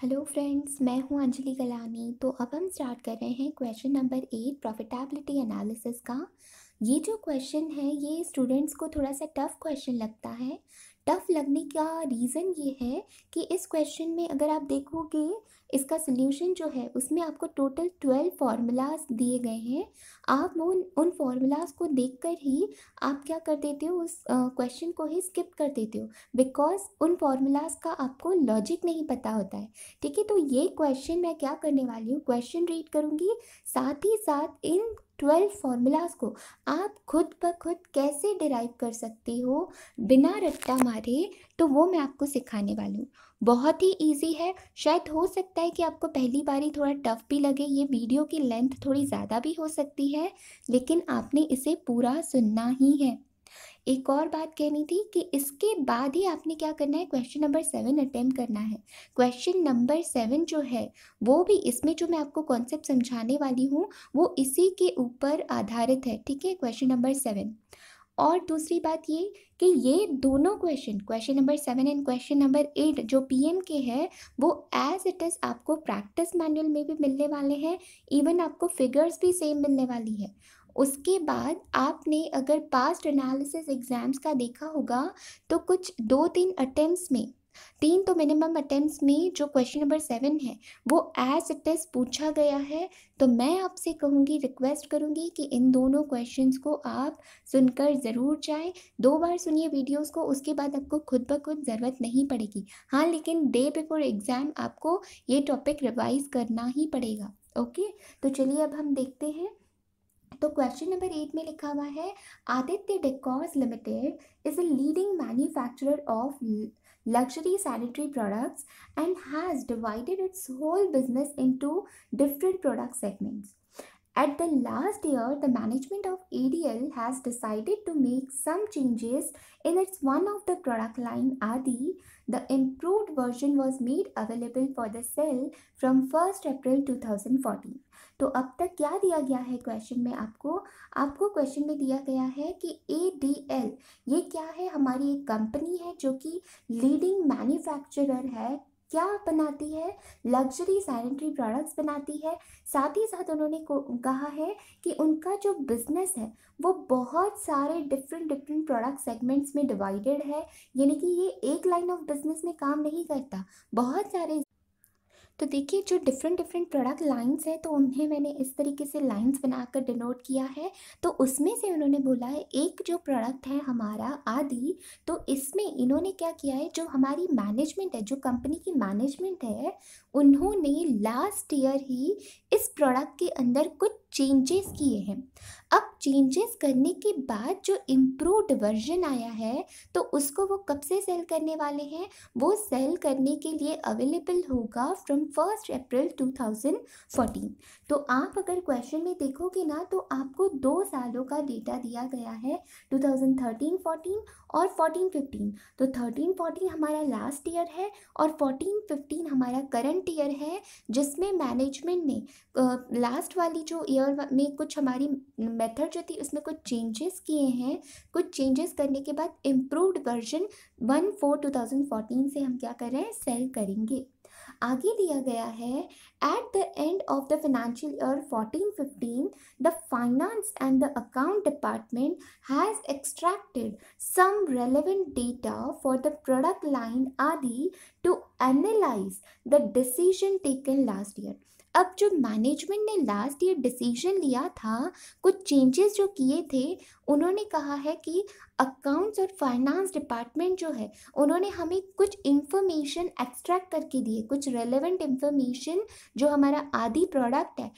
Hello friends, मैं हूं अंजलि कलानी। तो अब हम स्टार्ट कर रहे हैं क्वेश्चन नंबर 8 प्रॉफिटेबिलिटी एनालिसिस का। ये जो क्वेश्चन है ये स्टूडेंट्स को थोड़ा सा टफ क्वेश्चन लगता है। टफ लगने का रीज़न ये है कि इस क्वेश्चन में अगर आप देखोगे इसका सोल्यूशन जो है उसमें आपको टोटल 12 फार्मूलाज दिए गए हैं। आप वो उन फार्मूलाज को देखकर ही आप क्या कर देते हो, उस क्वेश्चन को ही स्किप कर देते हो, बिकॉज उन फार्मूलाज का आपको लॉजिक नहीं पता होता है। ठीक है, तो ये क्वेश्चन मैं क्या करने वाली हूँ, क्वेश्चन रीड करूँगी, साथ ही साथ इन 12 फार्मूलाज को आप खुद ब खुद कैसे डिराइव कर सकते हो बिना रट्टा मारे, तो वो मैं आपको सिखाने वाली हूँ। बहुत ही इजी है। शायद हो सकता है कि आपको पहली बारी थोड़ा टफ भी लगे, ये वीडियो की लेंथ थोड़ी ज़्यादा भी हो सकती है, लेकिन आपने इसे पूरा सुनना ही है। एक और बात कहनी थी कि इसके बाद ही आपने क्या करना है, क्वेश्चन नंबर 7 अटेम्प्ट करना है। क्वेश्चन नंबर 7 जो है वो भी, इसमें जो मैं आपको कॉन्सेप्ट समझाने वाली हूँ वो इसी के ऊपर आधारित है। ठीक है, क्वेश्चन नंबर 7। और दूसरी बात ये कि ये दोनों question, question number 7 and question number 8 जो पीएम के हैं, वो एज इट इज़ आपको प्रैक्टिस मैनुअल में भी मिलने वाले हैं। इवन आपको फिगर्स भी सेम मिलने वाली है। उसके बाद आपने अगर पास्ट एनालिसिस एग्जाम्स का देखा होगा तो कुछ 2-3 अटेम्प्ट्स में, 3 तो मिनिमम अटेम्प्ट्स में जो क्वेश्चन नंबर 7 है वो एज इट इज़ पूछा गया है। तो मैं आपसे कहूँगी, रिक्वेस्ट करूँगी कि इन दोनों क्वेश्चंस को आप सुनकर ज़रूर जाएं। 2 बार सुनिए वीडियोस को, उसके बाद आपको खुद ब खुद ज़रूरत नहीं पड़ेगी। हाँ, लेकिन डे बिफोर एग्ज़ाम आपको ये टॉपिक रिवाइज करना ही पड़ेगा। ओके, तो चलिए अब हम देखते हैं। तो क्वेश्चन नंबर 8 में लिखा हुआ है, Aditya decors limited is a leading manufacturer of luxury sanitary products and has divided its whole business into different product segments. At the last year, the management of ADL has decided to make some changes in its one of the product line Adi. The improved version was made available for the sale from 1st April 2014. तो अब तक क्या दिया गया है question में आपको, आपको क्वेश्चन में दिया गया है कि ADL ये क्या है, हमारी एक कंपनी है जो कि लीडिंग मैन्युफैक्चरर है। क्या बनाती है? लग्जरी सैनिटरी प्रोडक्ट्स बनाती है। साथ ही साथ उन्होंने कहा है कि उनका जो बिजनेस है वो बहुत सारे डिफरेंट डिफरेंट प्रोडक्ट सेगमेंट्स में डिवाइडेड है। यानी कि ये एक लाइन ऑफ बिजनेस में काम नहीं करता, बहुत सारे। तो देखिए, जो डिफरेंट डिफरेंट प्रोडक्ट लाइंस हैं तो उन्हें मैंने इस तरीके से लाइंस बनाकर डिनोट किया है। तो उसमें से उन्होंने बोला है एक जो प्रोडक्ट है हमारा आदि, तो इसमें इन्होंने क्या किया है, जो हमारी मैनेजमेंट है, जो कंपनी की मैनेजमेंट है, उन्होंने लास्ट ईयर ही इस प्रोडक्ट के अंदर कुछ चेंजेस किए हैं। अब चेंजेस करने के बाद जो इम्प्रूव्ड वर्जन आया है तो उसको वो कब से सेल करने वाले हैं, वो सेल करने के लिए अवेलेबल होगा फ्रॉम 1 अप्रैल 2014। तो आप अगर क्वेश्चन में देखोगे ना तो आपको 2 सालों का डेटा दिया गया है, 2013-14 और 14-15। तो 13-14 हमारा लास्ट ईयर है और 14-15 हमारा करंट ईयर है, जिसमें मैनेजमेंट ने लास्ट वाली जो ईयर में कुछ हमारी मेथड जो थी उसमें कुछ चेंजेस किए हैं। कुछ चेंजेस करने के बाद इम्प्रूव्ड वर्जन 1/4/2014 से हम क्या कर रहे हैं, सेल करेंगे। आगे दिया गया है, at the end of the financial year 14-15 the finance and the account department has extracted some relevant data for the product line आदि to analyse the decision taken last year. अब जो मैनेजमेंट ने last year decision लिया था, कुछ changes जो किए थे, उन्होंने कहा है कि अकाउंट्स और फाइनेंस डिपार्टमेंट जो है उन्होंने हमें कुछ इन्फॉर्मेशन एक्सट्रैक्ट करके दिए, कुछ रेलेवेंट इन्फॉर्मेशन जो हमारा आदि प्रोडक्ट है,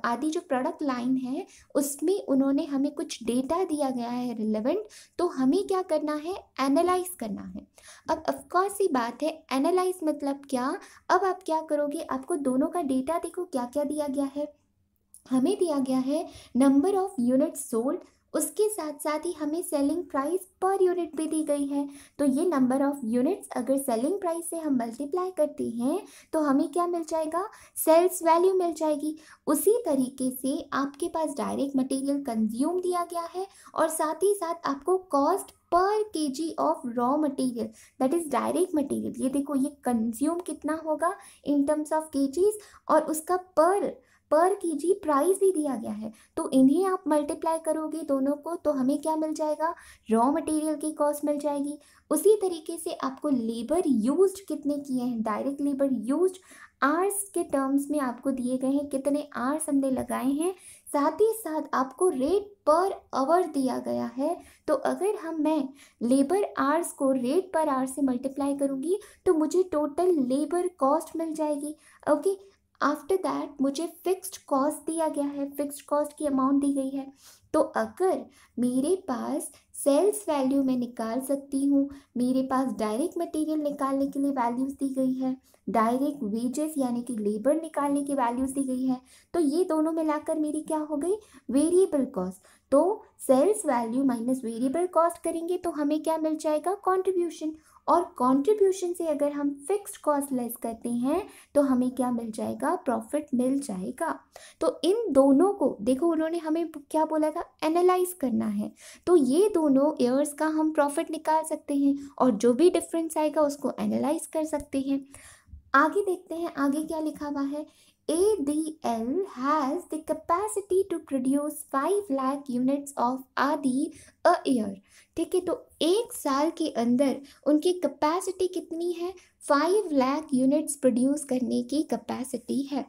आदि जो प्रोडक्ट लाइन है उसमें उन्होंने हमें कुछ डेटा दिया गया है रिलेवेंट। तो हमें क्या करना है, एनालाइज करना है। अब ऑफकोर्स ही बात है, एनालाइज मतलब क्या। अब आप क्या करोगे, आपको दोनों का डेटा देखो क्या क्या दिया गया है। हमें दिया गया है नंबर ऑफ यूनिट्स सोल्ड, उसके साथ साथ ही हमें सेलिंग प्राइस पर यूनिट भी दी गई है। तो ये नंबर ऑफ यूनिट्स अगर सेलिंग प्राइस से हम मल्टीप्लाई करते हैं तो हमें क्या मिल जाएगा, सेल्स वैल्यू मिल जाएगी। उसी तरीके से आपके पास डायरेक्ट मटेरियल कंज्यूम दिया गया है और साथ ही साथ आपको cost per KG of raw material that is direct material, ये देखो ये कंज्यूम कितना होगा इन टर्म्स ऑफ केजीज और उसका पर केजी प्राइस भी दिया गया है। तो इन्हें आप मल्टीप्लाई करोगे दोनों को तो हमें क्या मिल जाएगा, रॉ मटेरियल की कॉस्ट मिल जाएगी। उसी तरीके से आपको लेबर यूज्ड कितने किए हैं, डायरेक्ट लेबर यूज्ड आवर्स के टर्म्स में आपको दिए गए हैं, कितने आवर्स हमने लगाए हैं। साथ ही साथ आपको रेट पर आवर दिया गया है। तो अगर मैं लेबर आवर्स को रेट पर आवर से मल्टीप्लाई करूँगी तो मुझे टोटल लेबर कॉस्ट मिल जाएगी। ओके, आफ्टर दैट मुझे फिक्स्ड कॉस्ट दिया गया है, फिक्स्ड कॉस्ट की अमाउंट दी गई है। तो अगर मेरे पास सेल्स वैल्यू मैं निकाल सकती हूँ, मेरे पास डायरेक्ट मटेरियल निकालने के लिए वैल्यूज़ दी गई है, डायरेक्ट वेजेस यानी कि लेबर निकालने की वैल्यूज़ दी गई है, तो ये दोनों मिलाकर मेरी क्या हो गई, वेरिएबल कॉस्ट। तो sales value minus variable cost करेंगे तो हमें क्या मिल जाएगा, कंट्रीब्यूशन। और कंट्रीब्यूशन से अगर हम फिक्स्ड कॉस्ट लेस करते हैं तो हमें क्या मिल जाएगा, प्रॉफिट मिल जाएगा। तो इन दोनों को देखो, उन्होंने हमें क्या बोला था, एनालाइज करना है। तो ये दोनों ईयर्स का हम प्रॉफिट निकाल सकते हैं और जो भी डिफरेंस आएगा उसको एनालाइज कर सकते हैं। आगे देखते हैं, आगे क्या लिखा हुआ है, ADL has the capacity to produce 5 lakh units of आदि a year। ठीक है, तो एक साल के अंदर उनकी कैपेसिटी कितनी है, 5 लाख यूनिट्स प्रोड्यूस करने की कैपेसिटी है।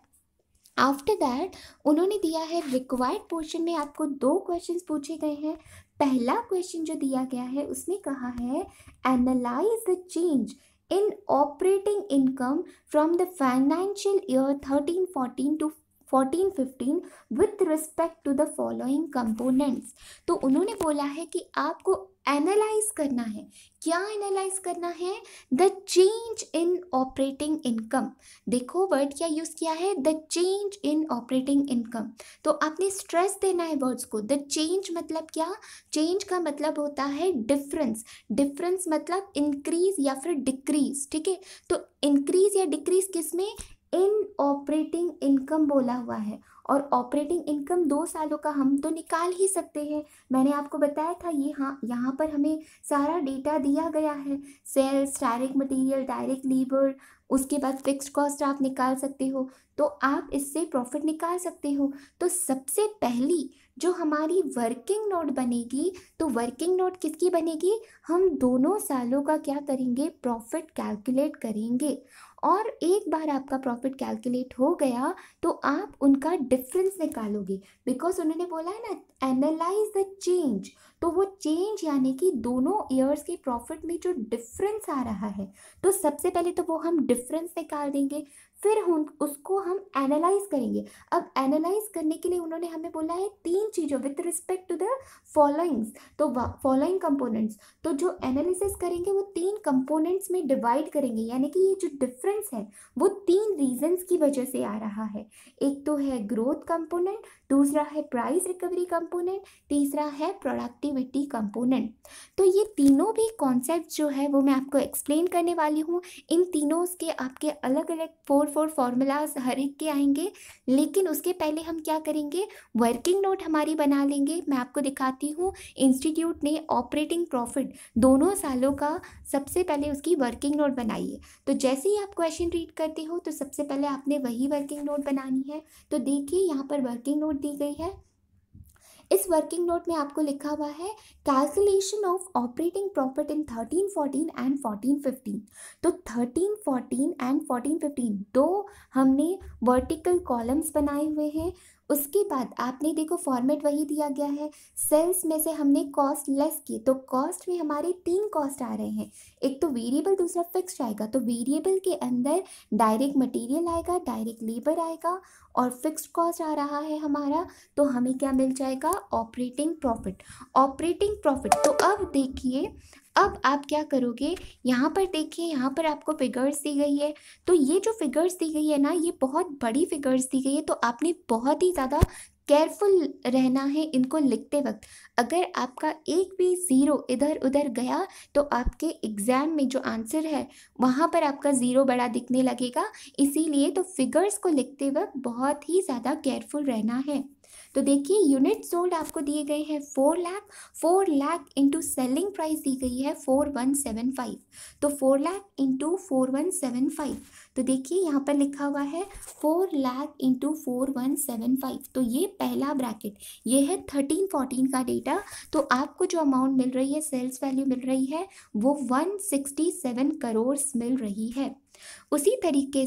आफ्टर दैट उन्होंने दिया है रिक्वायर्ड पोर्शन में आपको 2 क्वेश्चंस पूछे गए हैं। पहला क्वेश्चन जो दिया गया है उसमें कहा है analyse the change in operating income from the financial year 13-14 to 14-15 with respect to the following components। तो उन्होंने बोला है कि आपको एनालाइज करना है, क्या एनालाइज करना है, the change in operating income. देखो वर्ड क्या यूज किया है, the change in operating income. तो आपने स्ट्रेस देना है वर्ड्स को। द चेंज मतलब क्या, चेंज का मतलब होता है डिफरेंस, डिफरेंस मतलब इंक्रीज या फिर डिक्रीज। ठीक है, तो इंक्रीज या डिक्रीज किसमें, इन ऑपरेटिंग इनकम बोला हुआ है। और ऑपरेटिंग इनकम 2 सालों का हम तो निकाल ही सकते हैं, मैंने आपको बताया था ये। हाँ, यहाँ पर हमें सारा डेटा दिया गया है, sales, direct material, direct labour, उसके बाद फिक्स्ड कॉस्ट आप निकाल सकते हो, तो आप इससे प्रॉफिट निकाल सकते हो। तो सबसे पहली जो हमारी वर्किंग नोट बनेगी, तो वर्किंग नोट किसकी बनेगी, हम दोनों सालों का क्या करेंगे, प्रॉफिट कैलकुलेट करेंगे। और एक बार आपका प्रॉफिट कैलकुलेट हो गया तो आप उनका डिफरेंस निकालोगे, बिकॉज उन्होंने बोला है ना एनालाइज द चेंज। तो वो चेंज यानी कि दोनों ईयर्स के प्रॉफिट में जो डिफरेंस आ रहा है, तो सबसे पहले तो वो हम डिफरेंस निकाल देंगे, फिर उसको हम एनालाइज करेंगे। अब एनालाइज करने के लिए उन्होंने हमें बोला है 3 चीज़ों with respect to the followings, तो फॉलोइंग कंपोनेंट्स। तो जो एनालिसिस करेंगे वो 3 कंपोनेंट्स में डिवाइड करेंगे, यानी कि ये जो डिफरेंस है वो 3 रीजंस की वजह से आ रहा है। एक तो है ग्रोथ कंपोनेंट, दूसरा है प्राइस रिकवरी कंपोनेंट, तीसरा है प्रोडक्टिविटी कंपोनेंट। तो ये तीनों भी कॉन्सेप्ट जो है वो मैं आपको एक्सप्लेन करने वाली हूँ। इन तीनों के आपके अलग अलग 4 फॉर्मूलाज हर एक के आएंगे, लेकिन उसके पहले हम क्या करेंगे, वर्किंग नोट हमारी बना लेंगे। मैं आपको दिखाती हूँ, इंस्टीट्यूट ने ऑपरेटिंग प्रॉफिट दोनों सालों का सबसे पहले उसकी वर्किंग नोट बनाई है। तो जैसे ही आप क्वेश्चन रीड करते हो तो सबसे पहले आपने वही वर्किंग नोट बनानी है। तो देखिए यहाँ पर वर्किंग नोट दी गई है। इस वर्किंग नोट में आपको लिखा हुआ है calculation of operating profit in 13-14 and 14-15। तो 13-14 एंड 14-15 दो हमने वर्टिकल कॉलम्स बनाए हुए हैं। उसके बाद आपने देखो फॉर्मेट वही दिया गया है, सेल्स में से हमने कॉस्ट लेस की, तो कॉस्ट में हमारे 3 कॉस्ट आ रहे हैं, एक तो वेरिएबल, दूसरा फिक्स्ड आएगा। तो वेरिएबल के अंदर डायरेक्ट मटेरियल आएगा, डायरेक्ट लेबर आएगा और फिक्स्ड कॉस्ट आ रहा है हमारा, तो हमें क्या मिल जाएगा, ऑपरेटिंग प्रॉफिट। ऑपरेटिंग प्रॉफिट, तो अब देखिए, अब आप क्या करोगे, यहाँ पर देखिए, यहाँ पर आपको फिगर्स दी गई है। तो ये जो फिगर्स दी गई है ना, ये बहुत बड़ी फिगर्स दी गई है, तो आपने बहुत ही ज़्यादा केयरफुल रहना है इनको लिखते वक्त। अगर आपका एक भी ज़ीरो इधर उधर गया तो आपके एग्ज़ाम में जो आंसर है वहाँ पर आपका ज़ीरो बड़ा दिखने लगेगा। इसीलिए तो फिगर्स को लिखते वक्त बहुत ही ज़्यादा केयरफुल रहना है। तो देखिए यूनिट सोल्ड आपको दिए गए हैं 4 लाख इंटू सेलिंग प्राइस दी गई है 4175। तो 4 लाख इंटू 4175, तो देखिए यहाँ पर लिखा हुआ है 4 लाख इंटू 4175। तो ये पहला ब्रैकेट, ये है 13-14 का डेटा। तो आपको जो अमाउंट मिल रही है, सेल्स वैल्यू मिल रही है, वो 167 करोड़ मिल रही है। उसी तरीके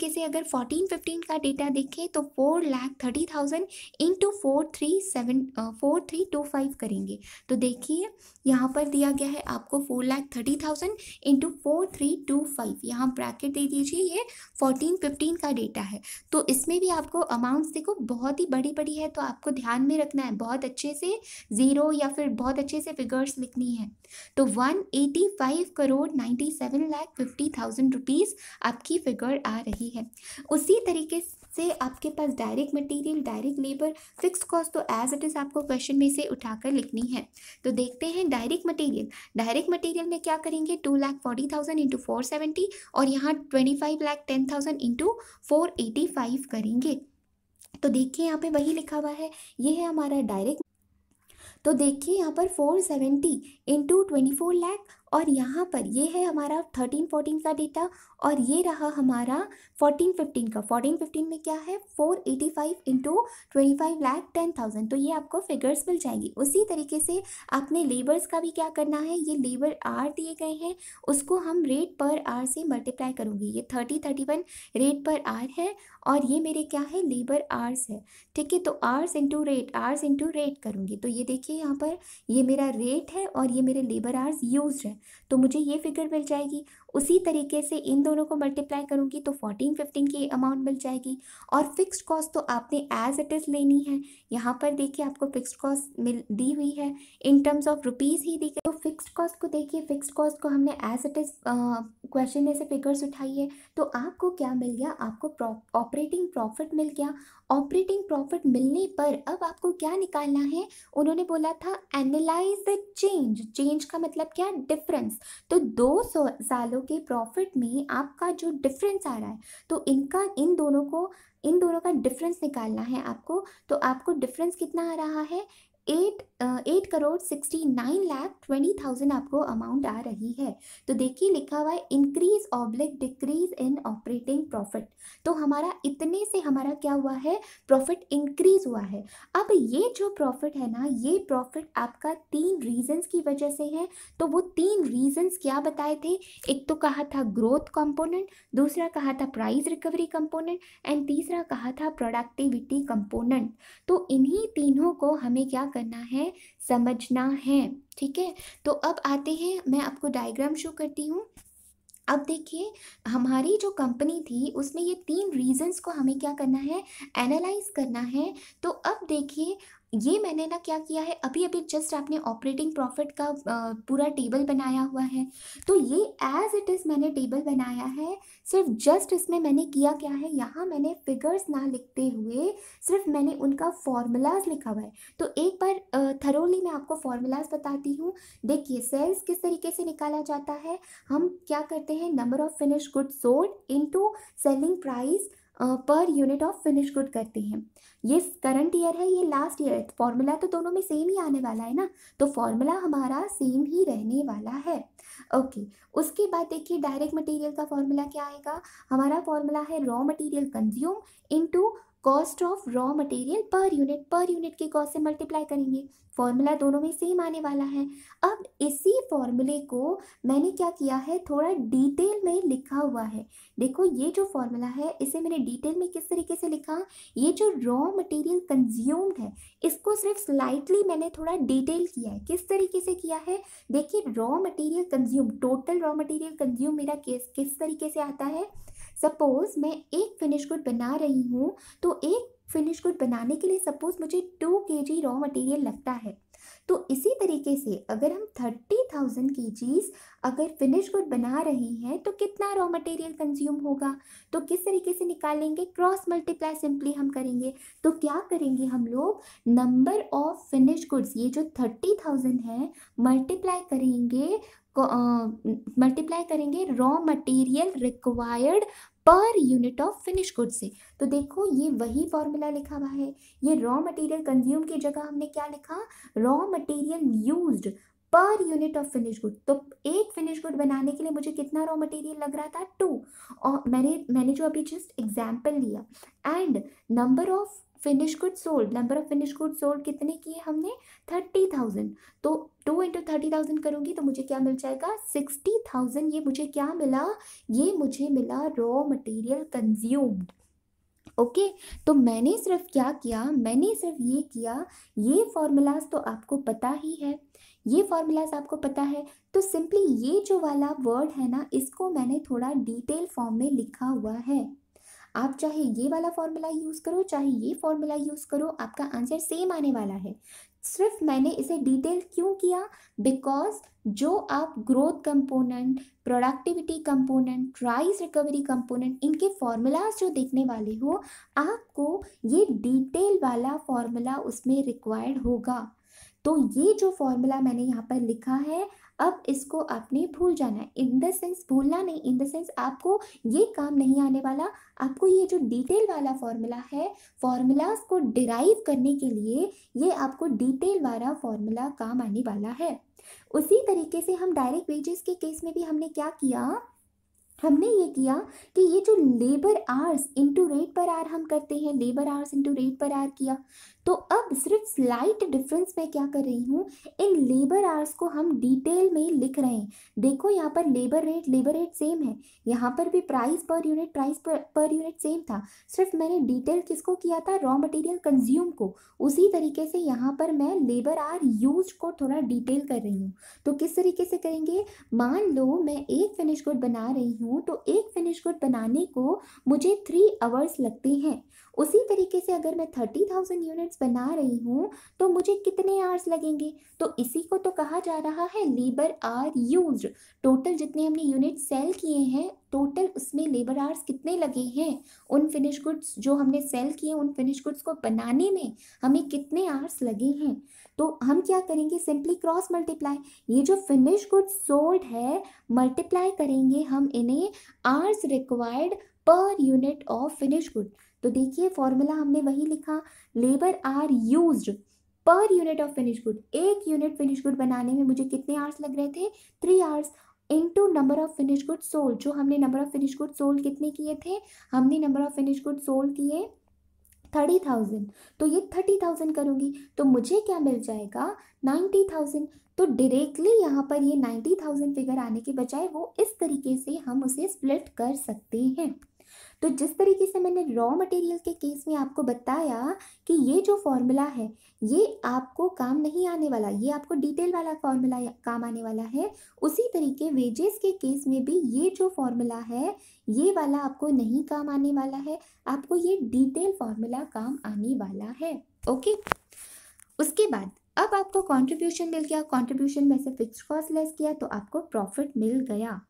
से अगर 14-15 का डेटा देखें तो 4,30,000 इंटू 4325 करेंगे। तो देखिए यहाँ पर दिया गया है आपको 4,30,000 इंटू 4325, यहाँ ब्रैकेट दे दीजिए। ये 14-15 का डेटा है। तो इसमें भी आपको अमाउंट्स देखो बहुत ही बड़ी बड़ी है, तो आपको ध्यान में रखना है, बहुत अच्छे से ज़ीरो या फिर बहुत अच्छे से फिगर्स लिखनी है। तो 185,97,50,000 रुपीज़ आपकी फिगर आ रही है। उसी तरीके से आपके पास direct material, direct labour, fix cost तो एज इट इज़ आपको क्वेश्चन में से उठाकर लिखनी है। तो देखते हैं डायरेक्ट मटेरियल में क्या करेंगे, 2,40,000 इंटू 470 और यहाँ 25,10,000 इंटू 485 करेंगे। तो देखिए यहाँ पे वही लिखा हुआ है, ये है हमारा डायरेक्ट। तो देखिए यहाँ पर 470 इंटू 24 लाख, और यहाँ पर ये है हमारा 13-14 का डेटा, और ये रहा हमारा 14-15 का। 14-15 में क्या है, 485 इंटू 25,10,000। तो ये आपको फिगर्स मिल जाएंगी। उसी तरीके से आपने लेबर्स का भी क्या करना है, ये लेबर आर दिए गए हैं, उसको हम रेट पर आर से मल्टीप्लाई करूँगी। ये 30-31 रेट पर आर है, और ये मेरे क्या है, लेबर आर्स है। ठीक है, तो आर्स इंटू रेट करूँगी। तो ये देखिए यहाँ पर ये मेरा रेट है और ये मेरे लेबर आर्स यूज्ड है, तो मुझे ये फिगर मिल जाएगी। उसी तरीके से इन दोनों को मल्टीप्लाई करूँगी तो 14-15 की अमाउंट मिल जाएगी। और फिक्स्ड कॉस्ट तो आपने एज इट इज़ लेनी है। यहाँ पर देखिए आपको फिक्स्ड कॉस्ट दी हुई है, इन टर्म्स ऑफ रुपीज़ ही दी गई। तो फिक्स्ड कॉस्ट को देखिए, फिक्स्ड कॉस्ट को हमने एज इट इज़ क्वेश्चन में से फिगर्स उठाई है। तो आपको क्या मिल गया, आपको ऑपरेटिंग प्रॉफिट मिल गया। ऑपरेटिंग प्रॉफिट मिलने पर अब आपको क्या निकालना है, उन्होंने बोला था एनालाइज द चेंज का मतलब क्या, डिफरेंस। तो 2 सालों के प्रॉफिट में आपका जो डिफरेंस आ रहा है, तो इन दोनों का डिफरेंस निकालना है आपको। तो आपको डिफरेंस कितना आ रहा है, 8,69,20,000 आपको अमाउंट आ रही है। तो देखिए लिखा हुआ है increase oblique decrease in operating profit. तो हमारा इतने से हमारा क्या हुआ है, प्रॉफिट इंक्रीज हुआ है। अब ये जो प्रॉफिट है ना, ये प्रॉफिट आपका 3 रीजंस की वजह से है। तो वो 3 रीजंस क्या बताए थे, एक तो कहा था ग्रोथ कंपोनेंट, दूसरा कहा था प्राइस रिकवरी कंपोनेंट, एंड तीसरा कहा था प्रोडक्टिविटी कंपोनेंट। तो इन्हीं तीनों को हमें क्या करना है, समझना है। ठीक है, तो अब आते हैं, मैं आपको डायग्राम शो करती हूँ। अब देखिए हमारी जो कंपनी थी उसमें ये 3 रीजंस को हमें क्या करना है, एनालाइज करना है। तो अब देखिए ये मैंने ना क्या किया है, अभी अभी जस्ट आपने ऑपरेटिंग प्रॉफिट का पूरा टेबल बनाया हुआ है। तो ये एज इट इज़ मैंने टेबल बनाया है, सिर्फ जस्ट इसमें मैंने किया क्या है, यहाँ मैंने फिगर्स ना लिखते हुए सिर्फ मैंने उनका फॉर्मूलाज लिखा हुआ है। तो एक बार थरोली मैं आपको फॉर्मूलाज बताती हूँ। देखिए सेल्स किस तरीके से निकाला जाता है, हम क्या करते हैं, number of finish good sold into selling price per unit of finish good करते हैं। ये करंट ईयर है, ये लास्ट ईयर है, फॉर्मूला तो दोनों में सेम ही आने वाला है ना, तो फॉर्मूला हमारा सेम ही रहने वाला है। ओके, उसके बाद देखिए डायरेक्ट मटेरियल का फॉर्मूला क्या आएगा, हमारा फॉर्मूला है raw material consume into cost of raw material per unit के कॉस्ट से मल्टीप्लाई करेंगे। फॉर्मूला दोनों में सेम आने वाला है। अब इसी फॉर्मूले को मैंने क्या किया है, थोड़ा डिटेल में लिखा हुआ है। देखो ये जो फॉर्मूला है इसे मैंने डिटेल में किस तरीके से लिखा, ये जो रॉ मटेरियल कंज्यूम्ड है इसको सिर्फ स्लाइटली मैंने थोड़ा डिटेल किया है। किस तरीके से किया है, देखिए raw material consume, total raw material consume मेरा किस तरीके से आता है। सपोज मैं एक फिनिश गुड बना रही हूँ, तो एक फिनिश गुड बनाने के लिए सपोज मुझे 2 kg रॉ मटेरियल लगता है। तो इसी तरीके से अगर हम 30,000 केजीज अगर फिनिश गुड बना रहे हैं तो कितना रॉ मटेरियल कंज्यूम होगा, तो किस तरीके से निकालेंगे, क्रॉस मल्टीप्लाई सिंपली हम करेंगे। तो क्या करेंगे हम लोग, नंबर ऑफ फिनिश गुड्स, ये जो 30,000 है, मल्टीप्लाई करेंगे raw material required per unit of finish good से। तो देखो ये वही फॉर्मूला लिखा हुआ है, ये रॉ मटेरियल कंज्यूम की जगह हमने क्या लिखा, raw material used per unit of finish good. तो एक फिनिश गुड बनाने के लिए मुझे कितना रॉ मटेरियल लग रहा था, 2। और मैंने जो अभी जस्ट एग्जाम्पल लिया, and number of finish good sold कितने किए हमने, 30,000। तो 2 इंटू 30,000 करूँगी तो मुझे क्या मिल जाएगा, 60,000। ये मुझे क्या मिला, ये मुझे मिला रॉ मटेरियल कंज्यूम्ड। ओके, तो मैंने सिर्फ क्या किया, मैंने सिर्फ ये किया, ये फॉर्मूलाज तो आपको पता ही है, ये फॉर्मूलाज आपको पता है, तो सिंपली ये जो वाला वर्ड है ना, इसको मैंने थोड़ा डिटेल फॉर्म में लिखा हुआ है। आप चाहे ये वाला फॉर्मूला यूज़ करो, चाहे ये फॉर्मूला यूज़ करो, आपका आंसर सेम आने वाला है। सिर्फ मैंने इसे डिटेल क्यों किया, बिकॉज जो आप growth component, productivity component, price recovery component, इनके फॉर्मूलाज जो देखने वाले हो, आपको ये डिटेल वाला फॉर्मूला उसमें रिक्वायर्ड होगा। तो ये जो फॉर्मूला मैंने यहाँ पर लिखा है, अब इसको आपने भूल जाना है, इन द सेंस भूलना नहीं, इन द सेंस आपको ये काम नहीं आने वाला। आपको ये जो डिटेल वाला फॉर्मूला है, फॉर्मूलाज को डिराइव करने के लिए ये आपको डिटेल वाला फॉर्मूला काम आने वाला है। उसी तरीके से हम डायरेक्ट वेजेस के केस में भी हमने क्या किया, हमने ये किया कि ये जो labour hours into rate per our हम करते हैं, labour hours into rate per our किया। तो अब सिर्फ स्लाइट डिफरेंस मैं क्या कर रही हूँ, इन लेबर आवर्स को हम डिटेल में लिख रहे हैं। देखो यहाँ पर लेबर रेट सेम है, यहाँ पर भी प्राइस पर यूनिट सेम था, सिर्फ मैंने डिटेल किसको किया था, रॉ मटेरियल कंज्यूम को। उसी तरीके से यहाँ पर मैं लेबर आवर यूज को थोड़ा डिटेल कर रही हूँ। तो किस तरीके से करेंगे, मान लो मैं एक फिनिश गुड बना रही हूँ, तो एक फिनिश गुड बनाने को मुझे 3 आवर्स लगते हैं। उसी तरीके से अगर मैं 30,000 यूनिट्स बना रही हूँ तो मुझे कितने आवर्स लगेंगे, तो इसी को तो कहा जा रहा है लेबर आवर यूज्ड। टोटल जितने हमने यूनिट सेल किए हैं, टोटल उसमें लेबर आवर्स कितने लगे हैं, उन फिनिश गुड्स जो हमने सेल किए, उन फिनिश गुड्स को बनाने में हमें कितने आवर्स लगे हैं। तो हम क्या करेंगे, सिंपली क्रॉस मल्टीप्लाई, ये जो फिनिश गुड्स सोल्ड है, मल्टीप्लाई करेंगे हम इन्हें hours required per unit of finish good. तो देखिए फॉर्मूला हमने वही लिखा, labour hour used per unit of finish good. एक यूनिट फिनिश गुड बनाने में मुझे कितने आवर्स लग रहे थे, 3 hours, into number of finish good sold. जो हमने number of finish good sold कितने किए थे, हमने number of finish good sold किए 30,000। तो ये 30,000 करूँगी तो मुझे क्या मिल जाएगा, 90,000। तो डायरेक्टली यहाँ पर ये 90,000 फिगर आने के बजाय वो इस तरीके से हम उसे स्प्लिट कर सकते हैं। तो जिस तरीके से मैंने रॉ मटेरियल के केस में आपको बताया कि ये जो फॉर्मूला है ये आपको काम नहीं आने वाला, ये आपको डिटेल वाला फॉर्मूला काम आने वाला है, उसी तरीके वेजेस के केस में भी ये जो फॉर्मूला है ये वाला आपको नहीं काम आने वाला है, आपको ये डिटेल फॉर्मूला काम आने वाला है। ओके, उसके बाद अब आपको कंट्रीब्यूशन मिल गया, कंट्रीब्यूशन में से फिक्स्ड कॉस्ट लेस किया तो आपको प्रॉफिट मिल गया।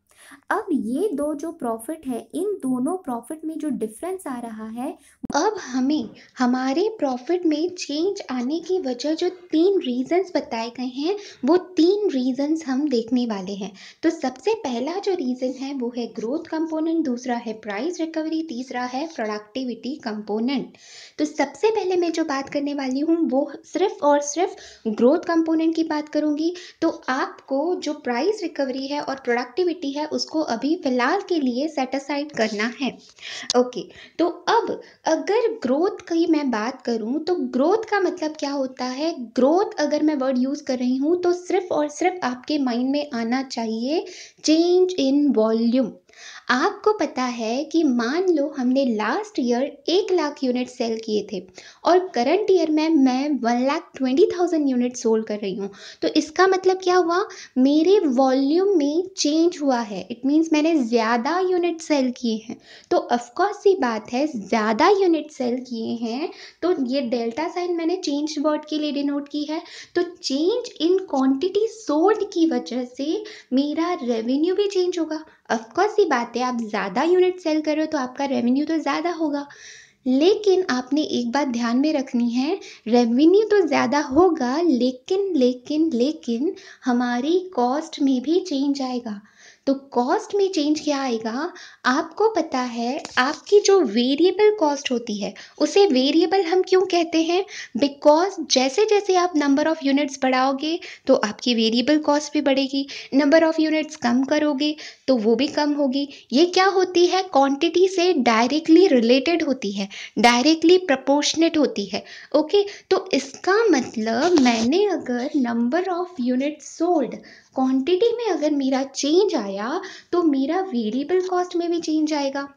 अब ये दो जो प्रॉफिट है, इन दोनों प्रॉफिट में जो डिफरेंस आ रहा है, अब हमें हमारे प्रॉफिट में चेंज आने की वजह जो 3 रीजंस बताए गए हैं, वो 3 रीजंस हम देखने वाले हैं। तो सबसे पहला जो रीजन है वो है ग्रोथ कंपोनेंट, दूसरा है प्राइस रिकवरी, तीसरा है प्रोडक्टिविटी कंपोनेंट। तो सबसे पहले मैं जो बात करने वाली हूँ वो सिर्फ और सिर्फ ग्रोथ कंपोनेंट की बात करूँगी। तो आपको जो प्राइस रिकवरी है और प्रोडक्टिविटी है उसको अभी फिलहाल के लिए सेट असाइड करना है। ओके, तो अब अगर ग्रोथ की मैं बात करूं तो ग्रोथ का मतलब क्या होता है, ग्रोथ अगर मैं वर्ड यूज कर रही हूं तो सिर्फ और सिर्फ आपके माइंड में आना चाहिए चेंज इन वॉल्यूम। आपको पता है कि मान लो हमने last year 1 lakh unit sale किए थे और करंट ईयर में मैं 1,20,000 यूनिट सोल्ड कर रही हूँ। तो इसका मतलब क्या हुआ, मेरे वॉल्यूम में चेंज हुआ है। इट मीन्स मैंने ज़्यादा यूनिट सेल किए हैं। तो ऑफकोर्स सी बात है, ज़्यादा यूनिट सेल किए हैं तो ये डेल्टा साइन मैंने चेंज वर्ड के लिए डिनोट की है। तो चेंज इन क्वांटिटी सोल्ड की वजह से मेरा रेवेन्यू भी चेंज होगा। ऑफकोर्स सी बात है, आप ज़्यादा यूनिट सेल कर रहे हो तो आपका रेवेन्यू तो ज़्यादा होगा। लेकिन आपने एक बात ध्यान में रखनी है, रेवेन्यू तो ज़्यादा होगा लेकिन लेकिन लेकिन हमारी कॉस्ट में भी चेंज आएगा। तो कॉस्ट में चेंज क्या आएगा, आपको पता है आपकी जो वेरिएबल कॉस्ट होती है उसे वेरिएबल हम क्यों कहते हैं, बिकॉज जैसे जैसे आप नंबर ऑफ़ यूनिट्स बढ़ाओगे तो आपकी वेरिएबल कॉस्ट भी बढ़ेगी, नंबर ऑफ़ यूनिट्स कम करोगे तो वो भी कम होगी। ये क्या होती है, क्वांटिटी से डायरेक्टली रिलेटेड होती है, डायरेक्टली प्रपोर्शनेट होती है। ओके, तो इसका मतलब मैंने अगर number of unit sold quantity में अगर मेरा चेंज आया तो मेरा वेरिएबल कॉस्ट में भी चेंज आएगा।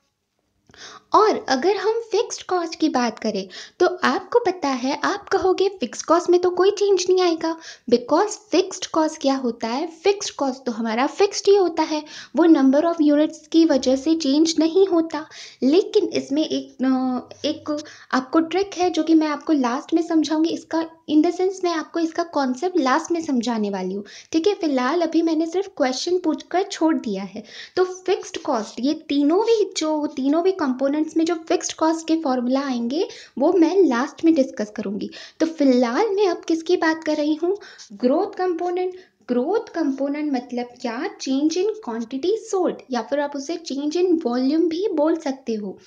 और अगर हम फिक्स्ड कॉस्ट की बात करें तो आपको पता है, आप कहोगे फिक्स्ड कॉस्ट में तो कोई चेंज नहीं आएगा, बिकॉज फिक्स्ड कॉस्ट क्या होता है, फिक्स्ड कॉस्ट तो हमारा फिक्स्ड ही होता है, वो नंबर ऑफ यूनिट्स की वजह से चेंज नहीं होता। लेकिन इसमें एक आपको ट्रिक है जो कि मैं आपको लास्ट में समझाऊंगी। इसका इन द सेंस मैं आपको इसका कॉन्सेप्ट लास्ट में समझाने वाली हूँ, ठीक है। फिलहाल अभी मैंने सिर्फ क्वेश्चन पूछकर छोड़ दिया है। तो फिक्स्ड कॉस्ट, ये तीनों भी कंपोनेंट्स में जो फिक्स्ड कॉस्ट के फॉर्मूला आएंगे वो मैं लास्ट में डिस्कस करूंगी। तो फिलहाल मैं अब किसकी बात कर रही हूँ, ग्रोथ कंपोनेंट। ग्रोथ कंपोनेंट मतलब क्या, चेंज इन क्वांटिटी सोल्ड, या फिर आप उसे चेंज इन वॉल्यूम भी बोल सकते हो।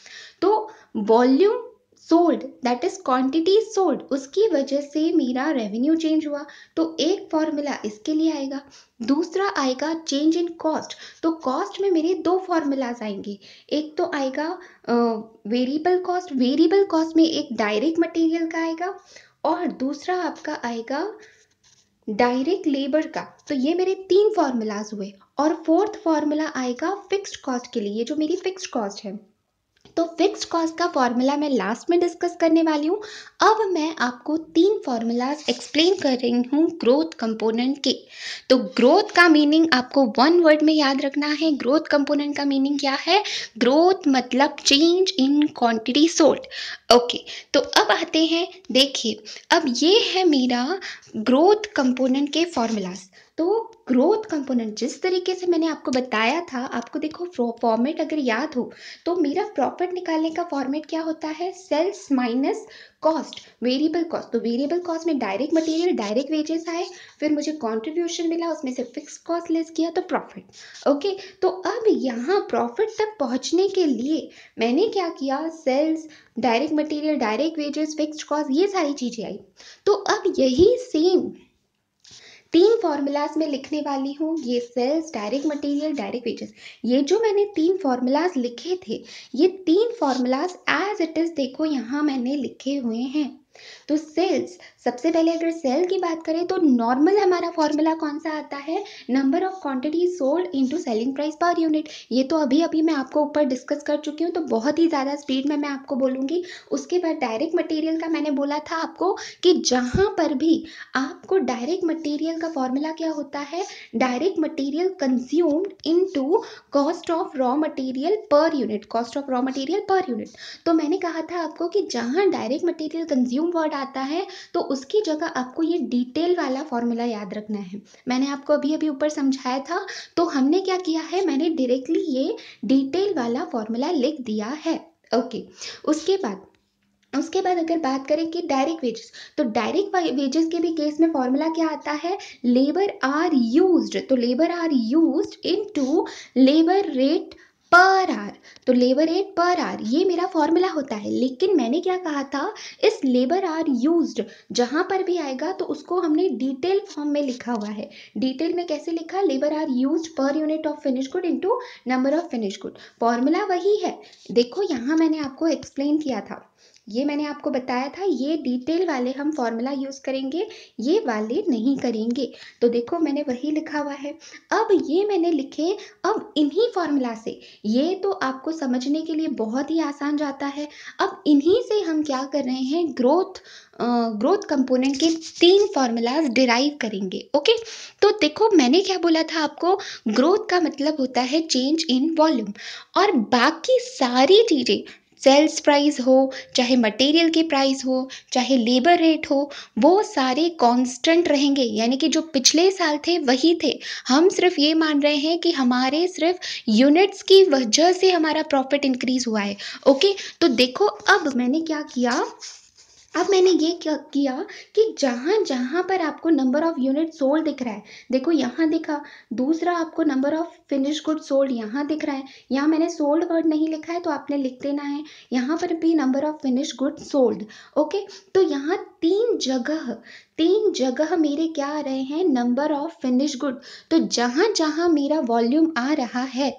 तो volume sold that is quantity sold, उसकी वजह से मेरा रेवेन्यू चेंज हुआ। तो एक फॉर्मूला इसके लिए आएगा। दूसरा आएगा चेंज इन कॉस्ट। तो कॉस्ट में मेरे दो फॉर्मूलाज आएंगे। एक तो आएगा वेरिएबल कॉस्ट, वेरिएबल कॉस्ट में एक डायरेक्ट मटेरियल का आएगा और दूसरा आपका आएगा डायरेक्ट लेबर का। तो ये मेरे 3 फॉर्मूलाज हुए और फोर्थ फॉर्मूला आएगा फिक्स्ड कॉस्ट के लिए, ये जो मेरी फिक्स्ड कॉस्ट है। तो फिक्स्ड कॉस्ट का फॉर्मूला मैं लास्ट में डिस्कस करने वाली हूँ। अब मैं आपको 3 फॉर्मूलाज एक्सप्लेन कर रही हूँ ग्रोथ कंपोनेंट के। तो ग्रोथ का मीनिंग आपको वन वर्ड में याद रखना है। ग्रोथ कंपोनेंट का मीनिंग क्या है, ग्रोथ मतलब change in quantity sold. Okay, तो अब आते हैं, देखिए अब ये है मेरा ग्रोथ कंपोनेंट के फॉर्मूलाज। तो ग्रोथ कंपोनेंट जिस तरीके से मैंने आपको बताया था, आपको देखो फॉर्मेट अगर याद हो तो मेरा प्रॉफिट निकालने का फॉर्मेट क्या होता है, sales minus cost, variable cost. तो वेरिएबल कॉस्ट में डायरेक्ट मटेरियल, डायरेक्ट वेजेस आए, फिर मुझे कंट्रीब्यूशन मिला, उसमें से फिक्स कॉस्ट लेस किया तो प्रॉफिट। ओके, तो अब यहाँ प्रॉफिट तक पहुँचने के लिए मैंने क्या किया, sales, direct material, direct wages, fixed cost, ये सारी चीज़ें आई। तो अब यही सेम 3 फॉर्मूलाज में लिखने वाली हूँ, ये sales, direct material, direct wages. ये जो मैंने 3 फॉर्मूलाज लिखे थे, ये 3 फॉर्मूलाज एज इट इज देखो यहाँ मैंने लिखे हुए हैं। तो सेल्स, सबसे पहले अगर सेल की बात करें तो नॉर्मल हमारा फॉर्मूला कौन सा आता है, number of quantity sold into selling price per unit. ये तो अभी अभी मैं आपको ऊपर डिस्कस कर चुकी हूँ, तो बहुत ही ज़्यादा स्पीड में मैं आपको बोलूँगी। उसके बाद डायरेक्ट मटेरियल का मैंने बोला था आपको कि जहाँ पर भी आपको डायरेक्ट मटेरियल का फॉर्मूला क्या होता है, direct material consumed into cost of raw material per unit, cost of raw material per unit. तो मैंने कहा था आपको कि जहाँ डायरेक्ट मटेरियल कंज्यूम वर्ड आता है तो उसकी जगह आपको ये डिटेल वाला फॉर्मूला याद रखना है। मैंने आपको अभी अभी ऊपर समझाया था, तो हमने क्या किया है, मैंने डायरेक्टली ये डिटेल वाला फॉर्मूला लिख दिया है। ओके, उसके बाद अगर बात करें कि डायरेक्ट वेजेस, तो डायरेक्ट वेजेस के भी केस में फॉर्मूला क्या आता है, लेबर आर यूज्ड। तो labour hour used into labour rate per hour. तो लेबर रेट पर आवर ये मेरा फॉर्मूला होता है। लेकिन मैंने क्या कहा था, इस लेबर आर यूज्ड जहाँ पर भी आएगा तो उसको हमने डिटेल फॉर्म में लिखा हुआ है। डिटेल में कैसे लिखा, labour hour used per unit of finish good into number of finish good. Formula वही है, देखो यहाँ मैंने आपको एक्सप्लेन किया था ये मैंने आपको बताया था, ये डिटेल वाले हम फॉर्मूला यूज़ करेंगे, ये वाले नहीं करेंगे। तो देखो मैंने वही लिखा हुआ है। अब ये मैंने लिखे, अब इन्हीं फॉर्मूला से, ये तो आपको समझने के लिए बहुत ही आसान जाता है। अब इन्हीं से हम क्या कर रहे हैं, ग्रोथ कंपोनेंट के 3 फॉर्मूलाज डिराइव करेंगे। ओके, तो देखो मैंने क्या बोला था आपको, ग्रोथ का मतलब होता है चेंज इन वॉल्यूम, और बाकी सारी चीज़ें, सेल्स प्राइस हो, चाहे मटेरियल की प्राइस हो, चाहे लेबर रेट हो, वो सारे कांस्टेंट रहेंगे, यानी कि जो पिछले साल थे वही थे। हम सिर्फ ये मान रहे हैं कि हमारे सिर्फ यूनिट्स की वजह से हमारा प्रॉफिट इंक्रीज हुआ है। ओके, तो देखो अब मैंने क्या किया, अब मैंने ये क्या किया कि जहाँ जहाँ पर आपको नंबर ऑफ यूनिट सोल्ड दिख रहा है, देखो यहाँ दिखा, दूसरा आपको number of finish good sold यहाँ दिख रहा है। यहाँ मैंने सोल्ड वर्ड नहीं लिखा है तो आपने लिख देना है, यहाँ पर भी number of finish good sold. Okay, तो यहाँ 3 जगह मेरे क्या आ रहे हैं, नंबर ऑफ फिनिश गुड। तो जहाँ जहाँ मेरा वॉल्यूम आ रहा है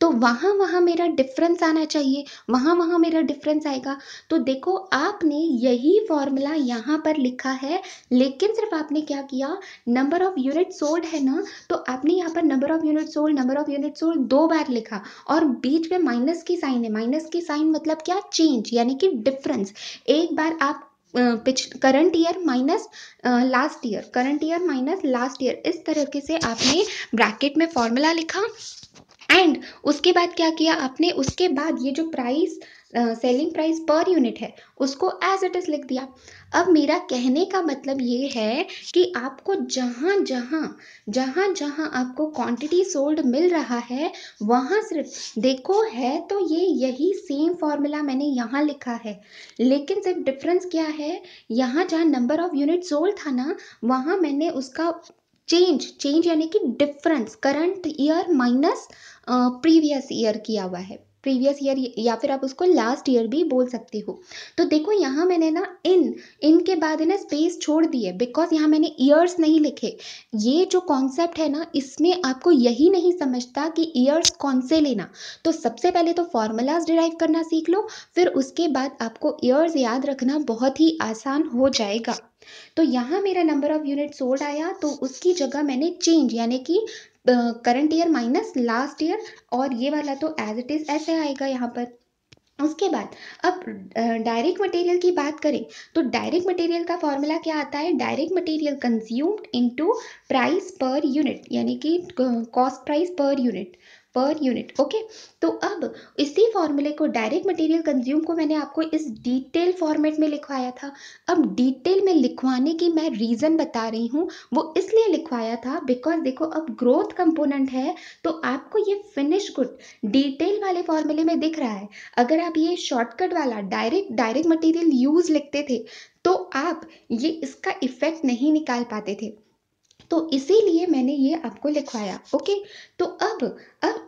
तो वहाँ वहाँ मेरा डिफरेंस आना चाहिए, वहाँ वहाँ मेरा डिफरेंस आएगा। तो देखो आपने यही फॉर्मूला यहाँ पर लिखा है, लेकिन सिर्फ आपने क्या किया, नंबर ऑफ यूनिट सोल्ड है ना, तो आपने यहाँ पर number of unit sold, number of unit sold 2 बार लिखा, और बीच में माइनस की साइन है। माइनस की साइन मतलब क्या, चेंज, यानी कि डिफरेंस। एक बार आप current year minus last year, current year minus last year, इस तरीके से आपने ब्रैकेट में फॉर्मूला लिखा। एंड उसके बाद क्या किया आपने, उसके बाद ये जो price, selling price per unit है, उसको एज इट इज लिख दिया। अब मेरा कहने का मतलब ये है कि आपको जहाँ जहाँ आपको क्वांटिटी सोल्ड मिल रहा है, वहाँ सिर्फ देखो है तो ये यही सेम फॉर्मूला मैंने यहाँ लिखा है, लेकिन सिर्फ डिफरेंस क्या है, यहाँ जहाँ नंबर ऑफ यूनिट सोल्ड था ना, वहाँ मैंने उसका चेंज यानी कि difference, current year minus previous year किया हुआ है, प्रीवियस ईयर, या फिर आप उसको लास्ट ईयर भी बोल सकते हो। तो देखो यहाँ मैंने ना इन के बाद है ना स्पेस छोड़ दी है, बिकॉज यहाँ मैंने ईयर्स नहीं लिखे। ये जो कॉन्सेप्ट है ना, इसमें आपको यही नहीं समझता कि ईयर्स कौन से लेना। तो सबसे पहले तो फॉर्मूलाज डिराइव करना सीख लो, फिर उसके बाद आपको ईयर्स याद रखना बहुत ही आसान हो जाएगा। तो यहाँ मेरा नंबर ऑफ यूनिट सोल्ड आया, तो उसकी जगह मैंने चेंज, यानी कि current year minus last year, और ये वाला तो एज इट इज ऐसे आएगा यहाँ पर। उसके बाद अब डायरेक्ट मटेरियल की बात करें, तो डायरेक्ट मटेरियल का फॉर्मूला क्या आता है, direct material consumed into price per unit, यानी कि cost price per unit. Okay, तो अब इसी फॉर्मूले को, डायरेक्ट मटेरियल कंज्यूम को मैंने आपको इस डिटेल फॉर्मेट में लिखवाया था। अब डिटेल में लिखवाने की मैं रीज़न बता रही हूँ, वो इसलिए लिखवाया था बिकॉज देखो अब ग्रोथ कंपोनेंट है, तो आपको ये फिनिश गुड डिटेल वाले फॉर्मूले में दिख रहा है। अगर आप ये शॉर्टकट वाला डायरेक्ट मटेरियल यूज लिखते थे, तो आप ये इसका इफेक्ट नहीं निकाल पाते थे, तो इसीलिए मैंने ये आपको लिखवाया। ओके, तो अब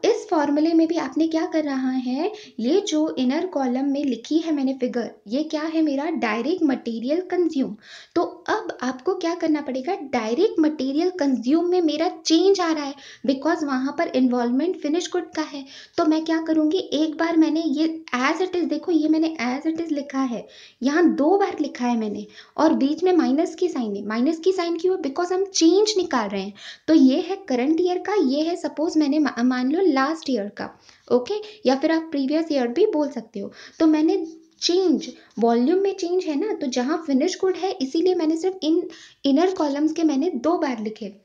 इस फॉर्मूले में भी आपने क्या कर रहा है, ये जो इनर कॉलम में लिखी है मैंने फिगर, ये क्या है मेरा डायरेक्ट मटेरियल कंज्यूम। तो अब आपको क्या करना पड़ेगा, डायरेक्ट मटेरियल कंज्यूम में मेरा चेंज आ रहा है, बिकॉज वहाँ पर इन्वॉल्वमेंट फिनिश गुड का है। तो मैं क्या करूँगी, एक बार मैंने ये एज इट इज़, देखो ये मैंने एज इट इज़ लिखा है, यहाँ 2 बार लिखा है मैंने, और बीच में माइनस की साइन है। माइनस की साइन क्यों है, बिकॉज हम चेंज निकाल रहे हैं। तो ये है करंट ईयर का, ये है सपोज मैंने मान लो लास्ट ईयर का। ओके, या फिर आप प्रीवियस ईयर भी बोल सकते हो। तो मैंने चेंज, वॉल्यूम में चेंज है ना, तो जहाँ फिनिश गुड है, इसीलिए मैंने सिर्फ इन इनर कॉलम्स के मैंने 2 बार लिखे,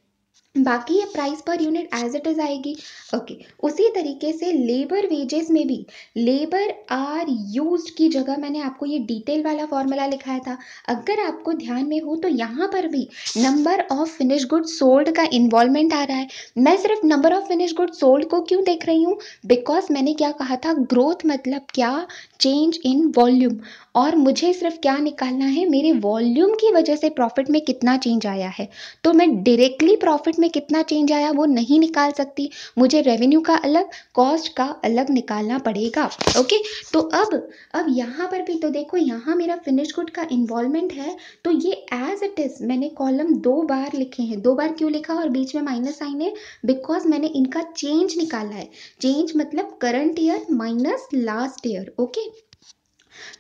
बाकी ये price per unit as it is आएगी। ओके, उसी तरीके से लेबर वेजेस में भी लेबर आर यूज्ड की जगह मैंने आपको ये डिटेल वाला फॉर्मूला लिखाया था। अगर आपको ध्यान में हो तो यहाँ पर भी number of finish good sold का इन्वॉल्वमेंट आ रहा है। मैं सिर्फ number of finish good sold को क्यों देख रही हूँ, बिकॉज मैंने क्या कहा था, ग्रोथ मतलब क्या, चेंज इन वॉल्यूम, और मुझे सिर्फ क्या निकालना है, मेरे वॉल्यूम की वजह से प्रॉफिट में कितना चेंज आया है। तो मैं डायरेक्टली प्रॉफिट में कितना चेंज आया वो नहीं निकाल सकती, मुझे रेवेन्यू का अलग, कॉस्ट का अलग निकालना पड़ेगा। ओके, तो अब यहाँ पर भी तो देखो, यहाँ मेरा फिनिश गुड का इन्वॉल्वमेंट है, तो ये एज इट इज मैंने कॉलम 2 बार लिखे हैं। 2 बार क्यों लिखा और बीच में माइनस साइन है, बिकॉज मैंने इनका चेंज निकाला है। चेंज मतलब current year minus last year. Okay,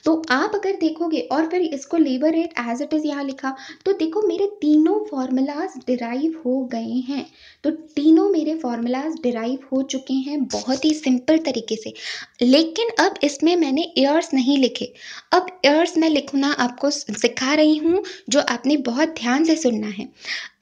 तो आप अगर देखोगे और फिर इसको labour rate as it is यहाँ लिखा, तो देखो मेरे तीनों फॉर्मूलाज डिराइव हो गए हैं। तो तीनों मेरे फॉर्मूलाज डिराइव हो चुके हैं बहुत ही सिंपल तरीके से। लेकिन अब इसमें मैंने ईयर्स नहीं लिखे। अब ईयर्स मैं लिखना आपको सिखा रही हूँ, जो आपने बहुत ध्यान से सुनना है।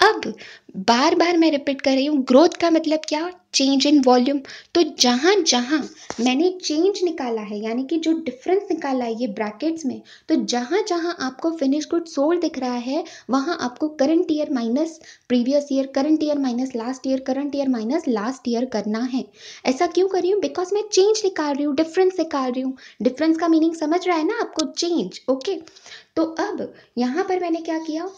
अब बार बार मैं रिपीट कर रही हूँ, ग्रोथ का मतलब क्या? Change in volume. तो जहाँ जहाँ मैंने चेंज निकाला है, यानी कि जो डिफरेंस निकाला है ये ब्रैकेट्स में, तो जहाँ जहाँ आपको फिनिश गुड सोल्ड दिख रहा है, वहाँ आपको current year minus previous year, current year minus last year, current year minus last year करना है। ऐसा क्यों कर रही हूँ? बिकॉज मैं चेंज निकाल रही हूँ, डिफरेंस निकाल रही हूँ। डिफरेंस का मीनिंग समझ रहा है ना आपको? चेंज। ओके, तो अब यहाँ पर मैंने क्या किया,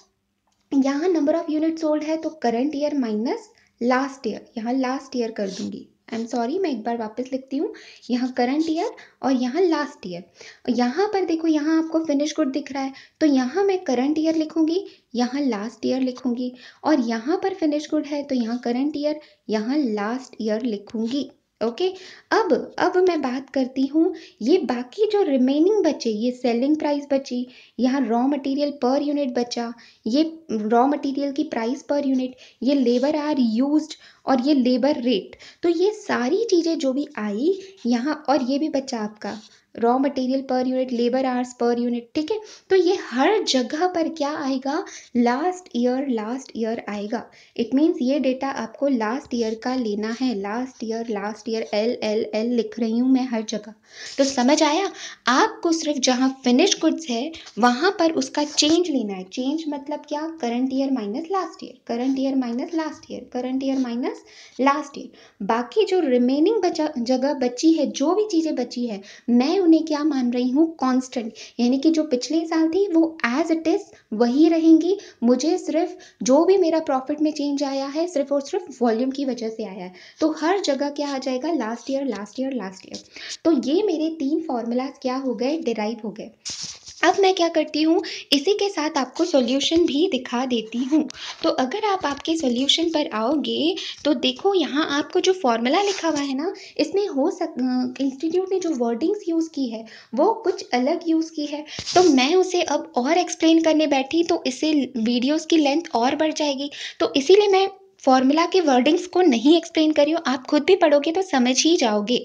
यहाँ नंबर ऑफ यूनिट सोल्ड है तो current year minus last year, यहाँ लास्ट ईयर कर दूंगी। आई एम सॉरी, मैं एक बार वापस लिखती हूँ। यहाँ करंट ईयर और यहाँ लास्ट ईयर। यहाँ पर देखो, यहाँ आपको फिनिश गुड दिख रहा है, तो यहाँ मैं करंट ईयर लिखूंगी, यहाँ लास्ट ईयर लिखूंगी। और यहाँ पर फिनिश गुड है तो यहाँ करंट ईयर, यहाँ लास्ट ईयर लिखूंगी। ओके, अब मैं बात करती हूँ, ये बाकी जो रिमेनिंग बचे, ये सेलिंग प्राइस बची, यहाँ रॉ मटेरियल पर यूनिट बचा, ये रॉ मटेरियल की प्राइस पर यूनिट, ये लेबर आर यूज्ड और ये लेबर रेट। तो ये सारी चीज़ें जो भी आई यहाँ, और ये भी बचा आपका raw material per unit, labour hours per unit. ठीक है, तो ये हर जगह पर क्या आएगा? लास्ट ईयर आएगा। इट मीन्स ये डेटा आपको लास्ट ईयर का लेना है। Last year L L L लिख रही हूँ मैं हर जगह। तो समझ आया? आपको सिर्फ जहाँ फिनिश गुड्स है वहाँ पर उसका चेंज लेना है। चेंज मतलब क्या? Current year minus last year, current year minus last year, current year minus last year. बाकी जो रिमेनिंग बचा जगह बची है, जो भी चीज़ें बची है, मैं उन्हें क्या मान रही हूँ? कांस्टेंट। यानी कि जो पिछले साल थी वो एज इट इज़ वही रहेंगी। मुझे सिर्फ जो भी मेरा प्रॉफिट में चेंज आया है, सिर्फ और सिर्फ वॉल्यूम की वजह से आया है। तो हर जगह क्या आ जाएगा? Last year last year last year. तो ये मेरे 3 फॉर्मूलाज क्या हो गए? डिराइव हो गए। अब मैं क्या करती हूँ, इसी के साथ आपको सॉल्यूशन भी दिखा देती हूँ। तो अगर आप आपके सॉल्यूशन पर आओगे तो देखो, यहाँ आपको जो फॉर्मूला लिखा हुआ है ना, इसमें इंस्टीट्यूट ने जो वर्डिंग्स यूज़ की है वो कुछ अलग यूज़ की है। तो मैं उसे अब और एक्सप्लेन करने बैठी तो इससे वीडियोज़ की लेंथ और बढ़ जाएगी। तो इसीलिए मैं फॉर्मूला के वर्डिंग्स को नहीं एक्सप्लेन कर रही हूँ। आप खुद भी पढ़ोगे तो समझ ही जाओगे।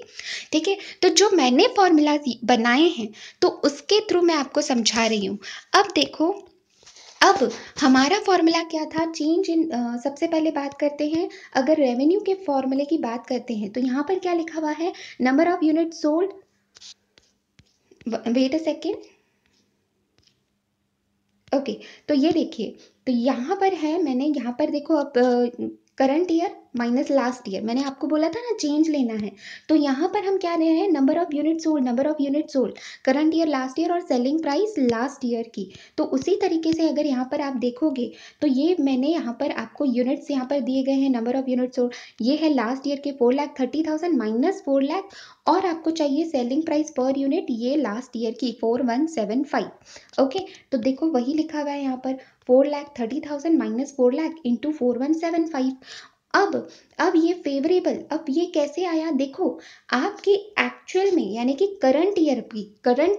ठीक है, तो जो मैंने फॉर्मूला बनाए हैं तो उसके थ्रू मैं आपको समझा रही हूँ। अब देखो, अब हमारा फॉर्मूला क्या था? चेंज इन, सबसे पहले बात करते हैं, अगर रेवेन्यू के फॉर्मूले की बात करते हैं तो यहाँ पर क्या लिखा हुआ है? Number of unit sold. Wait a second. Okay, तो ये देखिए, तो यहाँ पर है, मैंने यहाँ पर देखो, अब current year minus last year, मैंने आपको बोला था ना चेंज लेना है। तो यहाँ पर हम क्या ले रहे हैं? Number of unit sold, number of unit sold, current year last year और सेलिंग प्राइस लास्ट ईयर की। तो उसी तरीके से अगर यहाँ पर आप देखोगे तो ये मैंने यहाँ पर आपको यूनिट्स यहाँ पर दिए गए हैं, नंबर ऑफ यूनिट सोल्ड, ये है लास्ट ईयर के 4,30,000 माइनस 4 लाख, और आपको चाहिए सेलिंग प्राइस पर यूनिट, ये लास्ट ईयर की 4175। ओके, तो देखो वही लिखा हुआ है यहाँ पर, 4,30,000 माइनस 4 लाख इंटू 4175। अब ये फेवरेबल, अब ये कैसे आया? देखो, आपकी एक्चुअल में, यानी कि करंट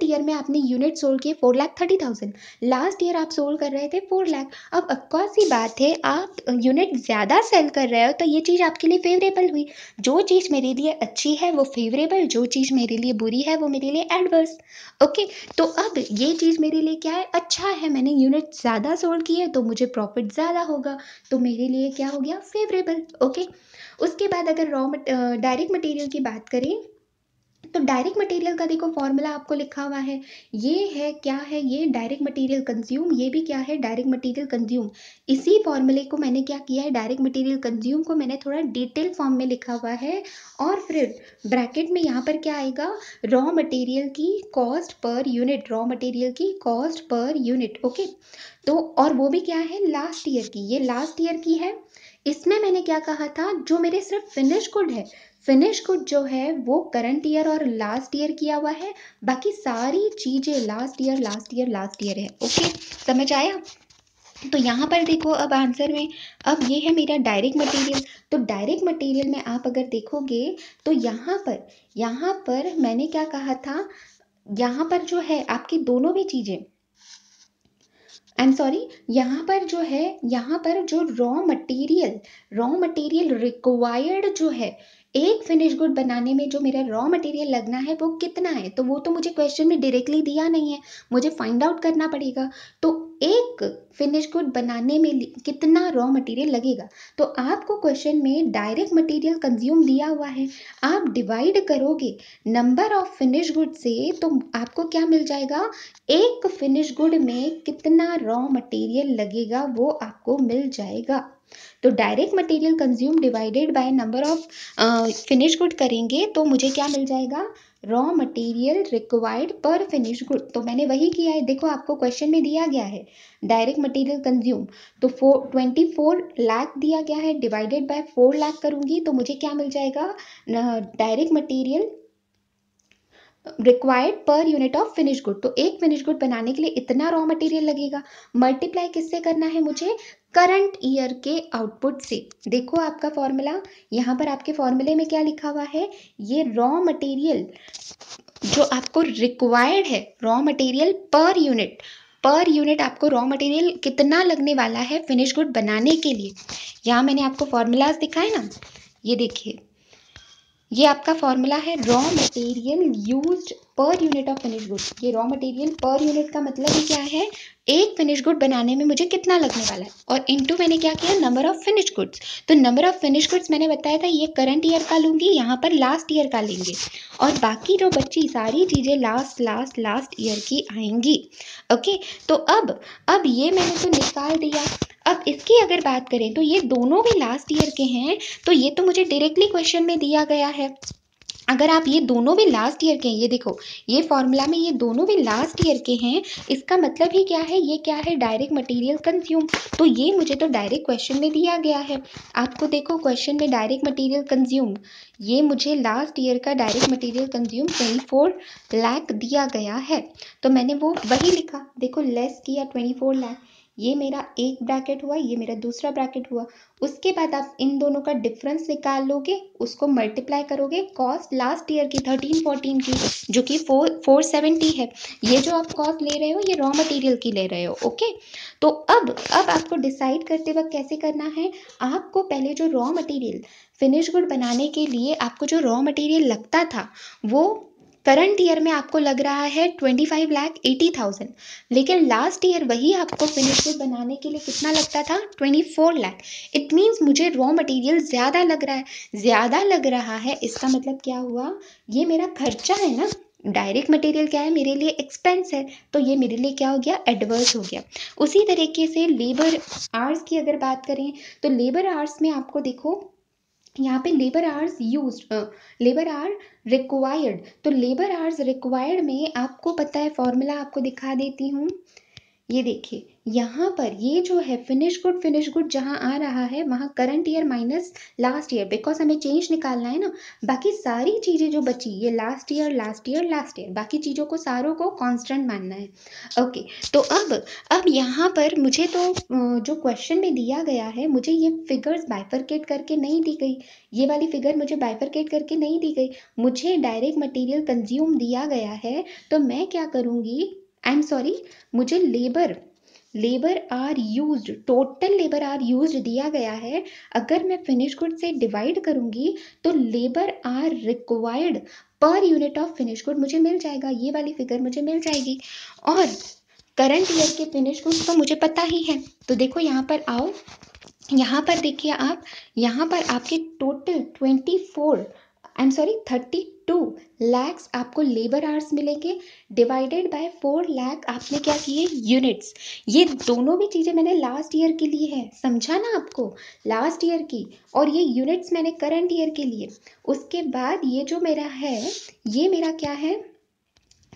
ईयर में आपने यूनिट सोल्ड किए 4,30,000, लास्ट ईयर आप सोल्ड कर रहे थे 4 लाख। अब ऑफकोर्स सी बात है, आप यूनिट ज़्यादा सेल कर रहे हो तो ये चीज़ आपके लिए फेवरेबल हुई। जो चीज़ मेरे लिए अच्छी है वो फेवरेबल, जो चीज़ मेरे लिए बुरी है वो मेरे लिए एडवर्स। ओके, तो अब ये चीज़ मेरे लिए क्या है? अच्छा है, मैंने यूनिट ज़्यादा सोल्ड किए तो मुझे प्रॉफिट ज़्यादा होगा, तो मेरे लिए क्या हो गया? फेवरेबल। ओके, उसके बाद अगर डायरेक्ट मटेरियल की बात करें तो डायरेक्ट मटेरियल का देखो फॉर्मूला आपको लिखा हुआ है, ये है, क्या है? ये डायरेक्ट मटेरियल कंज्यूम, ये भी क्या है? Direct material consume. इसी फॉर्मूले को मैंने क्या किया है? डायरेक्ट मटेरियल कंज्यूम को मैंने थोड़ा डिटेल फॉर्म में लिखा हुआ है, और फिर ब्रैकेट में यहाँ पर क्या आएगा? रॉ मटेरियल की cost per unit, raw material की कॉस्ट पर यूनिट। ओके, तो और वो भी क्या है? लास्ट ईयर की, ये लास्ट ईयर की है। इसमें मैंने क्या कहा था? जो मेरे सिर्फ फिनिश गुड है, फिनिश गुड जो है वो करंट ईयर और लास्ट ईयर किया हुआ है, बाकी सारी चीज़ें last year last year last year है। ओके, समझ आया? तो यहाँ पर देखो, अब आंसर में, अब ये है मेरा डायरेक्ट मटेरियल। तो डायरेक्ट मटेरियल में आप अगर देखोगे तो यहाँ पर मैंने क्या कहा था? यहाँ पर जो है आपकी दोनों भी चीजें, आई एम सॉरी, यहाँ पर जो है, यहाँ पर जो रॉ मटेरियल रिक्वायर्ड जो है एक फिनिश गुड बनाने में, जो मेरा रॉ मटेरियल लगना है वो कितना है, तो वो तो मुझे क्वेश्चन में डायरेक्टली दिया नहीं है, मुझे फाइंड आउट करना पड़ेगा। तो एक फिनिश गुड बनाने में कितना रॉ मटेरियल लगेगा, तो आपको क्वेश्चन में डायरेक्ट मटेरियल कंज्यूम दिया हुआ है, आप डिवाइड करोगे नंबर ऑफ फिनिश गुड से, तो आपको क्या मिल जाएगा, एक फिनिश गुड में कितना रॉ मटेरियल लगेगा वो आपको मिल जाएगा। तो direct material consume divided by number of finish good करेंगे तो मुझे क्या मिल जाएगा, रॉ मटेरियल रिक्वायर्ड पर फिनिश गुड। तो मैंने वही किया है, देखो आपको क्वेश्चन में दिया गया है डायरेक्ट मटेरियल कंज्यूम, तो 24 लाख दिया गया है, डिवाइडेड बाय 4 लाख करूंगी तो मुझे क्या मिल जाएगा, direct material required per unit of finish good. तो एक फिनिश गुड बनाने के लिए इतना रॉ मटेरियल लगेगा, मल्टीप्लाई किससे करना है मुझे, करंट ईयर के आउटपुट से। देखो आपका फॉर्मूला, यहाँ पर आपके फॉर्मूले में क्या लिखा हुआ है, ये रॉ मटेरियल जो आपको रिक्वायर्ड है, रॉ मटेरियल पर यूनिट आपको रॉ मटेरियल कितना लगने वाला है फिनिश गुड बनाने के लिए। यहाँ मैंने आपको फॉर्मूलाज दिखाए ना, ये देखिए, ये आपका फॉर्मूला है raw material used per unit of finish good. ये रॉ मटेरियल पर यूनिट का मतलब ही क्या है, एक फिनिश गुड बनाने में मुझे कितना लगने वाला है, और इनटू मैंने क्या किया, नंबर ऑफ फिनिश गुड्स। तो नंबर ऑफ फिनिश गुड्स मैंने बताया था ये करंट ईयर का लूंगी, यहाँ पर लास्ट ईयर का लेंगे, और बाकी जो बच्ची सारी चीजें लास्ट ईयर की आएंगी। ओके, तो अब ये मैंने तो निकाल दिया। अब इसकी अगर बात करें तो ये दोनों भी लास्ट ईयर के हैं, तो ये तो मुझे डायरेक्टली क्वेश्चन में दिया गया है। अगर आप ये दोनों भी लास्ट ईयर के हैं, ये देखो ये फॉर्मूला में ये दोनों भी लास्ट ईयर के हैं, इसका मतलब ही क्या है, ये क्या है, डायरेक्ट मटेरियल कंज्यूम। तो ये मुझे तो डायरेक्ट क्वेश्चन में दिया गया है। आपको देखो क्वेश्चन में डायरेक्ट मटेरियल कंज्यूम, ये मुझे लास्ट ईयर का डायरेक्ट मटेरियल कंज्यूम 24 लाख दिया गया है, तो मैंने वो वही लिखा। देखो लेस किया 24 लाख, ये मेरा एक ब्रैकेट हुआ, ये मेरा दूसरा ब्रैकेट हुआ। उसके बाद आप इन दोनों का डिफरेंस निकाल लोगे, उसको मल्टीप्लाई करोगे कॉस्ट लास्ट ईयर की 13-14 की, जो कि 470 है। ये जो आप कॉस्ट ले रहे हो ये रॉ मटेरियल की ले रहे हो। ओके, तो अब आपको डिसाइड करते वक्त कैसे करना है, आपको पहले जो रॉ मटेरियल फिनिश गुड बनाने के लिए आपको जो रॉ मटेरियल लगता था वो करंट ईयर में आपको लग रहा है 25,80,000, लेकिन लास्ट ईयर वही आपको फिनिश गुड बनाने के लिए कितना लगता था, 24 लाख। इट मीन्स मुझे रॉ मटेरियल ज़्यादा लग रहा है, ज़्यादा लग रहा है, इसका मतलब क्या हुआ, ये मेरा खर्चा है ना, डायरेक्ट मटेरियल क्या है, मेरे लिए एक्सपेंस है, तो ये मेरे लिए क्या हो गया, एडवर्स हो गया। उसी तरीके से लेबर आवर्स की अगर बात करें तो लेबर आवर्स में आपको देखो यहाँ पे labour hours used, labour our required, तो लेबर आवर्स रिक्वायर्ड में आपको पता है फॉर्मूला आपको दिखा देती हूँ। ये देखिए यहाँ पर ये जो है फिनिश गुड जहाँ आ रहा है वहाँ current year minus last year, because हमें चेंज निकालना है ना। बाकी सारी चीज़ें जो बची ये लास्ट ईयर, बाकी चीज़ों को सारों को कांस्टेंट मानना है। ओके, तो अब यहाँ पर मुझे तो जो क्वेश्चन में दिया गया है मुझे ये फिगर्स बाइफरकेट करके नहीं दी गई, ये वाली फिगर मुझे बाइफरकेट करके नहीं दी गई, मुझे डायरेक्ट मटेरियल कंज्यूम दिया गया है। तो मैं क्या करूँगी, आई एम सॉरी, मुझे labour hour used, total labour hour used दिया गया है, अगर मैं फिनिश गुड से डिवाइड करूंगी तो labour hour required per unit of finish good मुझे मिल जाएगा, ये वाली फिगर मुझे मिल जाएगी। और करंट ईयर के फिनिश गुड तो मुझे पता ही है, तो देखो यहाँ पर आओ, यहाँ पर देखिए आप, यहाँ पर आपके टोटल 32 लैक्स आपको लेबर आवर्स मिलेंगे, डिवाइडेड बाय 4 लाख आपने क्या किए, यूनिट्स। ये दोनों भी चीज़ें मैंने लास्ट ईयर के लिए है, समझा ना आपको, लास्ट ईयर की, और ये यूनिट्स मैंने करंट ईयर के लिए। उसके बाद ये जो मेरा है, ये मेरा क्या है,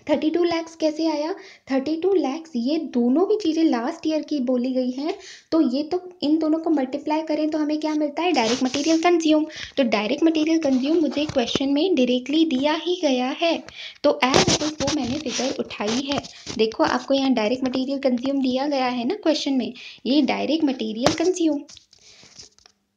32 लैक्स कैसे आया, 32 लैक्स ये दोनों भी चीज़ें लास्ट ईयर की बोली गई हैं, तो ये तो इन दोनों को मल्टीप्लाई करें तो हमें क्या मिलता है, डायरेक्ट मटेरियल कंज्यूम। तो डायरेक्ट मटेरियल कंज्यूम मुझे क्वेश्चन में डायरेक्टली दिया ही गया है, तो एज इट इज वो मैंने फिगर उठाई है। देखो आपको यहाँ डायरेक्ट मटेरियल कंज्यूम दिया गया है ना क्वेश्चन में, ये direct material consume,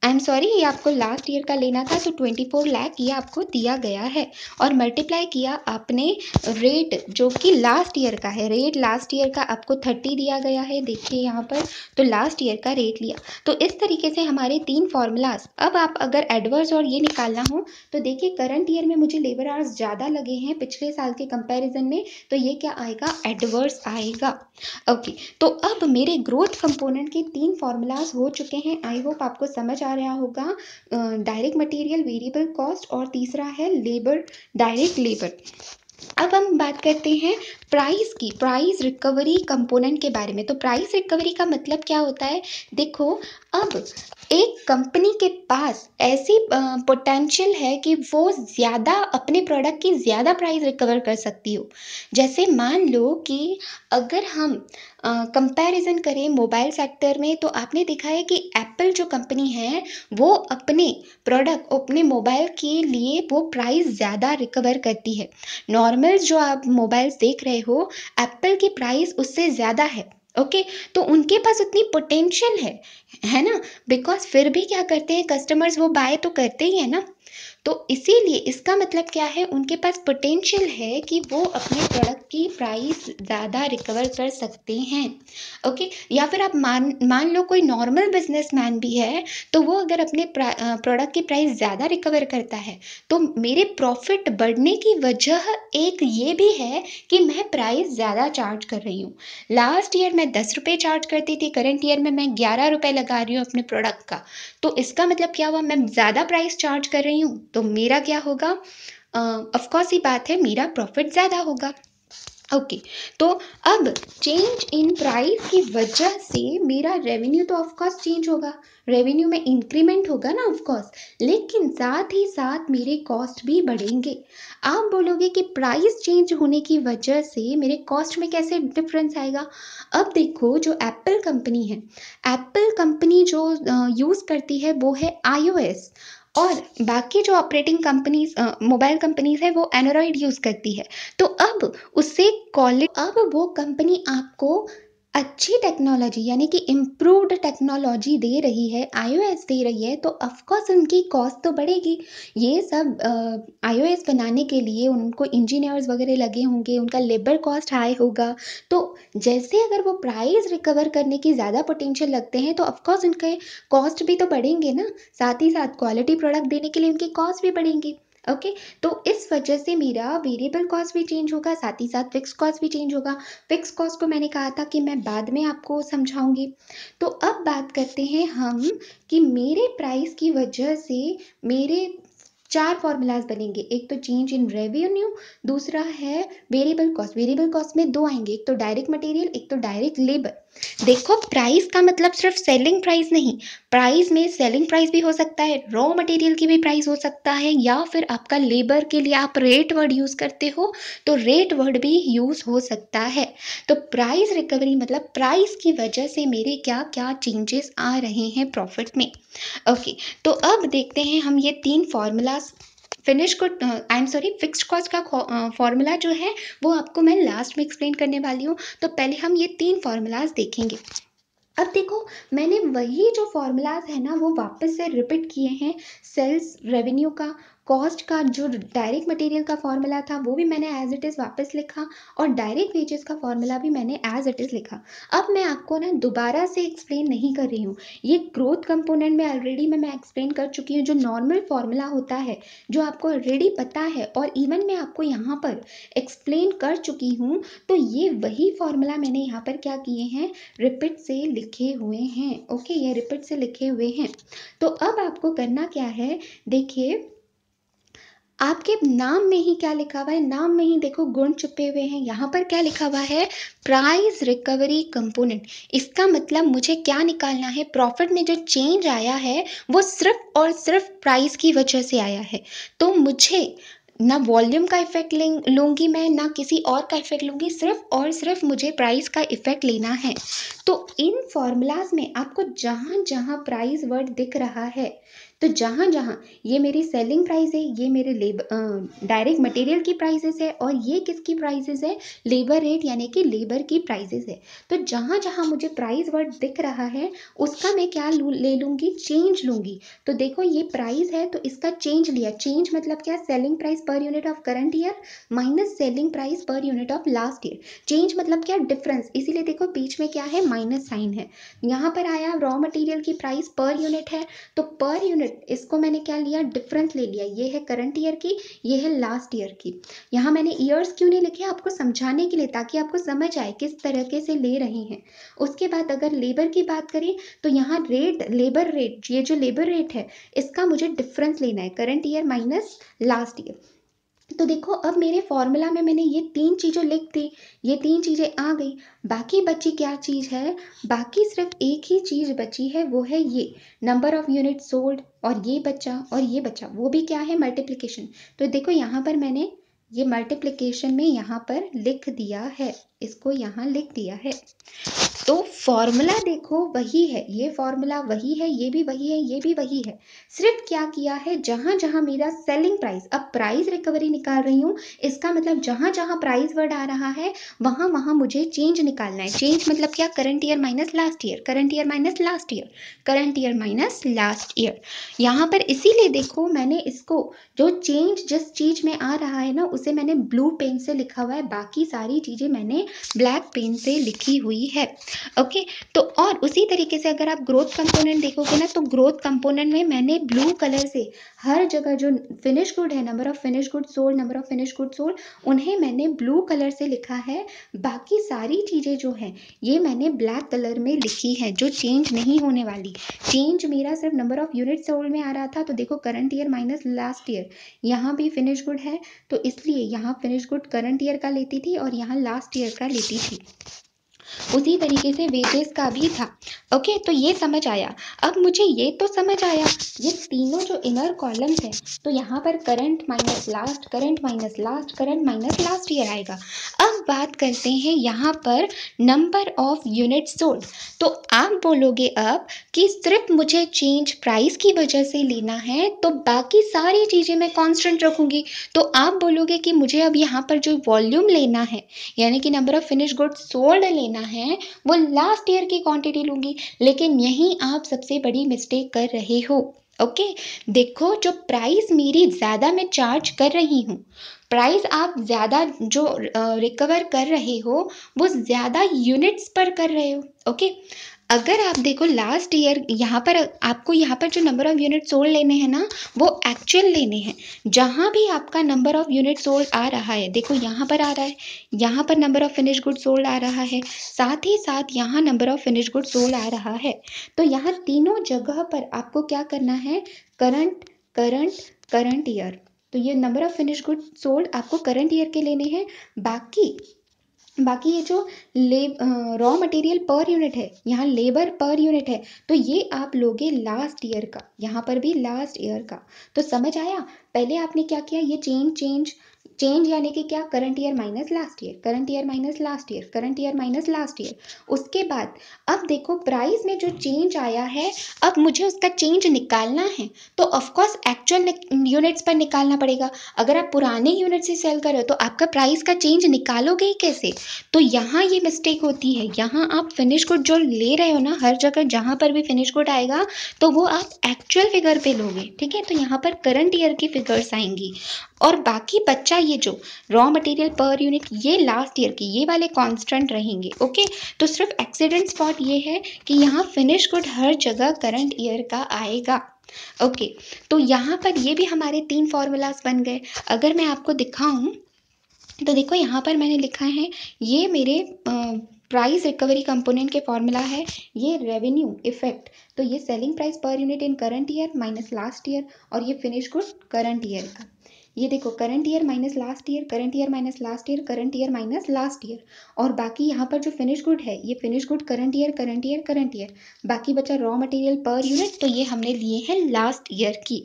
I am sorry, ये आपको लास्ट ईयर का लेना था, तो 24 लाख ये आपको दिया गया है और मल्टीप्लाई किया आपने रेट जो कि लास्ट ईयर का है। रेट लास्ट ईयर का आपको 30 दिया गया है, देखिए यहाँ पर, तो लास्ट ईयर का रेट लिया। तो इस तरीके से हमारे 3 फॉर्मूलाज। अब आप अगर एडवर्स और ये निकालना हो तो देखिए करंट ईयर में मुझे लेबर आवर्स ज़्यादा लगे हैं पिछले साल के कंपैरिजन में, तो ये क्या आएगा, एडवर्स आएगा। ओके, तो अब मेरे ग्रोथ कंपोनेंट के 3 फॉर्मूलाज हो चुके हैं। आई होप आपको समझ आ रहा होगा। डायरेक्ट मटेरियल, वेरिएबल कॉस्ट और तीसरा है लेबर, डायरेक्ट लेबर। अब हम बात करते हैं प्राइस की, प्राइस रिकवरी कंपोनेंट के बारे में। तो प्राइस रिकवरी का मतलब क्या होता है, देखो अब एक कंपनी के पास ऐसी पोटेंशियल है कि वो ज़्यादा अपने प्रोडक्ट की ज़्यादा प्राइस रिकवर कर सकती हो। जैसे मान लो कि अगर हम कंपैरिजन करें मोबाइल सेक्टर में, तो आपने देखा है कि एप्पल जो कंपनी है वो अपने प्रोडक्ट, अपने मोबाइल के लिए वो प्राइस ज़्यादा रिकवर करती है। नॉर्मल जो आप मोबाइल्स देख रहे हो, एप्पल की प्राइस उससे ज़्यादा है। ओके, तो उनके पास उतनी पोटेंशियल है ना, बिकॉज फिर भी क्या करते हैं कस्टमर्स, वो बाय तो करते ही है ना। तो इसीलिए इसका मतलब क्या है, उनके पास पोटेंशियल है कि वो अपने प्रोडक्ट की प्राइस ज़्यादा रिकवर कर सकते हैं। ओके, या फिर आप मान लो कोई नॉर्मल बिजनेसमैन भी है, तो वो अगर अपने प्रोडक्ट की प्राइस ज़्यादा रिकवर करता है, तो मेरे प्रॉफिट बढ़ने की वजह एक ये भी है कि मैं प्राइस ज़्यादा चार्ज कर रही हूँ। लास्ट ईयर मैं 10 रुपये चार्ज करती थी, करंट ईयर में मैं 11 रुपये लगा रही हूँ अपने प्रोडक्ट का। तो इसका मतलब क्या हुआ, मैं ज़्यादा प्राइस चार्ज कर रही हूँ, तो मेरा क्या होगा, ऑफकोर्स ही बात है, मेरा प्रॉफिट ज़्यादा होगा। ओके, तो अब चेंज इन प्राइस की वजह से मेरा रेवेन्यू तो ऑफकोर्स चेंज होगा, रेवेन्यू में इंक्रीमेंट होगा ना ऑफकोर्स, लेकिन साथ ही साथ मेरे कॉस्ट भी बढ़ेंगे। आप बोलोगे कि प्राइस चेंज होने की वजह से मेरे कॉस्ट में कैसे डिफरेंस आएगा। अब देखो जो एप्पल कंपनी है, एप्पल कंपनी जो यूज़ करती है वो है iOS, और बाकी जो ऑपरेटिंग कंपनीज, मोबाइल कंपनीज है, वो एंड्रॉयड यूज़ करती है। तो अब उससे क्वालिटी, अब वो कंपनी आपको अच्छी टेक्नोलॉजी यानी कि इम्प्रूव्ड टेक्नोलॉजी दे रही है, iOS दे रही है, तो ऑफकोर्स उनकी कॉस्ट तो बढ़ेगी। ये सब iOS बनाने के लिए उनको इंजीनियर्स वगैरह लगे होंगे, उनका लेबर कॉस्ट हाई होगा। तो जैसे अगर वो प्राइस रिकवर करने की ज़्यादा पोटेंशियल लगते हैं, तो ऑफकोर्स उनके कॉस्ट भी तो बढ़ेंगे ना, साथ ही साथ क्वालिटी प्रोडक्ट देने के लिए उनकी कॉस्ट भी बढ़ेंगी। ओके, तो इस वजह से मेरा वेरिएबल कॉस्ट भी चेंज होगा, साथ ही साथ फिक्स कॉस्ट भी चेंज होगा। फिक्स कॉस्ट को मैंने कहा था कि मैं बाद में आपको समझाऊंगी। तो अब बात करते हैं हम कि मेरे प्राइस की वजह से मेरे 4 फॉर्मूलाज बनेंगे। एक तो चेंज इन रेवेन्यू, दूसरा है वेरिएबल कॉस्ट। वेरिएबल कॉस्ट में 2 आएंगे, एक तो डायरेक्ट मटेरियल, एक तो डायरेक्ट लेबर। देखो प्राइस का मतलब सिर्फ सेलिंग प्राइस नहीं, प्राइस में सेलिंग प्राइस भी हो सकता है, रॉ मटेरियल की भी प्राइस हो सकता है, या फिर आपका लेबर के लिए आप रेट वर्ड यूज़ करते हो तो रेट वर्ड भी यूज़ हो सकता है। तो प्राइस रिकवरी मतलब प्राइस की वजह से मेरे क्या क्या चेंजेस आ रहे हैं प्रॉफिट में। ओके, तो अब देखते हैं हम ये 3 फॉर्मूलाज। फिनिश को, आई एम सॉरी, फिक्स्ड कॉस्ट का फॉर्मूला जो है वो आपको मैं लास्ट में एक्सप्लेन करने वाली हूँ। तो पहले हम ये 3 फॉर्मूलाज देखेंगे। अब देखो मैंने वही जो फॉर्मूलाज है ना वो वापस से रिपीट किए हैं। सेल्स रेवेन्यू का, कॉस्ट का, जो डायरेक्ट मटेरियल का फॉर्मूला था वो भी मैंने एज इट इज़ वापस लिखा, और डायरेक्ट वेजेस का फॉर्मूला भी मैंने एज इट इज़ लिखा। अब मैं आपको ना दोबारा से एक्सप्लेन नहीं कर रही हूँ, ये ग्रोथ कंपोनेंट में ऑलरेडी मैं एक्सप्लेन कर चुकी हूँ। जो नॉर्मल फॉर्मूला होता है जो आपको ऑलरेडी पता है, और इवन मैं आपको यहाँ पर एक्सप्लेन कर चुकी हूँ, तो ये वही फॉर्मूला मैंने यहाँ पर क्या किए हैं, रिपीट से लिखे हुए हैं। ओके, ये रिपीट से लिखे हुए हैं। तो अब आपको करना क्या है, देखिए आपके नाम में ही क्या लिखा हुआ है, नाम में ही देखो गुण छुपे हुए हैं। यहाँ पर क्या लिखा हुआ है, प्राइस रिकवरी कंपोनेंट। इसका मतलब मुझे क्या निकालना है, प्रॉफिट में जो चेंज आया है वो सिर्फ और सिर्फ प्राइस की वजह से आया है। तो मुझे ना वॉल्यूम का इफेक्ट लूँगी मैं, ना किसी और का इफेक्ट लूँगी, सिर्फ और सिर्फ मुझे प्राइस का इफेक्ट लेना है। तो इन फॉर्मूलाज में आपको जहाँ जहाँ प्राइस वर्ड दिख रहा है, तो जहाँ जहाँ ये मेरी सेलिंग प्राइस है, ये मेरे डायरेक्ट मटेरियल की प्राइसेस है, और ये किसकी प्राइसेस है, लेबर रेट यानी कि लेबर की प्राइसेस है। तो जहाँ जहाँ मुझे प्राइस वर्ड दिख रहा है उसका मैं क्या ले लूँगी, चेंज लूँगी। तो देखो ये प्राइस है तो इसका चेंज लिया। चेंज मतलब क्या, selling price per unit of current year minus selling price per unit of last year. Change मतलब क्या, डिफरेंस, इसीलिए देखो बीच में क्या है, माइनस साइन है। यहाँ पर आया रॉ मटेरियल की प्राइस पर यूनिट है, तो पर यूनिट इसको मैंने क्या लिया, डिफरेंस ले लिया। ये है करंट ईयर की, ये है लास्ट ईयर की। यहाँ मैंने ईयर्स क्यों नहीं लिखे, आपको समझाने के लिए, ताकि आपको समझ आए किस तरीके से ले रहे हैं। उसके बाद अगर लेबर की बात करें तो यहाँ रेट, लेबर रेट, ये जो लेबर रेट है इसका मुझे डिफरेंस लेना है, current year minus last year. तो देखो अब मेरे फॉर्मूला में मैंने ये 3 चीज़ें लिख दी, ये 3 चीज़ें आ गई। बाकी बची क्या चीज़ है, बाकी सिर्फ एक ही चीज़ बची है, वो है ये नंबर ऑफ यूनिट सोल्ड, और ये बचा, और ये बचा, वो भी क्या है, मल्टीप्लिकेशन। तो देखो यहाँ पर मैंने ये मल्टीप्लिकेशन में यहाँ पर लिख दिया है, इसको यहाँ लिख दिया है। तो फॉर्मूला देखो वही है, ये फॉर्मूला वही है, ये भी वही है, ये भी वही है। सिर्फ क्या किया है, जहां जहां मेरा सेलिंग प्राइस, अब प्राइस रिकवरी निकाल रही हूँ, इसका मतलब जहां जहां प्राइस वर्ड आ रहा है वहां वहां मुझे चेंज निकालना है। चेंज मतलब क्या, current year minus last year, current year minus last year, current year minus last year. यहाँ पर इसीलिए देखो मैंने इसको, जो चेंज जिस चीज में आ रहा है ना उसे मैंने ब्लू पेन से लिखा हुआ है, बाकी सारी चीजें मैंने ब्लैक पेन से लिखी हुई है। ओके, तो और उसी तरीके से अगर आप ग्रोथ कंपोनेंट देखोगे ना, तो ग्रोथ कंपोनेंट में मैंने ब्लू कलर से हर जगह जो फिनिश गुड है, number of finish good sold, number of finish good sold, उन्हें मैंने ब्लू कलर से लिखा है। बाकी सारी चीज़ें जो हैं ये मैंने ब्लैक कलर में लिखी है, जो चेंज नहीं होने वाली। चेंज मेरा सिर्फ नंबर ऑफ यूनिट सोल्ड में आ रहा था, तो देखो current year minus last year, यहाँ भी फिनिश गुड है तो इसलिए यहाँ फिनिश गुड करंट ईयर का लेती थी और यहाँ लास्ट ईयर का लेती थी। उसी तरीके से वेजेस का भी था। ओके, तो ये समझ आया। अब मुझे ये तो समझ आया, ये तीनों जो इनर कॉलम्स हैं, तो यहाँ पर current minus last, current minus last, current minus last year आएगा। अब बात करते हैं यहाँ पर नंबर ऑफ यूनिट सोल्ड। तो आप बोलोगे अब कि सिर्फ मुझे चेंज प्राइस की वजह से लेना है, तो बाकी सारी चीज़ें मैं कांस्टेंट रखूंगी। तो आप बोलोगे कि मुझे अब यहाँ पर जो वॉल्यूम लेना है, यानी कि number of finish goods sold लेना है, वो लास्ट ईयर की क्वांटिटी लूंगी। लेकिन यहीं आप सबसे बड़ी मिस्टेक कर रहे हो। ओके, देखो जो प्राइस मेरी ज़्यादा मैं चार्ज कर रही हूँ, प्राइस आप ज़्यादा जो रिकवर कर रहे हो वो ज़्यादा यूनिट्स पर कर रहे हो। ओके, अगर आप देखो लास्ट ईयर, यहाँ पर आपको यहाँ पर जो नंबर ऑफ यूनिट सोल्ड लेने हैं ना, वो एक्चुअल लेने हैं। जहाँ भी आपका नंबर ऑफ यूनिट सोल्ड आ रहा है, देखो यहाँ पर आ रहा है, यहाँ पर number of finish good sold आ रहा है, साथ ही साथ यहाँ number of finish good sold आ रहा है। तो यहाँ तीनों जगह पर आपको क्या करना है, करंट करंट करंट ईयर। तो ये number of finish good sold आपको करंट ईयर के लेने हैं। बाकी ये जो रॉ मटेरियल पर यूनिट है, यहाँ लेबर पर यूनिट है, तो ये आप लोगे लास्ट ईयर का, यहाँ पर भी लास्ट ईयर का। तो समझ आया, पहले आपने क्या किया, ये चेंज यानी कि क्या, current year minus last year, current year minus last year, current year minus last year. उसके बाद अब देखो प्राइस में जो चेंज आया है, अब मुझे उसका चेंज निकालना है, तो ऑफकोर्स एक्चुअल यूनिट्स पर निकालना पड़ेगा। अगर आप पुराने यूनिट से सेल कर रहे हो तो आपका प्राइस का चेंज निकालोगे ही कैसे। तो यहाँ ये मिस्टेक होती है, यहाँ आप फिनिश गुड जो ले रहे हो ना, हर जगह जहाँ पर भी फिनिश गुड आएगा तो वो आप एक्चुअल फिगर पे लोगे। ठीक है, तो यहाँ पर करंट ईयर की फिगर्स आएंगी, और बाकी बच्चा ये जो रॉ मटेरियल पर यूनिट, ये लास्ट ईयर की, ये वाले कांस्टेंट रहेंगे। ओके, तो सिर्फ एक्सीडेंट स्पॉट ये है कि यहाँ फिनिश गुड हर जगह करंट ईयर का आएगा। ओके, तो यहाँ पर ये भी हमारे 3 फॉर्मूलाज बन गए। अगर मैं आपको दिखाऊं तो देखो यहाँ पर मैंने लिखा है, ये मेरे प्राइस रिकवरी कंपोनेंट के फॉर्मूला है, ये रेवेन्यू इफेक्ट, तो ये selling price per unit in current year minus last year, और ये फिनिश गुड करंट ईयर का। ये देखो current year minus last year, current year minus last year, current year minus last year, और बाकी यहाँ पर जो फिनिश गुड है, ये finish good current year current year current year. बाकी बचा रॉ मटेरियल पर यूनिट, तो ये हमने लिए हैं लास्ट ईयर की।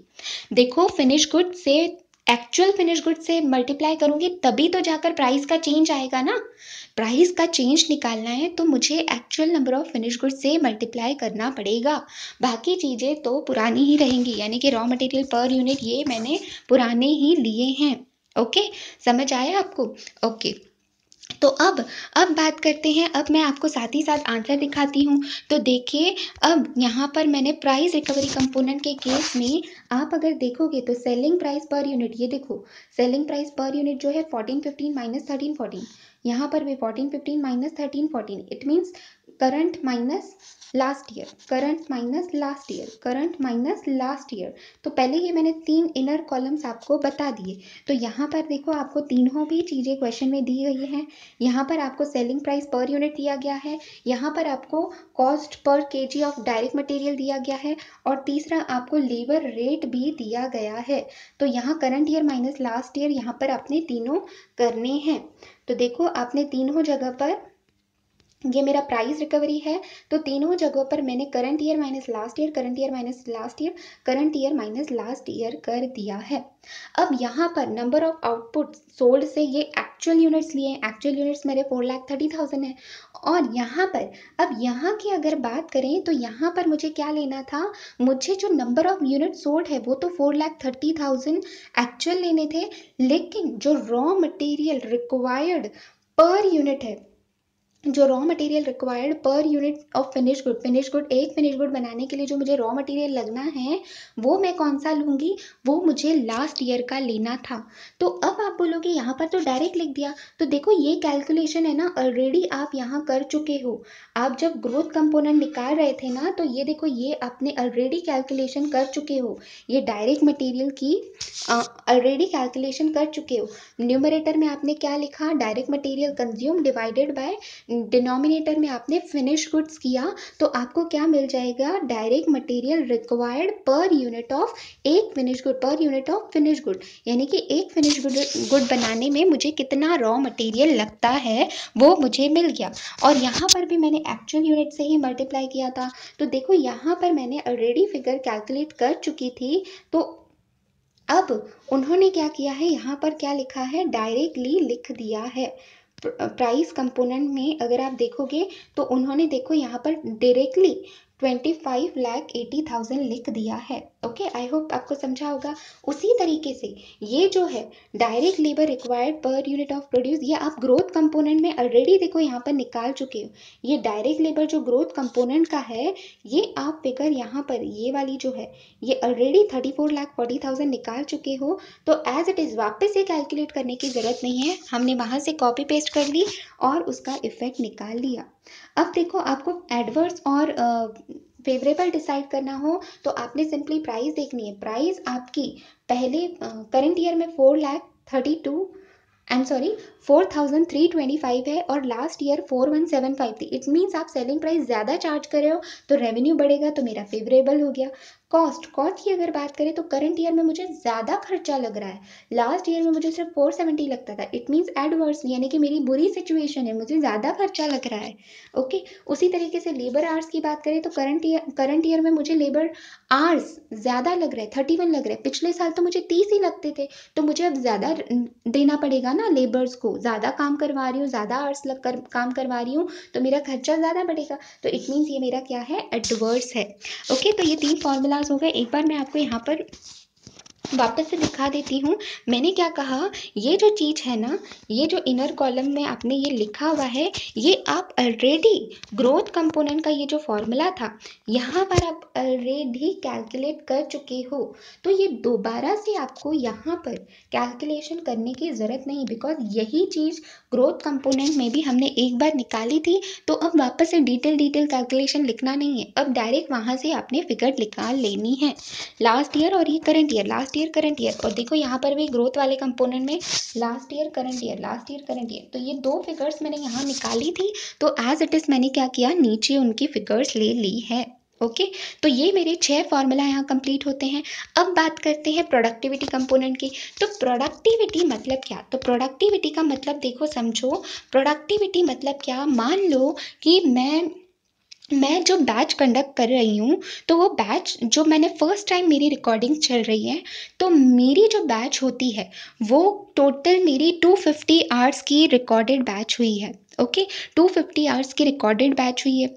देखो फिनिश गुड से एक्चुअल फिनिश गुड से मल्टीप्लाई करूँगी तभी तो जाकर प्राइस का चेंज आएगा ना। प्राइस का चेंज निकालना है तो मुझे actual number of finish good से मल्टीप्लाई करना पड़ेगा। बाकी चीज़ें तो पुरानी ही रहेंगी, यानी कि रॉ मटेरियल पर यूनिट ये मैंने पुराने ही लिए हैं। ओके, समझ आया आपको? ओके, तो अब बात करते हैं। अब मैं आपको साथ ही साथ आंसर दिखाती हूँ। तो देखिए, अब यहाँ पर मैंने प्राइस रिकवरी कंपोनेंट के केस में आप अगर देखोगे तो सेलिंग प्राइस पर यूनिट, ये देखो सेलिंग प्राइस पर यूनिट जो है 1415 माइनस 1314, यहाँ पर भी 1415 minus 1314, it means current minus last year, current minus last year, current minus last year. तो पहले ये मैंने 3 इनर कॉलम्स आपको बता दिए। तो यहाँ पर देखो आपको तीनों भी चीज़ें क्वेश्चन में दी गई हैं। यहाँ पर आपको सेलिंग प्राइस पर यूनिट दिया गया है, यहाँ पर आपको cost per KG of direct material दिया गया है, और तीसरा आपको लेबर रेट भी दिया गया है। तो यहाँ current year minus last year, यहाँ पर आपने तीनों करने हैं। तो देखो आपने तीनों जगह पर, ये मेरा प्राइस रिकवरी है, तो तीनों जगहों पर मैंने current year minus last year, current year minus last year, current year minus last year कर दिया है। अब यहाँ पर नंबर ऑफ आउटपुट सोल्ड से ये एक्चुअल यूनिट्स लिए हैं, एक्चुअल यूनिट्स मेरे 4,30,000 है। और यहाँ पर अब यहाँ की अगर बात करें तो यहाँ पर मुझे क्या लेना था, मुझे जो नंबर ऑफ यूनिट सोल्ड है वो तो 4,30,000 एक्चुअल लेने थे, लेकिन जो raw material required per unit है, जो raw material required per unit of finish good, एक फिनिश गुड बनाने के लिए जो मुझे रॉ मटेरियल लगना है वो मैं कौन सा लूँगी, वो मुझे लास्ट ईयर का लेना था। तो अब आप बोलोगे यहाँ पर तो डायरेक्ट लिख दिया, तो देखो ये कैलकुलेशन है ना ऑलरेडी आप यहाँ कर चुके हो। आप जब ग्रोथ कंपोनेंट निकाल रहे थे ना, तो ये देखो ये आपने ऑलरेडी कैलकुलेशन कर चुके हो, ये डायरेक्ट मटेरियल की ऑलरेडी कैलकुलेशन कर चुके हो। न्यूमरेटर में आपने क्या लिखा, direct material consume divided by, denominator में आपने फिनिश गुड्स किया, तो आपको क्या मिल जाएगा, direct material required per unit of एक finish good, per unit of finish good, यानी कि एक फिनिश गुड बनाने में मुझे कितना रॉ मटेरियल लगता है वो मुझे मिल गया। और यहाँ पर भी मैंने एक्चुअल यूनिट से ही मल्टीप्लाई किया था। तो देखो यहाँ पर मैंने ऑलरेडी फिगर कैलकुलेट कर चुकी थी, तो अब उन्होंने क्या किया है, यहाँ पर क्या लिखा है, डायरेक्टली लिख दिया है। प्राइस कंपोनेंट में अगर आप देखोगे तो उन्होंने देखो यहाँ पर डायरेक्टली 25,80,000 लिख दिया है। ओके, आई होप आपको समझा होगा। उसी तरीके से ये जो है direct labour required per unit of produce, ये आप ग्रोथ कंपोनेंट में ऑलरेडी देखो यहाँ पर निकाल चुके हो। ये डायरेक्ट लेबर जो ग्रोथ कंपोनेंट का है, ये आप फिगर यहाँ पर ये वाली जो है ये ऑलरेडी 34,40,000 निकाल चुके हो। तो एज इट इज़ वापस से कैलकुलेट करने की ज़रूरत नहीं है, हमने वहाँ से कॉपी पेस्ट कर ली और उसका इफेक्ट निकाल लिया। अब देखो आपको एडवर्स और फेवरेबल डिसाइड करना हो तो आपने सिंपली प्राइस देखनी है। प्राइस आपकी पहले करंट ईयर में 4,325 है और लास्ट ईयर 4,175 थी। इट मीन्स आप सेलिंग प्राइस ज़्यादा चार्ज कर रहे हो तो रेवेन्यू बढ़ेगा, तो मेरा फेवरेबल हो गया। कॉस्ट की अगर बात करें तो करंट ईयर में मुझे ज़्यादा खर्चा लग रहा है, लास्ट ईयर में मुझे सिर्फ 470 लगता था। इट मीन्स एडवर्स, यानी कि मेरी बुरी सिचुएशन है, मुझे ज़्यादा खर्चा लग रहा है। ओके, उसी तरीके से लेबर आवर्स की बात करें तो करंट ईयर में मुझे लेबर आवर्स ज़्यादा लग रहा है, 31 लग रहा है। पिछले साल तो मुझे 30 ही लगते थे, तो मुझे अब ज़्यादा देना पड़ेगा ना, लेबर्स को ज़्यादा काम करवा रही हूँ, ज़्यादा आवर्स लग कर काम करवा रही हूँ, तो मेरा खर्चा ज़्यादा बढ़ेगा। तो इट मीन्स ये मेरा क्या है, एडवर्स है। ओके, तो ये 3 फॉर्मूलाज हो गए। एक बार मैं आपको यहाँ पर वापस से दिखा देती हूँ। मैंने क्या कहा, ये जो चीज़ है ना, ये जो इनर कॉलम में आपने ये लिखा हुआ है, ये आप ऑलरेडी ग्रोथ कंपोनेंट का ये जो फॉर्मूला था यहाँ पर आप ऑलरेडी कैलकुलेट कर चुके हो। तो ये दोबारा से आपको यहाँ पर कैलकुलेशन करने की ज़रूरत नहीं, बिकॉज यही चीज़ ग्रोथ कंपोनेंट में भी हमने एक बार निकाली थी। तो अब वापस से डिटेल कैलकुलेशन लिखना नहीं है, अब डायरेक्ट वहाँ से आपने फिगर निकाल लेनी है। लास्ट ईयर और ये current year, last year current year, और देखो यहाँ पर भी ग्रोथ वाले कंपोनेंट में last year current year, last year current year. तो ये 2 फिगर्स मैंने यहाँ निकाली थी, तो एज इट इज़ मैंने क्या किया, नीचे उनकी फिगर्स ले ली है। ओके, तो ये मेरे 6 फॉर्मूला यहाँ कंप्लीट होते हैं। अब बात करते हैं प्रोडक्टिविटी कंपोनेंट की। तो प्रोडक्टिविटी मतलब क्या, तो प्रोडक्टिविटी का मतलब देखो समझो, प्रोडक्टिविटी मतलब क्या, मान लो कि मैं मैं जो बैच कंडक्ट कर रही हूँ, तो वो बैच जो मैंने फर्स्ट टाइम मेरी रिकॉर्डिंग चल रही है, तो मेरी जो बैच होती है वो टोटल मेरी 250 आवर्स की रिकॉर्डेड बैच हुई है। ओके, 250 आवर्स की रिकॉर्डेड बैच हुई है।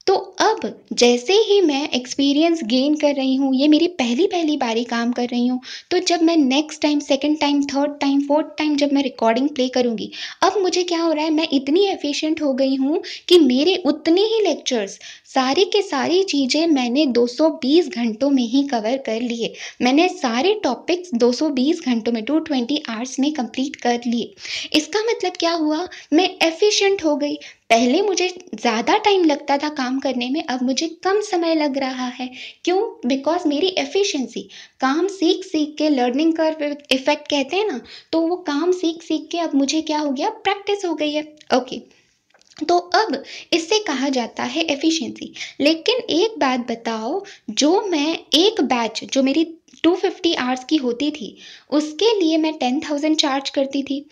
तो अब जैसे ही मैं एक्सपीरियंस गेन कर रही हूँ, ये मेरी पहली पहली बारी काम कर रही हूँ, तो जब मैं next time, second time, third time, fourth time जब मैं रिकॉर्डिंग प्ले करूँगी, अब मुझे क्या हो रहा है, मैं इतनी एफिशिएंट हो गई हूँ कि मेरे उतने ही लेक्चर्स, सारी के सारी चीज़ें मैंने 220 घंटों में ही कवर कर लिए। मैंने सारे टॉपिक्स 220 घंटों में, 220 आवर्स में कंप्लीट कर लिए। इसका मतलब क्या हुआ, मैं एफिशिएंट हो गई। पहले मुझे ज़्यादा टाइम लगता था काम करने में, अब मुझे कम समय लग रहा है। क्यों? बिकॉज मेरी एफिशिएंसी, काम सीख सीख के, लर्निंग कर्व इफेक्ट कहते हैं ना, तो वो काम सीख सीख के अब मुझे क्या हो गया, प्रैक्टिस हो गई है। ओके, तो अब इससे कहा जाता है एफिशिएंसी। लेकिन एक बात बताओ, जो मैं एक बैच जो मेरी 250 आवर्स की होती थी, उसके लिए मैं 10,000 चार्ज करती थी।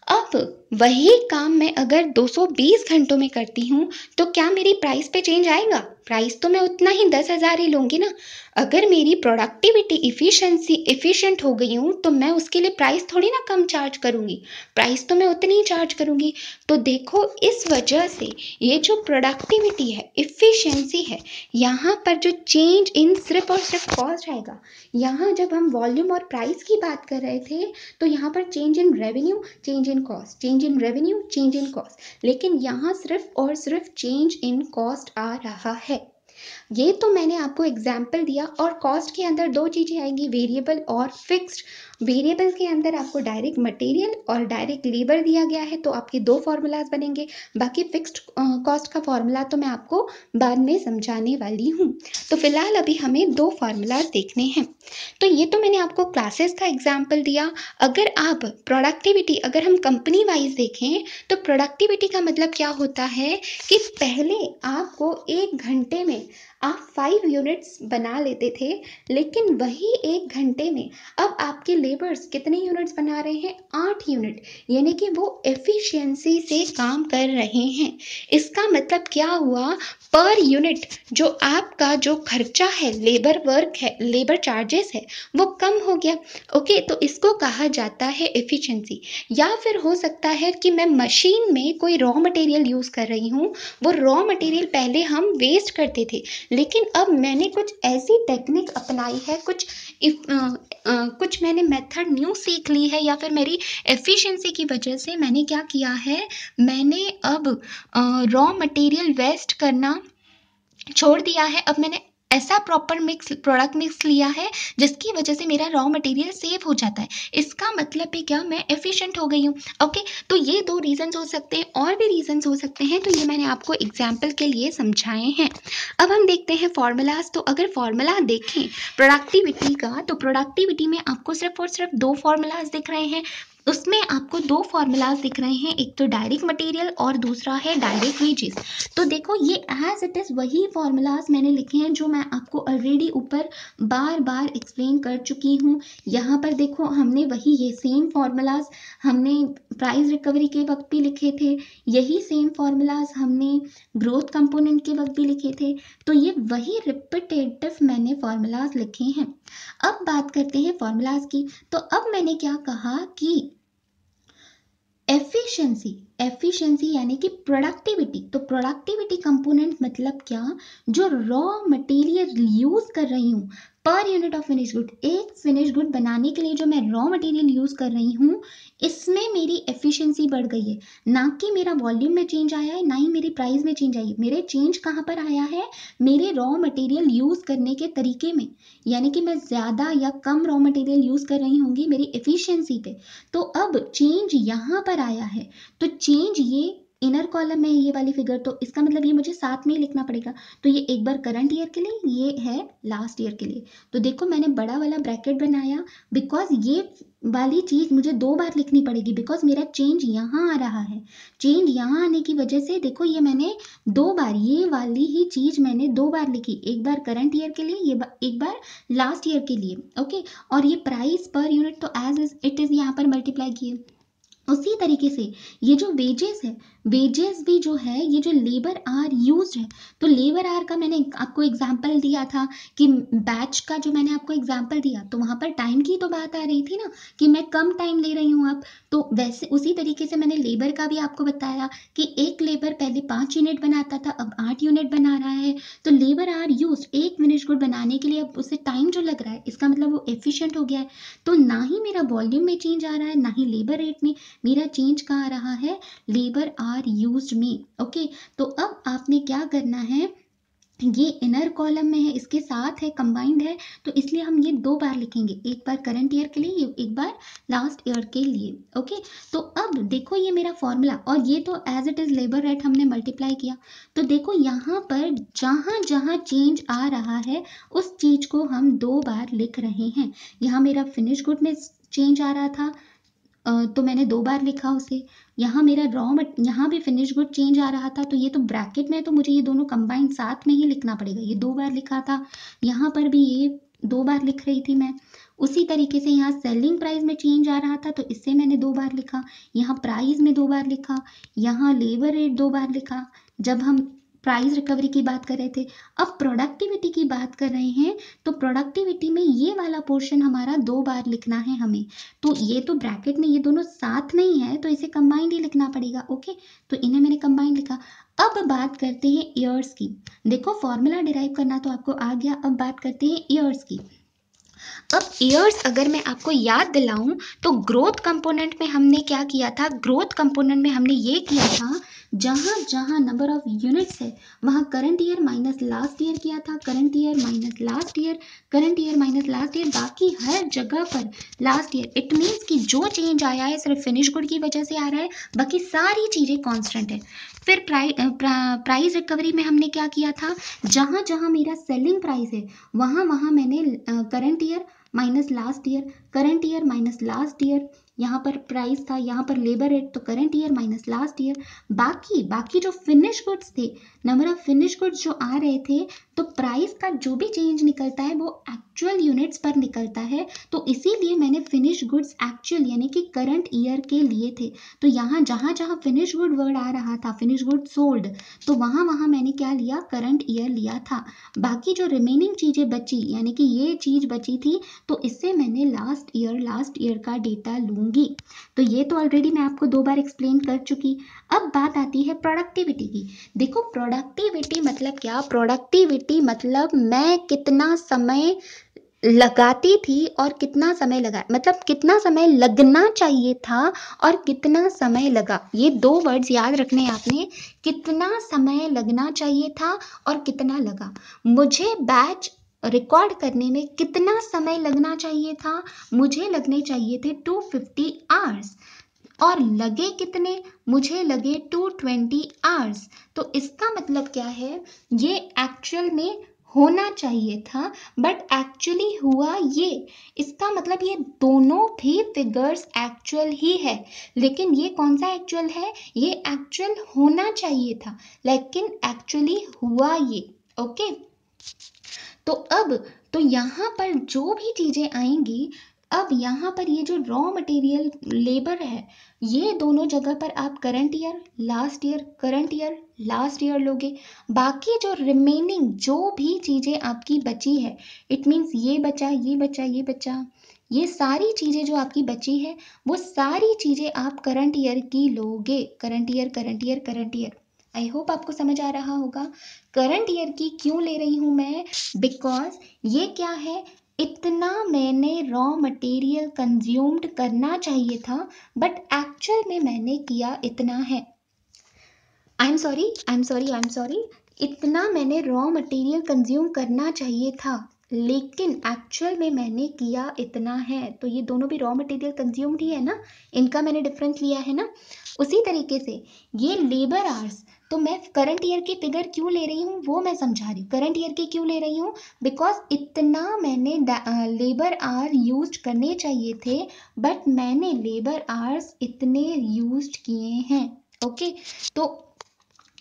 अब वही काम मैं अगर 220 घंटों में करती हूँ, तो क्या मेरी प्राइस पे चेंज आएगा? प्राइस तो मैं उतना ही 10,000 ही लूँगी ना। अगर मेरी प्रोडक्टिविटी, इफ़िशिएंसी एफिशिएंट हो गई हूँ, तो मैं उसके लिए प्राइस थोड़ी ना कम चार्ज करूँगी, प्राइस तो मैं उतनी ही चार्ज करूँगी। तो देखो, इस वजह से ये जो प्रोडक्टिविटी है, इफ़िशिएंसी है, यहाँ पर जो चेंज इन सिर्फ और सिर्फ कॉस्ट आएगा। यहाँ जब हम वॉल्यूम और प्राइस की बात कर रहे थे, तो यहाँ पर change in revenue, change in cost, change in revenue, change in cost, लेकिन यहाँ सिर्फ और सिर्फ चेंज इन कॉस्ट आ रहा है। ये तो मैंने आपको एग्जाम्पल दिया। और कॉस्ट के अंदर दो चीज़ें आएंगी, वेरिएबल और फिक्स्ड। वेरिएबल के अंदर आपको डायरेक्ट मटेरियल और डायरेक्ट लेबर दिया गया है, तो आपके दो फार्मूलाज बनेंगे। बाकी फिक्स्ड कॉस्ट का फार्मूला तो मैं आपको बाद में समझाने वाली हूँ। तो फिलहाल अभी हमें दो फार्मूलाज देखने हैं। तो ये तो मैंने आपको क्लासेस का एग्जाम्पल दिया। अगर आप प्रोडक्टिविटी, अगर हम कंपनी वाइज देखें, तो प्रोडक्टिविटी का मतलब क्या होता है कि पहले आपको 1 घंटे में आप 5 यूनिट्स बना लेते थे, लेकिन वही 1 घंटे में अब आपके लेबर्स कितने यूनिट्स बना रहे हैं? 8 यूनिट, यानी कि वो एफिशिएंसी से काम कर रहे हैं। इसका मतलब क्या हुआ, पर यूनिट जो आपका जो खर्चा है, लेबर वर्क है, लेबर चार्जेस है, वो कम हो गया। ओके, तो इसको कहा जाता है एफिशिएंसी। या फिर हो सकता है कि मैं मशीन में कोई रॉ मटेरियल यूज़ कर रही हूँ, वो रॉ मटेरियल पहले हम वेस्ट करते थे, लेकिन अब मैंने कुछ ऐसी टेक्निक अपनाई है, कुछ मैंने मेथड न्यू सीख ली है, या फिर मेरी एफिशिएंसी की वजह से मैंने क्या किया है, मैंने अब रॉ मटेरियल वेस्ट करना छोड़ दिया है। अब मैंने ऐसा प्रॉपर प्रोडक्ट मिक्स लिया है जिसकी वजह से मेरा रॉ मटेरियल सेव हो जाता है। इसका मतलब भी क्या, मैं एफिशिएंट हो गई हूँ। ओके, तो ये दो रीजंस हो सकते हैं, और भी रीजंस हो सकते हैं, तो ये मैंने आपको एग्जाम्पल के लिए समझाए हैं। अब हम देखते हैं फॉर्मूलाज। तो अगर फॉर्मूला देखें प्रोडक्टिविटी का, तो प्रोडक्टिविटी में आपको सिर्फ और सिर्फ दो फॉर्मूलाज दिख रहे हैं। उसमें आपको दो फॉर्मूलाज दिख रहे हैं, एक तो डायरेक्ट मटेरियल और दूसरा है डायरेक्ट वेजेस। तो देखो, ये एज इट इज़ वही फॉर्मूलाज मैंने लिखे हैं जो मैं आपको ऑलरेडी ऊपर बार बार एक्सप्लेन कर चुकी हूँ। यहाँ पर देखो, हमने वही ये सेम फॉर्मूलाज हमने प्राइस रिकवरी के वक्त भी लिखे थे, यही सेम फॉर्मूलाज हमने ग्रोथ कंपोनेंट के वक्त भी लिखे थे। तो ये वही रिपीटेटिव मैंने फॉर्मूलाज लिखे हैं। अब बात करते हैं फॉर्मूलाज की। तो अब मैंने क्या कहा कि एफिशिएंसी यानी कि प्रोडक्टिविटी। तो प्रोडक्टिविटी कंपोनेंट मतलब क्या, जो रॉ मटेरियल यूज कर रही हूँ पर यूनिट ऑफ फिनिश गुड, एक फिनिश गुड बनाने के लिए जो मैं रॉ मटेरियल यूज कर रही हूँ, इसमें मेरी एफिशिएंसी बढ़ गई है। ना कि मेरा वॉल्यूम में चेंज आया है, ना ही मेरी प्राइस में चेंज आई है। मेरे चेंज कहाँ पर आया है, मेरे रॉ मटेरियल यूज करने के तरीके में, यानी कि मैं ज़्यादा या कम रॉ मटेरियल यूज कर रही होंगी मेरी एफिशिएंसी पे। तो अब चेंज यहाँ पर आया है। तो चेंज ये इनर कॉलम में है, ये वाली फिगर, तो इसका मतलब ये मुझे साथ में ही लिखना पड़ेगा। तो ये एक बार करंट ईयर के लिए, ये है लास्ट ईयर के लिए। तो देखो, मैंने बड़ा वाला ब्रैकेट बनाया, बिकॉज ये वाली चीज़ मुझे दो बार लिखनी पड़ेगी, बिकॉज मेरा चेंज यहाँ आ रहा है। चेंज यहाँ आने की वजह से देखो, ये मैंने दो बार, ये वाली ही चीज़ मैंने दो बार लिखी, एक बार करंट ईयर के लिए, एक बार लास्ट ईयर के लिए। ओके, और ये प्राइस पर यूनिट तो एज इट इज़ यहाँ पर मल्टीप्लाई किए। उसी तरीके से ये जो वेजेस है, वेजेस भी जो है ये जो लेबर आर यूज्ड है, तो लेबर आर का मैंने आपको एग्जांपल दिया था कि बैच का जो मैंने आपको एग्जांपल दिया, तो वहां पर टाइम की तो बात आ रही थी ना कि मैं कम टाइम ले रही हूँ अब, तो वैसे उसी तरीके से मैंने लेबर का भी आपको बताया कि एक लेबर पहले 5 यूनिट बनाता था, अब 8 यूनिट बना रहा है। तो लेबर आर यूज, एक फिनिश गुड बनाने के लिए अब उसे टाइम जो लग रहा है, इसका मतलब वो एफिशिएंट हो गया है। तो ना ही मेरा वॉल्यूम में चेंज आ रहा है, ना ही लेबर रेट में, मेरा चेंज कहाँ आ रहा है, लेबर आर यूज्ड में। ओके, तो अब आपने क्या करना है, ये इनर कॉलम में है, इसके साथ है, कंबाइंड है, तो इसलिए हम ये 2 बार लिखेंगे, एक बार करंट ईयर के लिए, एक बार लास्ट ईयर के लिए। ओके, तो अब देखो ये मेरा फॉर्मूला, और ये तो as it is labour rate हमने मल्टीप्लाई किया, तो देखो यहाँ पर जहाँ जहाँ चेंज आ रहा है उस चीज को हम 2 बार लिख रहे हैं। यहाँ मेरा फिनिश गुड में चेंज आ रहा था, तो मैंने 2 बार लिखा उसे। यहाँ मेरा यहाँ भी फिनिश गुड चेंज आ रहा था, तो ये तो ब्रैकेट में है, तो मुझे ये दोनों कंबाइंड साथ में ही लिखना पड़ेगा, ये 2 बार लिखा था। यहाँ पर भी ये 2 बार लिख रही थी मैं। उसी तरीके से यहाँ सेलिंग प्राइस में चेंज आ रहा था, तो इससे मैंने 2 बार लिखा। यहाँ प्राइस में 2 बार लिखा, यहाँ लेबर रेट 2 बार लिखा, जब हम प्राइस रिकवरी की बात कर रहे थे। अब प्रोडक्टिविटी की बात कर रहे हैं, तो प्रोडक्टिविटी में ये वाला पोर्शन हमारा 2 बार लिखना है हमें। तो ये तो ब्रैकेट में ये दोनों साथ नहीं है, तो इसे कंबाइंड ही लिखना पड़ेगा। ओके, तो इन्हें मैंने कंबाइंड लिखा। अब बात करते हैं ईयर्स की। देखो फॉर्मूला डिराइव करना तो आपको आ गया, अब बात करते हैं ईयर्स की। अब ईयर्स अगर मैं आपको याद दिलाऊं, तो ग्रोथ कंपोनेंट में हमने क्या किया था, ग्रोथ कंपोनेंट में हमने ये किया था, जहां जहां नंबर ऑफ यूनिट्स है वहां current year minus last year किया था, current year minus last year, current year minus last year, बाकी हर जगह पर लास्ट ईयर। इट मीन्स कि जो चेंज आया है सिर्फ फिनिश गुड की वजह से आ रहा है, बाकी सारी चीजें कांस्टेंट है। फिर प्राइस रिकवरी में हमने क्या किया था, जहां जहां मेरा सेलिंग प्राइस है वहां वहां मैंने current year minus last year, current year minus last year, यहाँ पर प्राइस था, यहाँ पर लेबर रेट, तो current year minus last year. बाकी बाकी जो फिनिश गुड्स थे, नंबर ऑफ फिनिश गुड्स जो आ रहे थे, तो प्राइस का जो भी चेंज निकलता है वो एक्चुअल यूनिट्स पर निकलता है, तो इसीलिए मैंने फिनिश गुड्स एक्चुअल यानी कि करंट ईयर के लिए थे। तो यहाँ जहाँ जहाँ फिनिश गुड वर्ड आ रहा था, फिनिश गुड सोल्ड, तो वहाँ वहाँ मैंने क्या लिया, करंट ईयर लिया था। बाकी जो रिमेनिंग चीजें बची, यानी कि ये चीज बची थी, तो इससे मैंने लास्ट ईयर का डेटा लूंगी। तो ये तो ऑलरेडी मैं आपको 2 बार एक्सप्लेन कर चुकी। अब बात आती है प्रोडक्टिविटी की। देखो प्रोडक्टिविटी मतलब क्या, प्रोडक्टिविटी मतलब मैं कितना समय लगाती थी और कितना समय लगा, मतलब कितना समय लगना चाहिए था और कितना समय लगा, ये 2 वर्ड्स याद रखने आपने, कितना समय लगना चाहिए था और कितना लगा। मुझे बैच रिकॉर्ड करने में कितना समय लगना चाहिए था, मुझे लगने चाहिए थे 250 आवर्स, और लगे कितने, मुझे लगे 220 आवर्स। तो इसका मतलब क्या है, ये एक्चुअल में होना चाहिए था, बट एक्चुअली हुआ ये। इसका मतलब ये दोनों भी फिगर्स एक्चुअल ही है, लेकिन ये कौन सा एक्चुअल है, ये एक्चुअल होना चाहिए था, लेकिन एक्चुअली हुआ ये। ओके, तो अब तो यहाँ पर जो भी चीजें आएंगी, अब यहाँ पर ये जो रॉ मटेरियल लेबर है, ये दोनों जगह पर आप current year last year, current year last year लोगे। बाकी जो रिमेनिंग जो भी चीजें आपकी बची है, इट मीन्स ये बचा, ये बचा, ये बचा, ये सारी चीजें जो आपकी बची है, वो सारी चीजें आप करंट ईयर की लोगे। Current year, current year, current year. I hope आपको समझ आ रहा होगा। करंट ईयर की क्यों ले रही हूं मैं, बिकॉज ये क्या है, इतना मैंने रॉ मटेरियल कंज्यूम्ड करना चाहिए था, बट एक्चुअल में मैंने किया इतना है। आई am sorry, I am sorry, I am sorry, इतना मैंने रॉ मटेरियल कंज्यूम करना चाहिए था, लेकिन एक्चुअल में मैंने किया इतना है। तो ये दोनों भी रॉ मटेरियल कंज्यूम्ड ही है ना, इनका मैंने डिफरेंस लिया है ना। उसी तरीके से ये लेबर आवर्स, तो मैं करंट ईयर की फिगर क्यों ले रही हूँ वो मैं समझा रही हूँ। करंट ईयर की क्यों ले रही हूँ, बिकॉज इतना मैंने लेबर आवर यूज करने चाहिए थे, बट मैंने लेबर आवर्स इतने यूज किए हैं। ओके, तो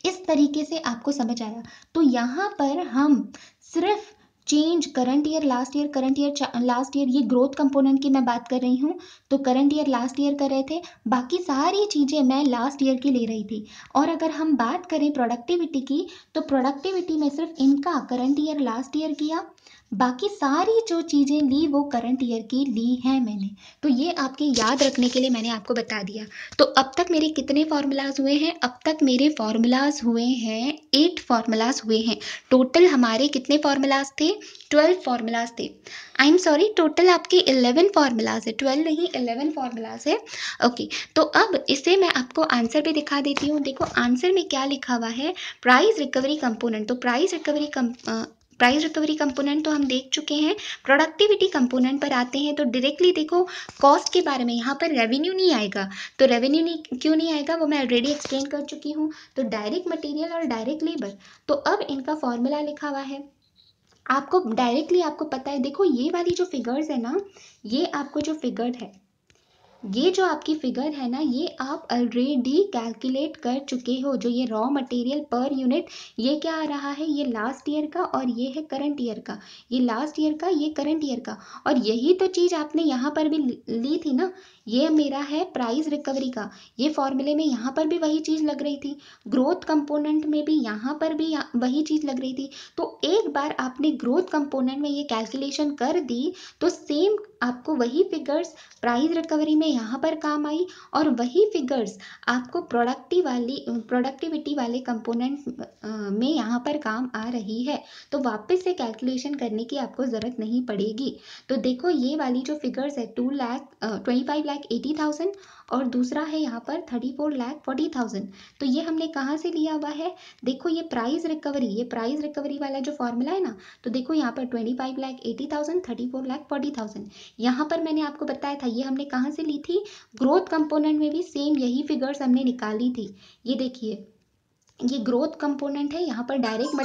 इस तरीके से आपको समझ आया। तो यहाँ पर हम सिर्फ change current year last year, current year last year, ये ग्रोथ कंपोनेंट की मैं बात कर रही हूँ, तो करंट ईयर लास्ट ईयर कर रहे थे, बाकी सारी चीज़ें मैं लास्ट ईयर की ले रही थी। और अगर हम बात करें प्रोडक्टिविटी की, तो प्रोडक्टिविटी में सिर्फ इनका करंट ईयर लास्ट ईयर किया, बाकी सारी जो चीज़ें ली वो करंट ईयर की ली हैं मैंने। तो ये आपके याद रखने के लिए मैंने आपको बता दिया। तो अब तक मेरे कितने फार्मूलाज हुए हैं? अब तक मेरे फार्मूलाज हुए हैं 8 फार्मूलाज हुए हैं। टोटल हमारे कितने फार्मूलाज थे? 12 फार्मूलाज थे। आई एम सॉरी, टोटल आपके 11 फार्मूलाज है, 12 नहीं 11 फार्मूलाज है। ओके, तो अब इसे मैं आपको आंसर भी दिखा देती हूँ। देखो आंसर में क्या लिखा हुआ है, प्राइस रिकवरी कंपोनेंट। तो प्राइस रिकवरी कंपोनेंट तो हम देख चुके हैं। प्रोडक्टिविटी कंपोनेंट पर आते हैं तो डायरेक्टली देखो कॉस्ट के बारे में, यहाँ पर रेवेन्यू नहीं आएगा। तो रेवेन्यू नहीं, क्यों नहीं आएगा वो मैं ऑलरेडी एक्सप्लेन कर चुकी हूँ। तो डायरेक्ट मटेरियल और डायरेक्ट लेबर, तो अब इनका फॉर्मूला लिखा हुआ है आपको डायरेक्टली, आपको पता है। देखो ये वाली जो फिगर्स है ना, ये आपको जो फिगर है, ये जो आपकी फिगर है ना, ये आप ऑलरेडी कैलकुलेट कर चुके हो। जो ये रॉ मटेरियल पर यूनिट, ये क्या आ रहा है, ये लास्ट ईयर का और ये है करंट ईयर का, ये लास्ट ईयर का, ये करंट ईयर का। और यही तो चीज़ आपने यहाँ पर भी ली थी ना, ये मेरा है प्राइस रिकवरी का। ये फॉर्मूले में यहाँ पर भी वही चीज़ लग रही थी, ग्रोथ कंपोनेंट में भी यहाँ पर भी वही चीज़ लग रही थी। तो एक बार आपने ग्रोथ कंपोनेंट में ये कैलकुलेशन कर दी, तो सेम आपको वही फिगर्स प्राइस रिकवरी में यहाँ पर काम आई, और वही फिगर्स आपको प्रोडक्टिविटी वाले कंपोनेंट में यहाँ पर काम आ रही है। तो वापस से कैलकुलेशन करने की आपको ज़रूरत नहीं पड़ेगी। तो देखो ये वाली जो फिगर्स है 25,80,000 और दूसरा है यहाँ पर 34,40,000। तो ये हमने कहाँ से लिया हुआ है? देखो ये प्राइस रिकवरी वाला जो फॉर्मूला है ना, तो देखो यहाँ पर 25,80,000, 34,40,000, यहाँ पर मैंने आपको बताया था ये हमने कहाँ से ली थी, ग्रोथ कंपोनेंट में भी सेम यही फिगर्स हमने निकाली थी। ये देखिए ये ग्रोथ कंपोनेंट है, यहाँ पर डायरेक्ट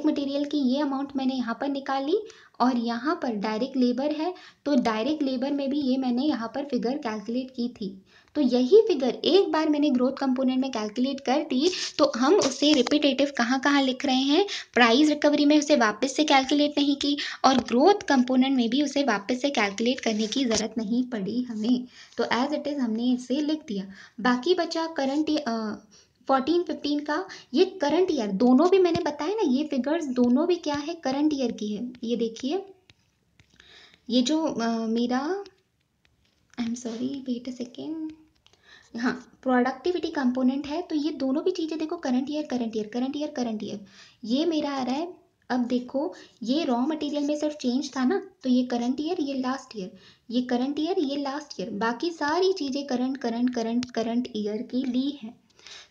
मटेरियल की ये अमाउंट मैंने यहाँ पर निकाली, और यहाँ पर डायरेक्ट लेबर है, तो डायरेक्ट लेबर में भी ये मैंने यहाँ पर फिगर कैलकुलेट की थी। तो यही फिगर एक बार मैंने ग्रोथ कंपोनेंट में कैलकुलेट कर दी, तो हम उसे रिपीटेटिव कहाँ कहाँ लिख रहे हैं, प्राइस रिकवरी में उसे वापस से कैलकुलेट नहीं की, और ग्रोथ कंपोनेंट में भी उसे वापस से कैलकुलेट करने की ज़रूरत नहीं पड़ी हमें। तो एज इट इज़ हमने इसे लिख दिया। बाकी बचा करंट 14-15 का, ये करंट ईयर, दोनों भी मैंने बताया ना, ये फिगर्स दोनों भी क्या है, करंट ईयर की है। ये देखिए ये जो मेरा, I am sorry wait a second, हाँ प्रोडक्टिविटी कंपोनेंट है, तो ये दोनों भी चीज़ें देखो current year current year current year current year, ये मेरा आ रहा है। अब देखो ये रॉ मटेरियल में सिर्फ चेंज था ना, तो ये करंट ईयर, ये लास्ट ईयर, ये करंट ईयर, ये लास्ट ईयर, बाकी सारी चीज़ें current current current current year की ली है।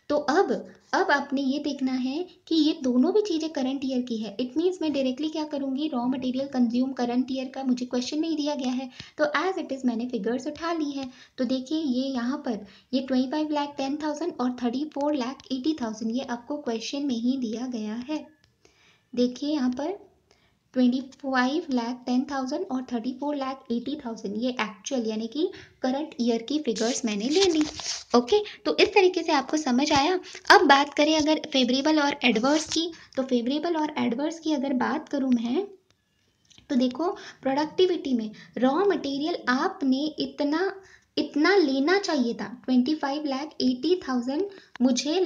तो अब आपने ये देखना है कि ये दोनों भी चीज़ें करंट ईयर की है। इट मीन्स मैं डायरेक्टली क्या करूँगी, raw material consume current year का मुझे क्वेश्चन नहीं दिया गया है, तो एज इट इज़ मैंने फिगर्स उठा ली है। तो देखिए ये यहाँ पर ये 25,10,000 और 34,80,000 ये आपको क्वेश्चन में ही दिया गया है। देखिए यहाँ पर 25,10,000 और 34,80,000 ये एक्चुअल यानी कि करंट ईयर की फिगर्स मैंने ले ली। ओके, तो इस तरीके से आपको समझ आया। अब बात करें अगर फेवरेबल और एडवर्स की, तो फेवरेबल और एडवर्स की अगर बात करूँ मैं, तो देखो प्रोडक्टिविटी में रॉ मटेरियल आपने इतना लेना चाहिए था, 25,80,000 मुझे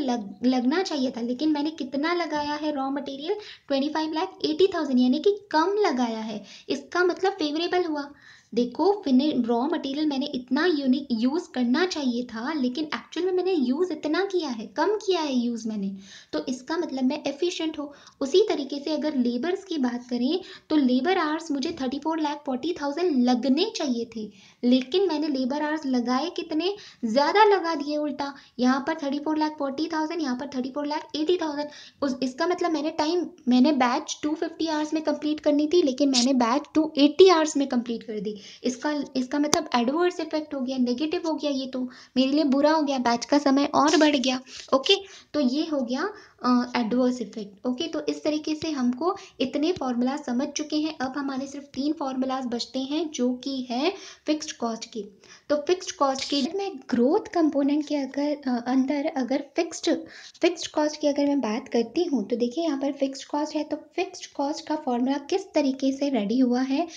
लगना चाहिए था, लेकिन मैंने कितना लगाया है रॉ मटेरियल, 25,80,000, यानी कि कम लगाया है। इसका मतलब फेवरेबल हुआ। देखो रॉ मटेरियल मैंने इतना यूनिक यूज़ करना चाहिए था, लेकिन एक्चुअल में मैंने यूज़ इतना किया है, कम किया है यूज़ मैंने, तो इसका मतलब मैं एफिशिएंट हूँ। उसी तरीके से अगर लेबर्स की बात करें, तो लेबर आवर्स मुझे 34,40,000 लगने चाहिए थे, लेकिन मैंने लेबर आवर्स लगाए कितने, ज़्यादा लगा दिए उल्टा। यहाँ पर 34,40,000, यहाँ पर 34,80,000। इसका मतलब मैंने बैच 250 आवर्स में कंप्लीट करनी थी, लेकिन मैंने बैच 280 आवर्स में कंप्लीट कर दी। इसका मतलब एडवर्स इफेक्ट हो गया, नेगेटिव हो गया, ये तो मेरे लिए बुरा हो गया, बैच का समय और बढ़ गया। ओके, तो ये हो गया एडवर्स इफेक्ट। ओके, तो इस तरीके से हमको इतने फॉर्मूला समझ चुके हैं। अब हमारे सिर्फ 3 फॉर्मूलाज बचते हैं जो कि है फिक्स्ड कॉस्ट की। तो फिक्स्ड कॉस्ट की मैं ग्रोथ कंपोनेंट के अंदर अगर फिक्स्ड कॉस्ट की अगर मैं बात करती हूँ, तो देखिए यहाँ पर फिक्स्ड कॉस्ट है, तो फिक्स्ड कॉस्ट का फॉर्मूला किस तरीके से रेडी हुआ है।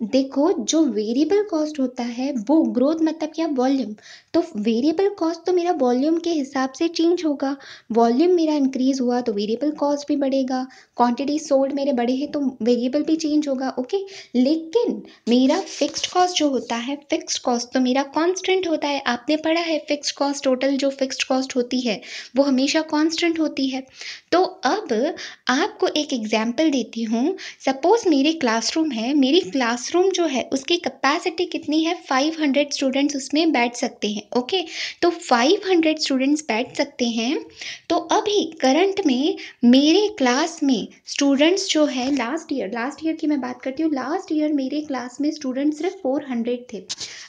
देखो, जो वेरिएबल कॉस्ट होता है वो ग्रोथ मतलब क्या, वॉल्यूम। तो वेरिएबल कॉस्ट तो मेरा वॉल्यूम के हिसाब से चेंज होगा। वॉल्यूम मेरा इंक्रीज हुआ तो वेरिएबल कॉस्ट भी बढ़ेगा। क्वांटिटी सोल्ड मेरे बढ़े हैं तो वेरिएबल भी चेंज होगा। ओके, लेकिन मेरा फिक्स्ड कॉस्ट जो होता है, फिक्स्ड कॉस्ट तो मेरा कांस्टेंट होता है। आपने पढ़ा है फिक्स्ड कॉस्ट, टोटल जो फिक्स्ड कॉस्ट होती है वो हमेशा कांस्टेंट होती है। तो अब आपको एक एग्जांपल देती हूँ। सपोज मेरी क्लासरूम है, मेरी क्लासरूम जो है उसकी कैपेसिटी कितनी है, 500 स्टूडेंट्स उसमें बैठ सकते हैं। ओके, तो 500 स्टूडेंट्स बैठ सकते हैं। तो अभी करंट में मेरे क्लास में स्टूडेंट्स जो है, लास्ट ईयर की मैं बात करती हूँ, लास्ट ईयर मेरे क्लास में स्टूडेंट्स सिर्फ 400 थे।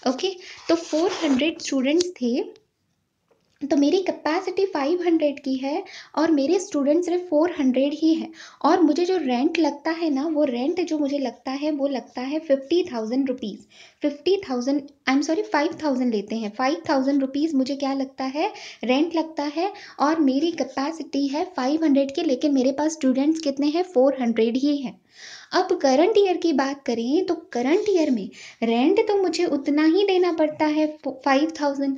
ओके, तो 400 स्टूडेंट्स थे, तो मेरी कैपेसिटी 500 की है और मेरे स्टूडेंट सिर्फ 400 ही हैं। और मुझे जो रेंट लगता है ना, वो रेंट जो मुझे लगता है वो लगता है 50,000 रुपीज़। 50,000, आई एम सॉरी, 5,000 लेते हैं। 5,000 रुपीज़ मुझे क्या लगता है, रेंट लगता है। और मेरी कैपेसिटी है 500 की, लेकिन मेरे पास स्टूडेंट्स कितने हैं, 400 ही हैं। अब करंट ईयर की बात करें तो करंट ईयर में रेंट तो मुझे उतना ही देना पड़ता है, 5,000।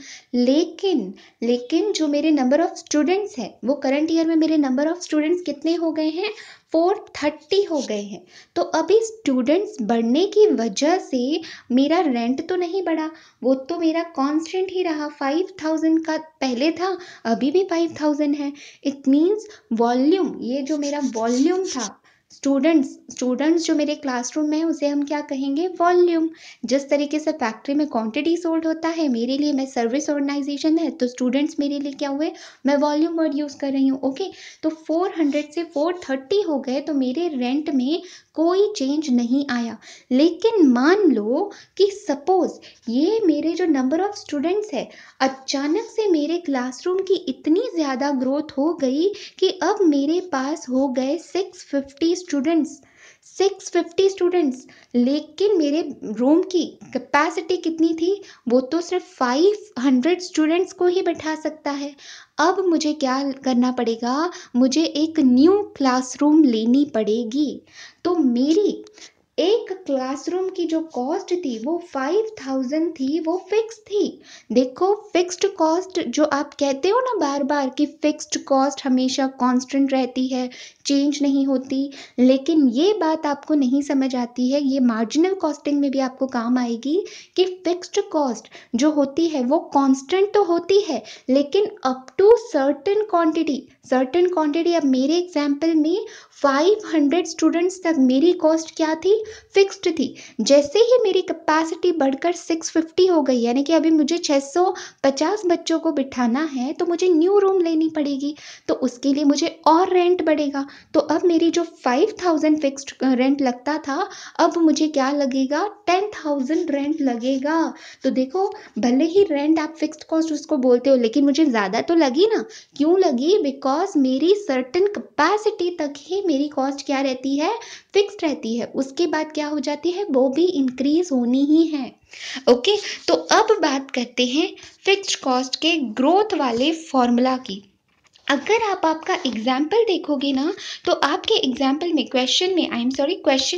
लेकिन जो मेरे नंबर ऑफ स्टूडेंट्स है, वो करंट ईयर में मेरे नंबर ऑफ स्टूडेंट्स कितने हो गए हैं, 430 हो गए हैं। तो अभी स्टूडेंट्स बढ़ने की वजह से मेरा रेंट तो नहीं बढ़ा, वो तो मेरा कांस्टेंट ही रहा। 5,000 का पहले था, अभी भी 5,000 है। इट मीन्स वॉल्यूम, ये जो मेरा वॉल्यूम था, स्टूडेंट्स जो मेरे क्लासरूम में है उसे हम क्या कहेंगे, वॉल्यूम। जिस तरीके से फैक्ट्री में क्वांटिटी सोल्ड होता है, मेरे लिए मैं सर्विस ऑर्गेनाइजेशन है तो स्टूडेंट्स मेरे लिए क्या हुए, मैं वॉल्यूम वर्ड यूज़ कर रही हूँ। ओके, तो 400 से 430 हो गए तो मेरे रेंट में कोई चेंज नहीं आया। लेकिन मान लो कि सपोज ये मेरे जो नंबर ऑफ स्टूडेंट्स है, अचानक से मेरे क्लासरूम की इतनी ज़्यादा ग्रोथ हो गई कि अब मेरे पास हो गए 650 स्टूडेंट्स। लेकिन मेरे रूम की कैपेसिटी कितनी थी, वो तो सिर्फ 500 स्टूडेंट्स को ही बैठा सकता है। अब मुझे क्या करना पड़ेगा, मुझे एक न्यू क्लासरूम लेनी पड़ेगी। तो मेरी एक क्लासरूम की जो कॉस्ट थी वो 5,000 थी, वो फिक्स थी। देखो, फिक्स्ड कॉस्ट जो आप कहते हो ना बार बार कि फिक्स्ड कॉस्ट हमेशा कांस्टेंट रहती है, चेंज नहीं होती, लेकिन ये बात आपको नहीं समझ आती है, ये मार्जिनल कॉस्टिंग में भी आपको काम आएगी कि फिक्स्ड कॉस्ट जो होती है वो कांस्टेंट तो होती है, लेकिन अप टू सर्टेन क्वांटिटी। अब मेरे एग्जाम्पल में 500 स्टूडेंट्स तक मेरी कॉस्ट क्या थी, फिक्स्ड थी। जैसे ही मेरी कैपेसिटी बढ़कर 650 हो गई, यानी कि अभी मुझे 650 बच्चों को बिठाना है, तो मुझे न्यू रूम लेनी पड़ेगी, तो उसके लिए मुझे और रेंट बढ़ेगा। तो अब मेरी जो 5,000 फिक्स्ड रेंट लगता था, अब मुझे क्या लगेगा, 10,000 रेंट लगेगा। तो देखो, भले ही रेंट आप फिक्स्ड कॉस्ट उसको बोलते हो, लेकिन मुझे ज़्यादा तो लगी ना। क्यों लगी, बिकॉज मेरी सर्टेन कैपेसिटी तक ही मेरी कॉस्ट क्या रहती है, फिक्स्ड रहती है। उसके बाद क्या हो जाती है, वो भी इंक्रीज होनी ही है। ओके, तो अब बात करते हैं फिक्स्ड कॉस्ट के ग्रोथ वाले फॉर्मूला की। अगर आप आपका एग्जाम्पल देखोगे ना, तो आपके एग्जाम्पल में क्वेश्चन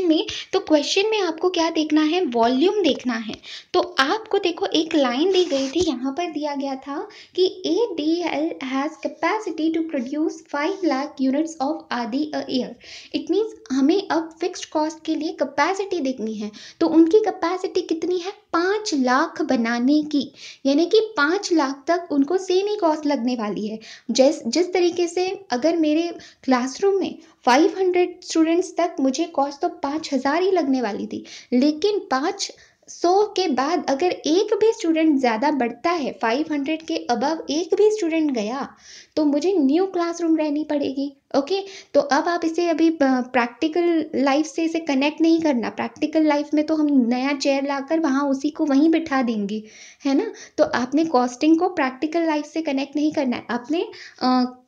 में तो क्वेश्चन में आपको क्या देखना है, वॉल्यूम देखना है। तो आपको देखो, एक लाइन दी गई थी, यहाँ पर दिया गया था कि ADL has capacity to produce 5 lakh units of आदि अ ईयर। इट मीन्स हमें अब फिक्स्ड कॉस्ट के लिए कैपेसिटी देखनी है। तो उनकी कैपेसिटी कितनी है, 5 लाख बनाने की, यानी कि 5 लाख तक उनको सेम ही कॉस्ट लगने वाली है। जिस तरीके से अगर मेरे क्लासरूम में 500 स्टूडेंट्स तक मुझे कॉस्ट तो 5,000 ही लगने वाली थी, लेकिन 500 के बाद अगर एक भी स्टूडेंट ज़्यादा बढ़ता है, 500 के अबव एक भी स्टूडेंट गया, तो मुझे न्यू क्लासरूम रहनी पड़ेगी। ओके, तो अब आप इसे अभी प्रैक्टिकल लाइफ से इसे कनेक्ट नहीं करना। प्रैक्टिकल लाइफ में तो हम नया चेयर लाकर वहाँ उसी को वहीं बिठा देंगे, है ना? तो आपने कॉस्टिंग को प्रैक्टिकल लाइफ से कनेक्ट नहीं करना है। आपने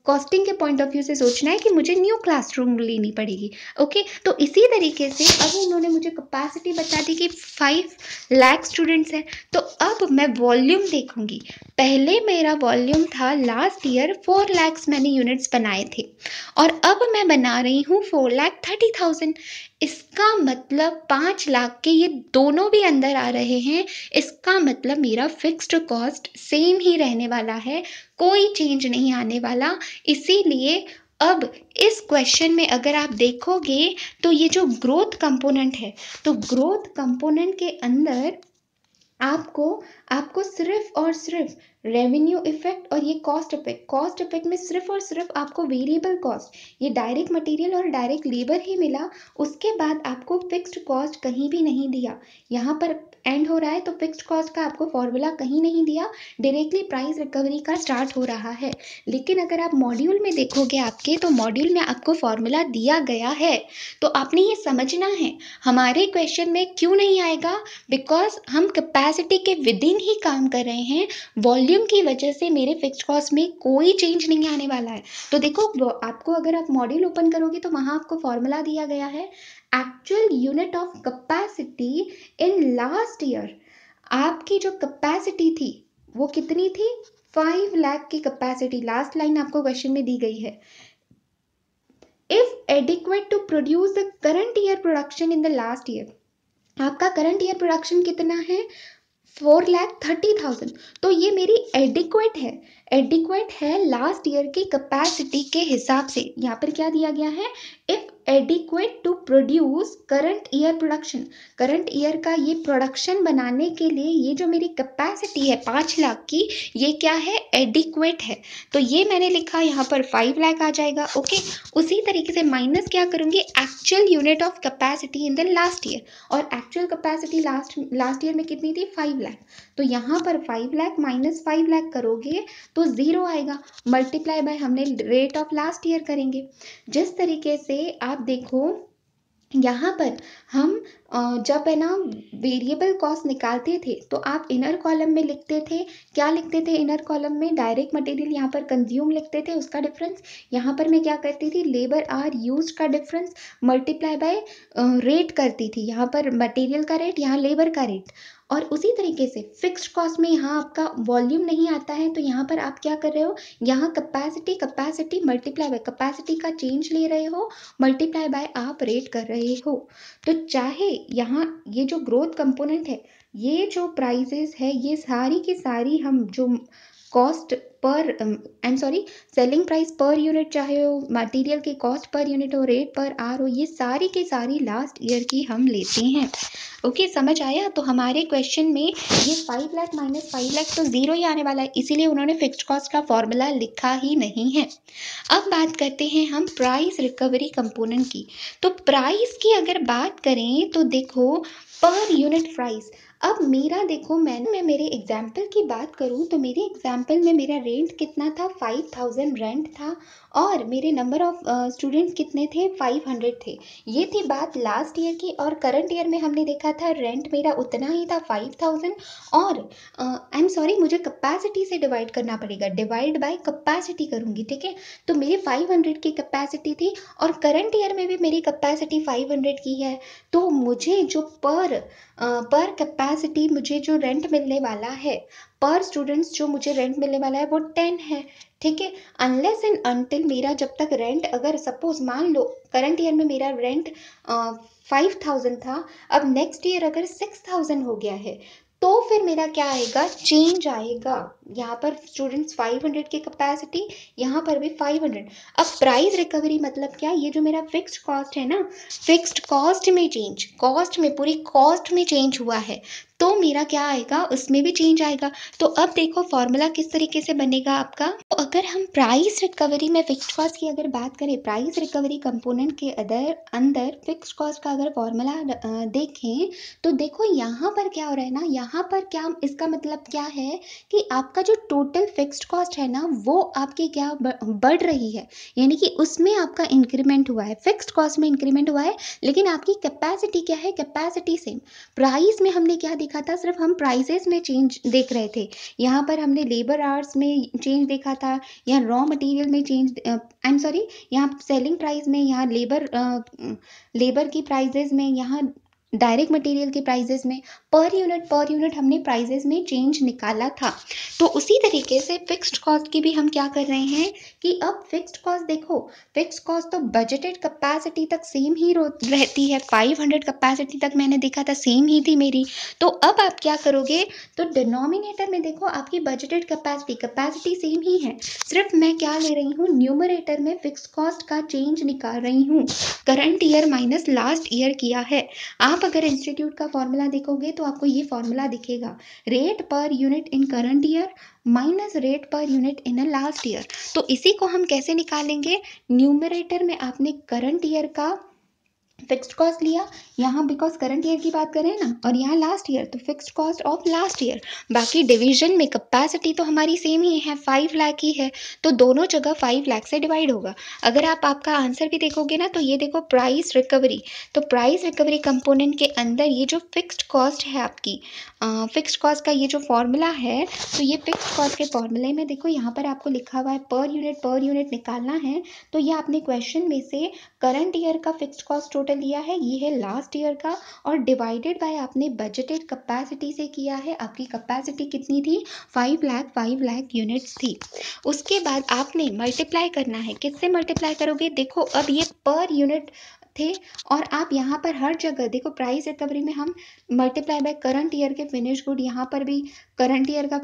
कॉस्टिंग के पॉइंट ऑफ व्यू से सोचना है कि मुझे न्यू क्लासरूम लेनी पड़ेगी। ओके, तो इसी तरीके से अब इन्होंने मुझे कैपेसिटी बता दी कि 5 लाख स्टूडेंट्स हैं, तो अब मैं वॉल्यूम देखूंगी। पहले मेरा वॉल्यूम था लास्ट ईयर 4 लाख मैंने यूनिट्स बनाए थे, और अब मैं बना रही हूँ 4,30,000। इसका मतलब 5 लाख के ये दोनों भी अंदर आ रहे हैं। इसका मतलब मेरा फिक्स्ड कॉस्ट सेम ही रहने वाला है, कोई चेंज नहीं आने वाला। इसीलिए अब इस क्वेश्चन में अगर आप देखोगे तो ये जो ग्रोथ कंपोनेंट है, तो ग्रोथ कंपोनेंट के अंदर आपको आपको सिर्फ और सिर्फ रेवेन्यू इफेक्ट और ये कॉस्ट इफेक्ट में सिर्फ और सिर्फ आपको वेरिएबल कॉस्ट, ये डायरेक्ट मटेरियल और डायरेक्ट लेबर ही मिला। उसके बाद आपको फिक्स्ड कॉस्ट कहीं भी नहीं दिया। यहाँ पर एंड हो रहा है तो फिक्स्ड कॉस्ट का आपको फॉर्मूला कहीं नहीं दिया, डायरेक्टली प्राइस रिकवरी का स्टार्ट हो रहा है। लेकिन अगर आप मॉड्यूल में देखोगे आपके, तो मॉड्यूल में आपको फॉर्मूला दिया गया है। तो आपने ये समझना है हमारे क्वेश्चन में क्यों नहीं आएगा, बिकॉज हम कैपेसिटी के विद इन ही काम कर रहे हैं। वॉल्यूम की वजह से मेरे फिक्स्ड कॉस्ट में कोई चेंज नहीं आने वाला है। तो देखो, आपको अगर आप मॉड्यूल ओपन करोगे तो वहां आपको फॉर्मूला दिया गया है, actual unit of capacity in last year. आपकी जो कैपेसिटी थी वो कितनी थी? 5 लाख की कैपेसिटी लास्ट लाइन आपको क्वेश्चन में दी गई है। If adequate to produce the current year production in the last year. आपका करंट ईयर प्रोडक्शन कितना है? 4,30,000। तो ये मेरी एडिक्वेट है लास्ट ईयर की कैपेसिटी के हिसाब से। यहाँ पर क्या दिया गया है? If adequate to produce current year production. Current year का ये प्रोडक्शन बनाने के लिए ये जो मेरी कैपेसिटी है 5 लाख की, ये क्या है? एडिक्वेट है। तो ये मैंने लिखा, यहाँ पर 5 लाख आ जाएगा। ओके, उसी तरीके से माइनस क्या करूँगी? Actual unit of capacity in the last year. और एक्चुअल कैपेसिटी लास्ट ईयर में कितनी थी? 5 लाख। तो यहाँ पर 5 लाख माइनस 5 लाख करोगे तो 0 आएगा, मल्टीप्लाई बाय हमने रेट ऑफ लास्ट ईयर करेंगे। जिस तरीके से आप देखो, यहाँ पर हम जब है ना वेरिएबल कॉस्ट निकालते थे तो आप इनर कॉलम में लिखते थे, क्या लिखते थे इनर कॉलम में? डायरेक्ट मटेरियल, यहाँ पर कंज्यूम लिखते थे उसका डिफरेंस। यहाँ पर मैं क्या करती थी? लेबर आर यूज का डिफरेंस मल्टीप्लाई बाय रेट करती थी। यहाँ पर मटेरियल का रेट, यहाँ लेबर का रेट। और उसी तरीके से फिक्स्ड कॉस्ट में यहाँ आपका वॉल्यूम नहीं आता है, तो यहाँ पर आप क्या कर रहे हो? यहाँ कैपेसिटी मल्टीप्लाई बाय कैपेसिटी का चेंज ले रहे हो, मल्टीप्लाई बाय आप रेट कर रहे हो। तो चाहे यहाँ ये जो ग्रोथ कंपोनेंट है, ये जो प्राइजेस है, ये सारी की सारी हम जो cost per selling price per unit, चाहे वो मटेरियल की कॉस्ट पर यूनिट हो, रेट पर आर हो, ये सारी की सारी लास्ट ईयर की हम लेते हैं। ओके, समझ आया? तो हमारे क्वेश्चन में ये 5 लाख माइनस 5 लाख तो 0 ही आने वाला है, इसीलिए उन्होंने फिक्स्ड कॉस्ट का फॉर्मूला लिखा ही नहीं है। अब बात करते हैं हम प्राइस रिकवरी कंपोनेंट की। तो प्राइस की अगर बात करें तो देखो, पर यूनिट प्राइस। अब मेरा देखो, मैं मेरे एग्जाम्पल की बात करूं तो मेरे एग्जाम्पल में मेरा रेंट कितना था? 5,000 रेंट था, और मेरे नंबर ऑफ स्टूडेंट्स कितने थे? 500 थे। ये थी बात लास्ट ईयर की। और करंट ईयर में हमने देखा था रेंट मेरा उतना ही था, 5,000। और आई एम सॉरी, मुझे कैपेसिटी से डिवाइड करना पड़ेगा, डिवाइड बाय कैपेसिटी करूँगी, ठीक है? तो मेरी 500 की कैपेसिटी थी, और करंट ईयर में भी मेरी कैपेसिटी 500 की है। तो मुझे जो पर कैपेसिटी मुझे जो रेंट मिलने वाला है, पर स्टूडेंट्स जो मुझे रेंट मिलने वाला है, वो 10 है, ठीक है? अनलेस एंड अनटिल मेरा जब तक रेंट, अगर सपोज मान लो करंट ईयर में मेरा रेंट 5,000 था, अब नेक्स्ट ईयर अगर 6,000 हो गया है, तो फिर मेरा क्या आएगा? चेंज आएगा। यहाँ पर स्टूडेंट्स 500 की कैपेसिटी, यहाँ पर भी 500। अब प्राइस रिकवरी मतलब क्या? ये जो मेरा फिक्स्ड कॉस्ट है ना, फिक्स्ड कॉस्ट में चेंज, कॉस्ट में, पूरी कॉस्ट में चेंज हुआ है, तो मेरा क्या आएगा? उसमें भी चेंज आएगा। तो अब देखो फॉर्मूला किस तरीके से बनेगा आपका। तो अगर हम प्राइस रिकवरी में फिक्स्ड कॉस्ट की अगर बात करें, प्राइस रिकवरी कंपोनेंट के अंदर फिक्स्ड कॉस्ट का अगर फॉर्मूला देखें, तो देखो यहाँ पर क्या हो रहा है ना, यहाँ यहाँ पर क्या, इसका मतलब क्या है कि आपका जो टोटल फिक्स्ड कॉस्ट है ना वो आपकी क्या बढ़ रही है, यानी कि उसमें आपका इंक्रीमेंट हुआ है, फिक्स्ड कॉस्ट में इंक्रीमेंट हुआ है, लेकिन आपकी कैपेसिटी क्या है, कैपेसिटी सेम। प्राइस में हमने क्या देखा था, सिर्फ हम प्राइसेस में चेंज देख रहे थे, यहाँ पर हमने लेबर आवर्स में चेंज देखा था, या रॉ मटेरियल में चेंज, आई एम सॉरी, यहाँ सेलिंग प्राइस में, यहाँ लेबर की प्राइजेस में, यहाँ डायरेक्ट मटेरियल के प्राइजेस में, पर यूनिट हमने प्राइजेस में चेंज निकाला था। तो उसी तरीके से फिक्स्ड कॉस्ट की भी हम क्या कर रहे हैं कि अब फिक्स्ड कॉस्ट देखो, फिक्स्ड कॉस्ट तो बजटेड कैपेसिटी तक सेम ही रहती है, 500 कैपेसिटी तक मैंने देखा था सेम ही थी मेरी। तो अब आप क्या करोगे, तो डिनोमिनेटर में देखो आपकी बजटेड कैपेसिटी सेम ही है, सिर्फ मैं क्या ले रही हूँ, न्यूमरेटर में फिक्स्ड कॉस्ट का चेंज निकाल रही हूँ, current year minus last year किया है। आप अगर इंस्टीट्यूट का फॉर्मूला देखोगे तो आपको ये फॉर्मूला दिखेगा, rate per unit in current year minus rate per unit in a last year. तो इसी को हम कैसे निकालेंगे, न्यूमरेटर में आपने करंट ईयर का फिक्स्ड कॉस्ट लिया, यहाँ बिकॉज करंट ईयर की बात कर रहे हैं ना, और यहाँ लास्ट ईयर, तो fixed cost of last year. बाकी डिवीजन में कैपेसिटी तो हमारी सेम ही है, 5 लाख ही है, तो दोनों जगह 5 लाख से डिवाइड होगा। अगर आप आपका आंसर भी देखोगे ना, तो ये देखो प्राइस रिकवरी, तो प्राइस रिकवरी कंपोनेंट के अंदर ये जो फिक्स्ड कॉस्ट है आपकी, फिक्स्ड कॉस्ट का ये जो फॉर्मूला है, तो ये फिक्स्ड कॉस्ट के फॉर्मूले में देखो यहाँ पर आपको लिखा हुआ है पर यूनिट निकालना है। तो ये आपने क्वेश्चन में से करंट ईयर का फिक्स्ड कॉस्ट टोटल लिया है, ये है लास्ट ईयर का, और डिवाइडेड बाय आपने बजटेड कैपेसिटी से किया है। आपकी कैपेसिटी कितनी थी, 5 लाख यूनिट्स थी। उसके बाद आपने मल्टीप्लाई करना है, किससे मल्टीप्लाई करोगे, देखो अब ये पर यूनिट थे, और आप यहाँ पर हर जगह देखो प्राइस रिकवरी में हम मल्टीप्लाई बाय करंट ईयर के फिनिश गुड, यहाँ पर भी करंट ईयर का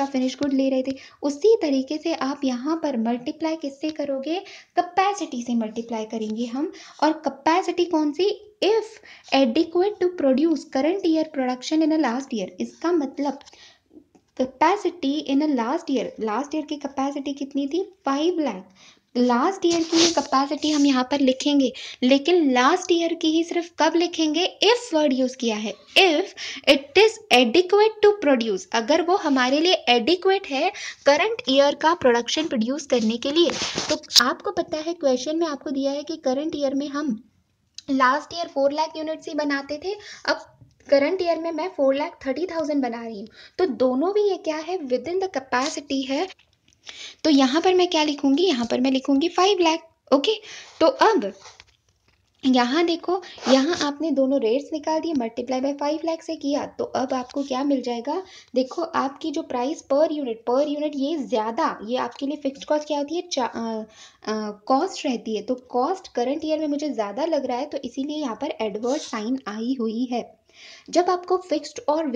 फिनिश गुड ले रहे थे। उसी तरीके से आप यहाँ पर मल्टीप्लाई किससे करोगे, कैपेसिटी से मल्टीप्लाई करेंगे हम। और कैपेसिटी कौन सी, if adequate to produce current year production in a last year, इसका मतलब capacity in a last year की कैपेसिटी कितनी थी, 5 लाख। लास्ट ईयर की कैपेसिटी हम यहाँ पर लिखेंगे, लेकिन लास्ट ईयर की ही सिर्फ कब लिखेंगे, इफ वर्ड यूज किया है, if it is adequate to produce, अगर वो हमारे लिए एडिक्वेट है करंट ईयर का प्रोडक्शन प्रोड्यूस करने के लिए। तो आपको पता है क्वेश्चन में आपको दिया है कि करंट ईयर में हम लास्ट ईयर 4 लाख यूनिट्स ही बनाते थे, अब करंट ईयर में मैं 4,30,000 बना रही हूँ, तो दोनों भी ये क्या है, विद इन द कैपेसिटी है। तो यहाँ पर मैं क्या लिखूंगी, यहाँ पर मैं लिखूंगी 5 लाख। ओके, तो अब यहाँ देखो, यहाँ आपने दोनों रेट्स निकाल दिए, मल्टीप्लाई बाय 5 लाख से किया, तो अब आपको क्या मिल जाएगा, देखो आपकी जो प्राइस पर यूनिट ये ज़्यादा, ये आपके लिए फिक्स्ड कॉस्ट क्या होती है, कॉस्ट रहती है, तो कॉस्ट करंट ईयर में मुझे ज़्यादा लग रहा है, तो इसीलिए यहाँ पर एडवर्स साइन आई हुई है। जब आपको फिक्स्ड और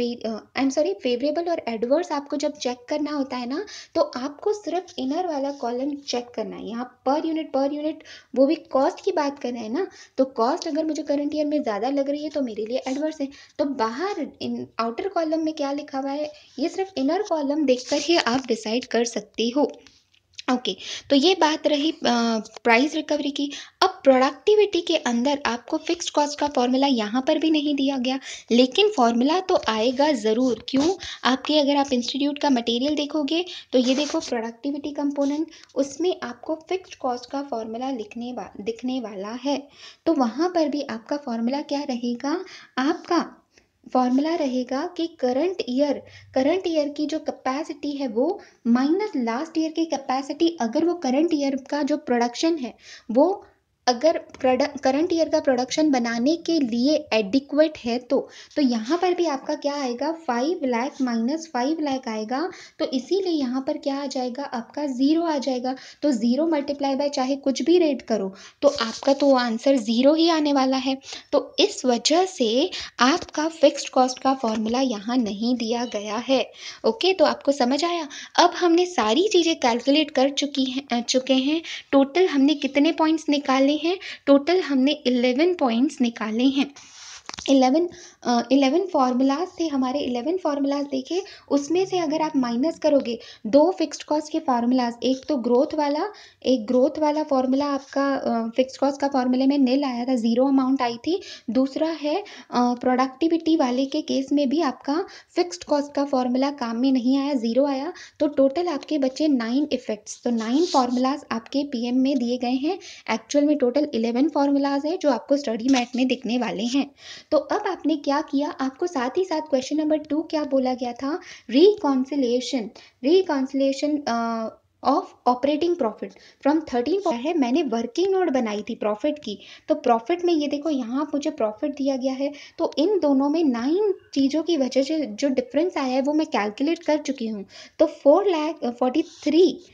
फेवरेबल और एडवर्स आपको जब चेक करना होता है ना, तो आपको सिर्फ इनर वाला कॉलम चेक करना है, यहाँ पर यूनिट वो भी कॉस्ट की बात कर रहे हैं ना, तो कॉस्ट अगर मुझे करंट ईयर में ज़्यादा लग रही है तो मेरे लिए एडवर्स है। तो बाहर आउटर कॉलम में क्या लिखा हुआ है, ये सिर्फ इनर कॉलम देखकर ही आप डिसाइड कर सकती हो। ओके, तो ये बात रही प्राइस रिकवरी की। अब प्रोडक्टिविटी के अंदर आपको फिक्स्ड कॉस्ट का फॉर्मूला यहाँ पर भी नहीं दिया गया, लेकिन फॉर्मूला तो आएगा ज़रूर। क्यों, आपके अगर आप इंस्टीट्यूट का मटेरियल देखोगे तो ये देखो प्रोडक्टिविटी कंपोनेंट, उसमें आपको फिक्स्ड कॉस्ट का फॉर्मूला दिखने वाला है। तो वहाँ पर भी आपका फॉर्मूला क्या रहेगा, आपका फॉर्मूला रहेगा कि करंट ईयर की जो कैपेसिटी है वो माइनस लास्ट ईयर की कैपेसिटी, अगर वो करंट ईयर का जो प्रोडक्शन है वो अगर करंट ईयर का प्रोडक्शन बनाने के लिए एडिक्वेट है, तो यहाँ पर भी आपका क्या आएगा, 5 लाख माइनस 5 लाख आएगा। तो इसीलिए यहाँ पर क्या आ जाएगा, आपका 0 आ जाएगा। तो 0 मल्टीप्लाई बाय चाहे कुछ भी रेट करो तो आपका तो आंसर 0 ही आने वाला है। तो इस वजह से आपका फिक्स्ड कॉस्ट का फॉर्मूला यहाँ नहीं दिया गया है। ओके, तो आपको समझ आया। अब हमने सारी चीज़ें कैलकुलेट कर चुके हैं। टोटल हमने कितने पॉइंट्स निकाले हैं, टोटल हमने 11 पॉइंट्स निकाले हैं। 11 11 फार्मूलाज थे हमारे, 11 फार्मूलाज देखे, उसमें से अगर आप माइनस करोगे 2 फिक्स्ड कॉस्ट के फार्मूलाज, एक तो ग्रोथ वाला फार्मूला आपका फिक्स्ड कॉस्ट का फार्मूले में नील आया था, जीरो अमाउंट आई थी। दूसरा है प्रोडक्टिविटी वाले के केस में भी आपका फिक्स्ड कॉस्ट का फार्मूला काम में नहीं आया, जीरो आया। तो टोटल आपके बचे 9 इफेक्ट्स। तो 9 फार्मूलाज आपके पीएम में दिए गए हैं। एक्चुअल में टोटल 11 फार्मूलाज है जो आपको स्टडी मैट में दिखने वाले हैं। तो अब आपने क्या किया, आपको साथ ही साथ क्वेश्चन नंबर 2 क्या बोला गया था, reconciliation of operating profit from 13 है। मैंने वर्किंग नोट बनाई थी प्रॉफिट की, तो प्रॉफिट में ये देखो यहाँ मुझे प्रॉफिट दिया गया है, तो इन दोनों में 9 चीज़ों की वजह से जो डिफरेंस आया है वो मैं कैलकुलेट कर चुकी हूँ। तो 4,43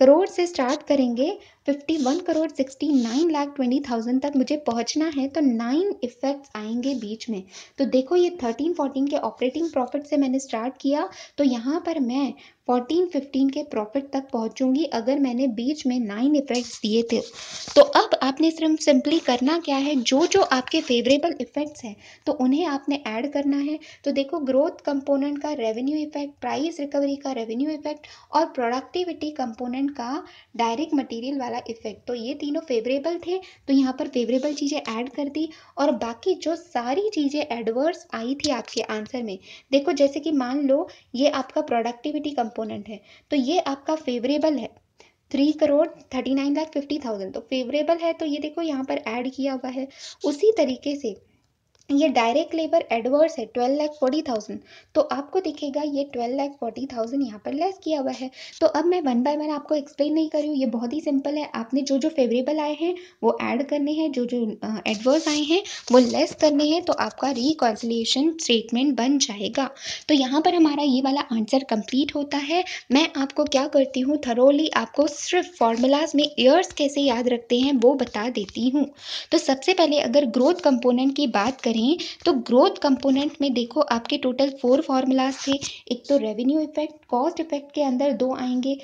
करोड़ से स्टार्ट करेंगे, 51,69,20,000 तक मुझे पहुंचना है। तो 9 इफेक्ट्स आएंगे बीच में। तो देखो ये 13-14 के ऑपरेटिंग प्रॉफिट से मैंने स्टार्ट किया, तो यहाँ पर मैं 14-15 के प्रॉफिट तक पहुंचूंगी अगर मैंने बीच में 9 इफेक्ट्स दिए थे। तो अब आपने सिर्फ सिंपली करना क्या है, जो जो आपके फेवरेबल इफेक्ट्स हैं तो उन्हें आपने ऐड करना है। तो देखो ग्रोथ कंपोनेंट का रेवेन्यू इफेक्ट, प्राइस रिकवरी का रेवेन्यू इफेक्ट और प्रोडक्टिविटी कंपोनेंट का डायरेक्ट मटेरियल वाला इफेक्ट, तो ये तीनों फेवरेबल थे, तो यहाँ पर फेवरेबल चीज़ें ऐड कर दी। और बाकी जो सारी चीज़ें एडवर्स आई थी आपके आंसर में, देखो जैसे कि मान लो ये आपका प्रोडक्टिविटी कंपोनेंट है, तो ये आपका फेवरेबल है 3,39,50,000, तो फेवरेबल है, तो ये देखो यहाँ पर ऐड किया हुआ है। उसी तरीके से ये डायरेक्ट लेबर एडवर्स है 12,40,000, तो आपको दिखेगा ये 12,40,000 यहाँ पर लेस किया हुआ है। तो अब मैं वन बाय वन आपको एक्सप्लेन नहीं कर रही हूँ, ये बहुत ही सिंपल है। आपने जो जो फेवरेबल आए हैं वो ऐड करने हैं, जो जो एडवर्स आए हैं वो लेस करने हैं, तो आपका रिकॉन्सिलिएशन स्टेटमेंट बन जाएगा। तो यहाँ पर हमारा ये वाला आंसर कंप्लीट होता है। मैं आपको क्या करती हूँ, थरोली आपको सिर्फ फॉर्मूलाज में ईयर्स कैसे याद रखते हैं वो बता देती हूँ। तो सबसे पहले अगर ग्रोथ कंपोनेंट की बात करें, तो ग्रोथ कंपोनेंट में देखो आपके टोटल 4 फार्मूलाज थे। एक तो रेवेन्यू इफेक्ट, कॉस्ट इफेक्ट के अंदर 2 आएंगे,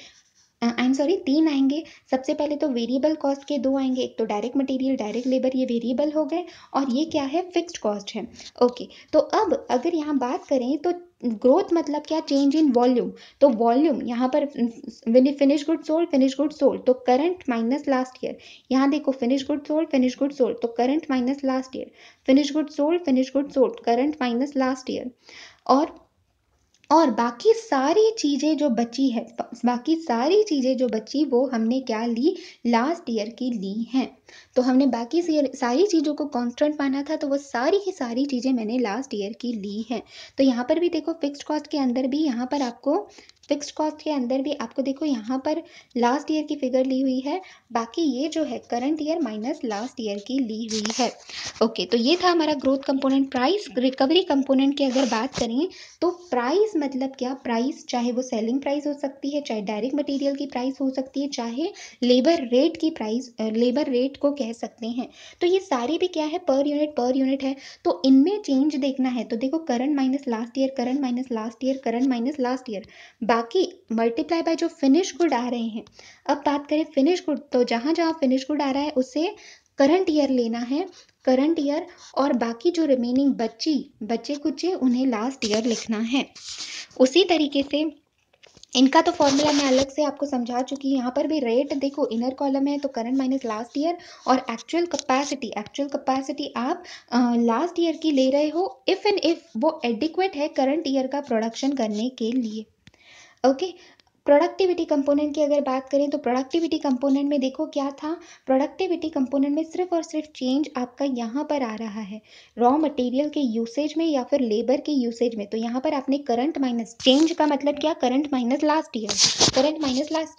तीन आएंगे। सबसे पहले तो वेरिएबल कॉस्ट के 2 आएंगे, एक तो डायरेक्ट मटेरियल, डायरेक्ट लेबर, ये वेरिएबल हो गए, और ये क्या है, फिक्स्ड कॉस्ट है। ओके, तो अब अगर यहाँ बात करें तो ग्रोथ मतलब क्या, चेंज इन वॉल्यूम। तो वॉल्यूम यहाँ पर फिनिश गुड सोल्ड, तो करंट माइनस लास्ट ईयर। यहाँ देखो फिनिश गुड सोल्ड, तो current minus last year, finish good sold, current minus last year. और बाकी सारी चीज़ें जो बची वो हमने क्या ली, लास्ट ईयर की ली हैं। तो हमने बाकी सारी चीज़ों को कांस्टेंट माना था, तो वो सारी की सारी चीज़ें मैंने लास्ट ईयर की ली हैं। तो यहाँ पर भी देखो फिक्स्ड कॉस्ट के अंदर भी देखो यहाँ पर लास्ट ईयर की फिगर ली हुई है, बाकी ये जो है current year minus last year की ली हुई है। ओके, तो ये था हमारा growth component. Price recovery component की अगर बात करें तो प्राइस मतलब क्या, प्राइस चाहे वो सेलिंग प्राइस हो सकती है, चाहे डायरेक्ट मटेरियल की प्राइस हो सकती है, चाहे लेबर रेट की प्राइस, लेबर रेट को कह सकते हैं। तो ये सारी भी क्या है, पर यूनिट है। तो इनमें चेंज देखना है, तो देखो current minus last year, current minus last year, current minus last year, बाकी मल्टीप्लाई बाय जो फिनिश गुड आ रहे हैं। अब बात करें फिनिश गुड, तो जहाँ जहाँ फिनिश गुड आ रहा है उसे करंट ईयर लेना है, करंट ईयर, और बाकी जो रिमेनिंग बचे कुचे उन्हें लास्ट ईयर लिखना है। उसी तरीके से इनका तो फॉर्मूला मैं अलग से आपको समझा चुकी हूँ। यहाँ पर भी रेट देखो इनर कॉलम है, तो करंट माइनस लास्ट ईयर, और एक्चुअल कैपेसिटी आप लास्ट ईयर की ले रहे हो इफ एंड इफ वो एडिक्वेट है करंट ईयर का प्रोडक्शन करने के लिए। ओके, प्रोडक्टिविटी कंपोनेंट की अगर बात करें तो प्रोडक्टिविटी कंपोनेंट में देखो क्या था, प्रोडक्टिविटी कंपोनेंट में सिर्फ और सिर्फ चेंज आपका यहाँ पर आ रहा है रॉ मटेरियल के यूसेज में या फिर लेबर के यूसेज में। तो यहाँ पर आपने करंट माइनस, चेंज का मतलब क्या, करंट माइनस लास्ट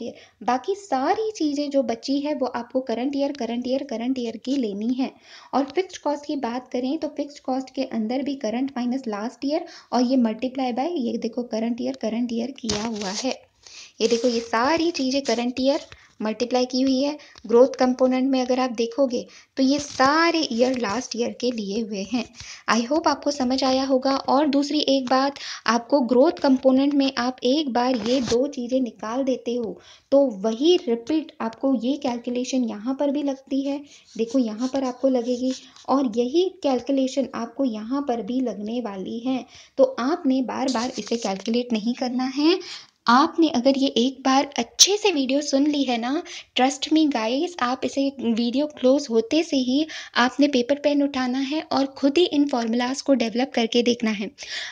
ईयर, बाकी सारी चीज़ें जो बची है वो आपको करंट ईयर की लेनी है। और फिक्स्ड कॉस्ट की बात करें तो फिक्स्ड कॉस्ट के अंदर भी करंट माइनस लास्ट ईयर, और ये मल्टीप्लाई बाय ये देखो करंट ईयर किया हुआ है। ये देखो ये सारी चीज़ें करंट ईयर मल्टीप्लाई की हुई है। ग्रोथ कंपोनेंट में अगर आप देखोगे तो ये सारे ईयर लास्ट ईयर के लिए हुए हैं। आई होप आपको समझ आया होगा। और दूसरी एक बात, आपको ग्रोथ कंपोनेंट में आप एक बार ये 2 चीज़ें निकाल देते हो तो वही रिपीट आपको ये कैलकुलेशन यहाँ पर भी लगती है। देखो यहाँ पर आपको लगेगी और यही कैलकुलेशन आपको यहाँ पर भी लगने वाली है। तो आपने बार बार इसे कैलकुलेट नहीं करना है। आपने अगर ये एक बार अच्छे से वीडियो सुन ली है ना, ट्रस्ट मी गाइस, आप इसे वीडियो क्लोज होते से ही आपने पेपर पेन उठाना है और खुद ही इन फॉर्मूलाज को डेवलप करके देखना है।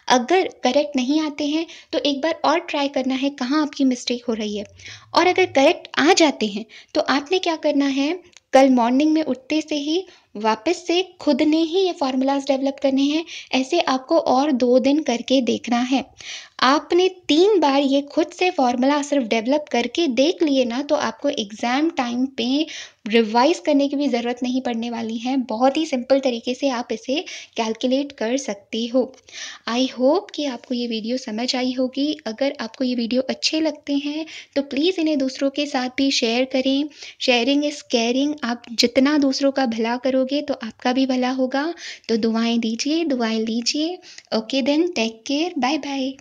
अगर करेक्ट नहीं आते हैं तो एक बार और ट्राई करना है कहाँ आपकी मिस्टेक हो रही है। और अगर करेक्ट आ जाते हैं तो आपने क्या करना है, कल मॉर्निंग में उठते से ही वापस से खुद ने ही ये फार्मूलाज डेवलप करने हैं। ऐसे आपको और 2 दिन करके देखना है। आपने 3 बार ये खुद से फार्मूला सिर्फ डेवलप करके देख लिए ना तो आपको एग्ज़ाम टाइम पे रिवाइज करने की भी ज़रूरत नहीं पड़ने वाली है। बहुत ही सिंपल तरीके से आप इसे कैलकुलेट कर सकती हो। आई होप कि आपको ये वीडियो समझ आई होगी। अगर आपको ये वीडियो अच्छे लगते हैं तो प्लीज़ इन्हें दूसरों के साथ भी शेयर करें। Sharing is caring. आप जितना दूसरों का भला करोगे तो आपका भी भला होगा। तो दुआएं दीजिए, दुआएं लीजिए। Okay then, take care, bye bye.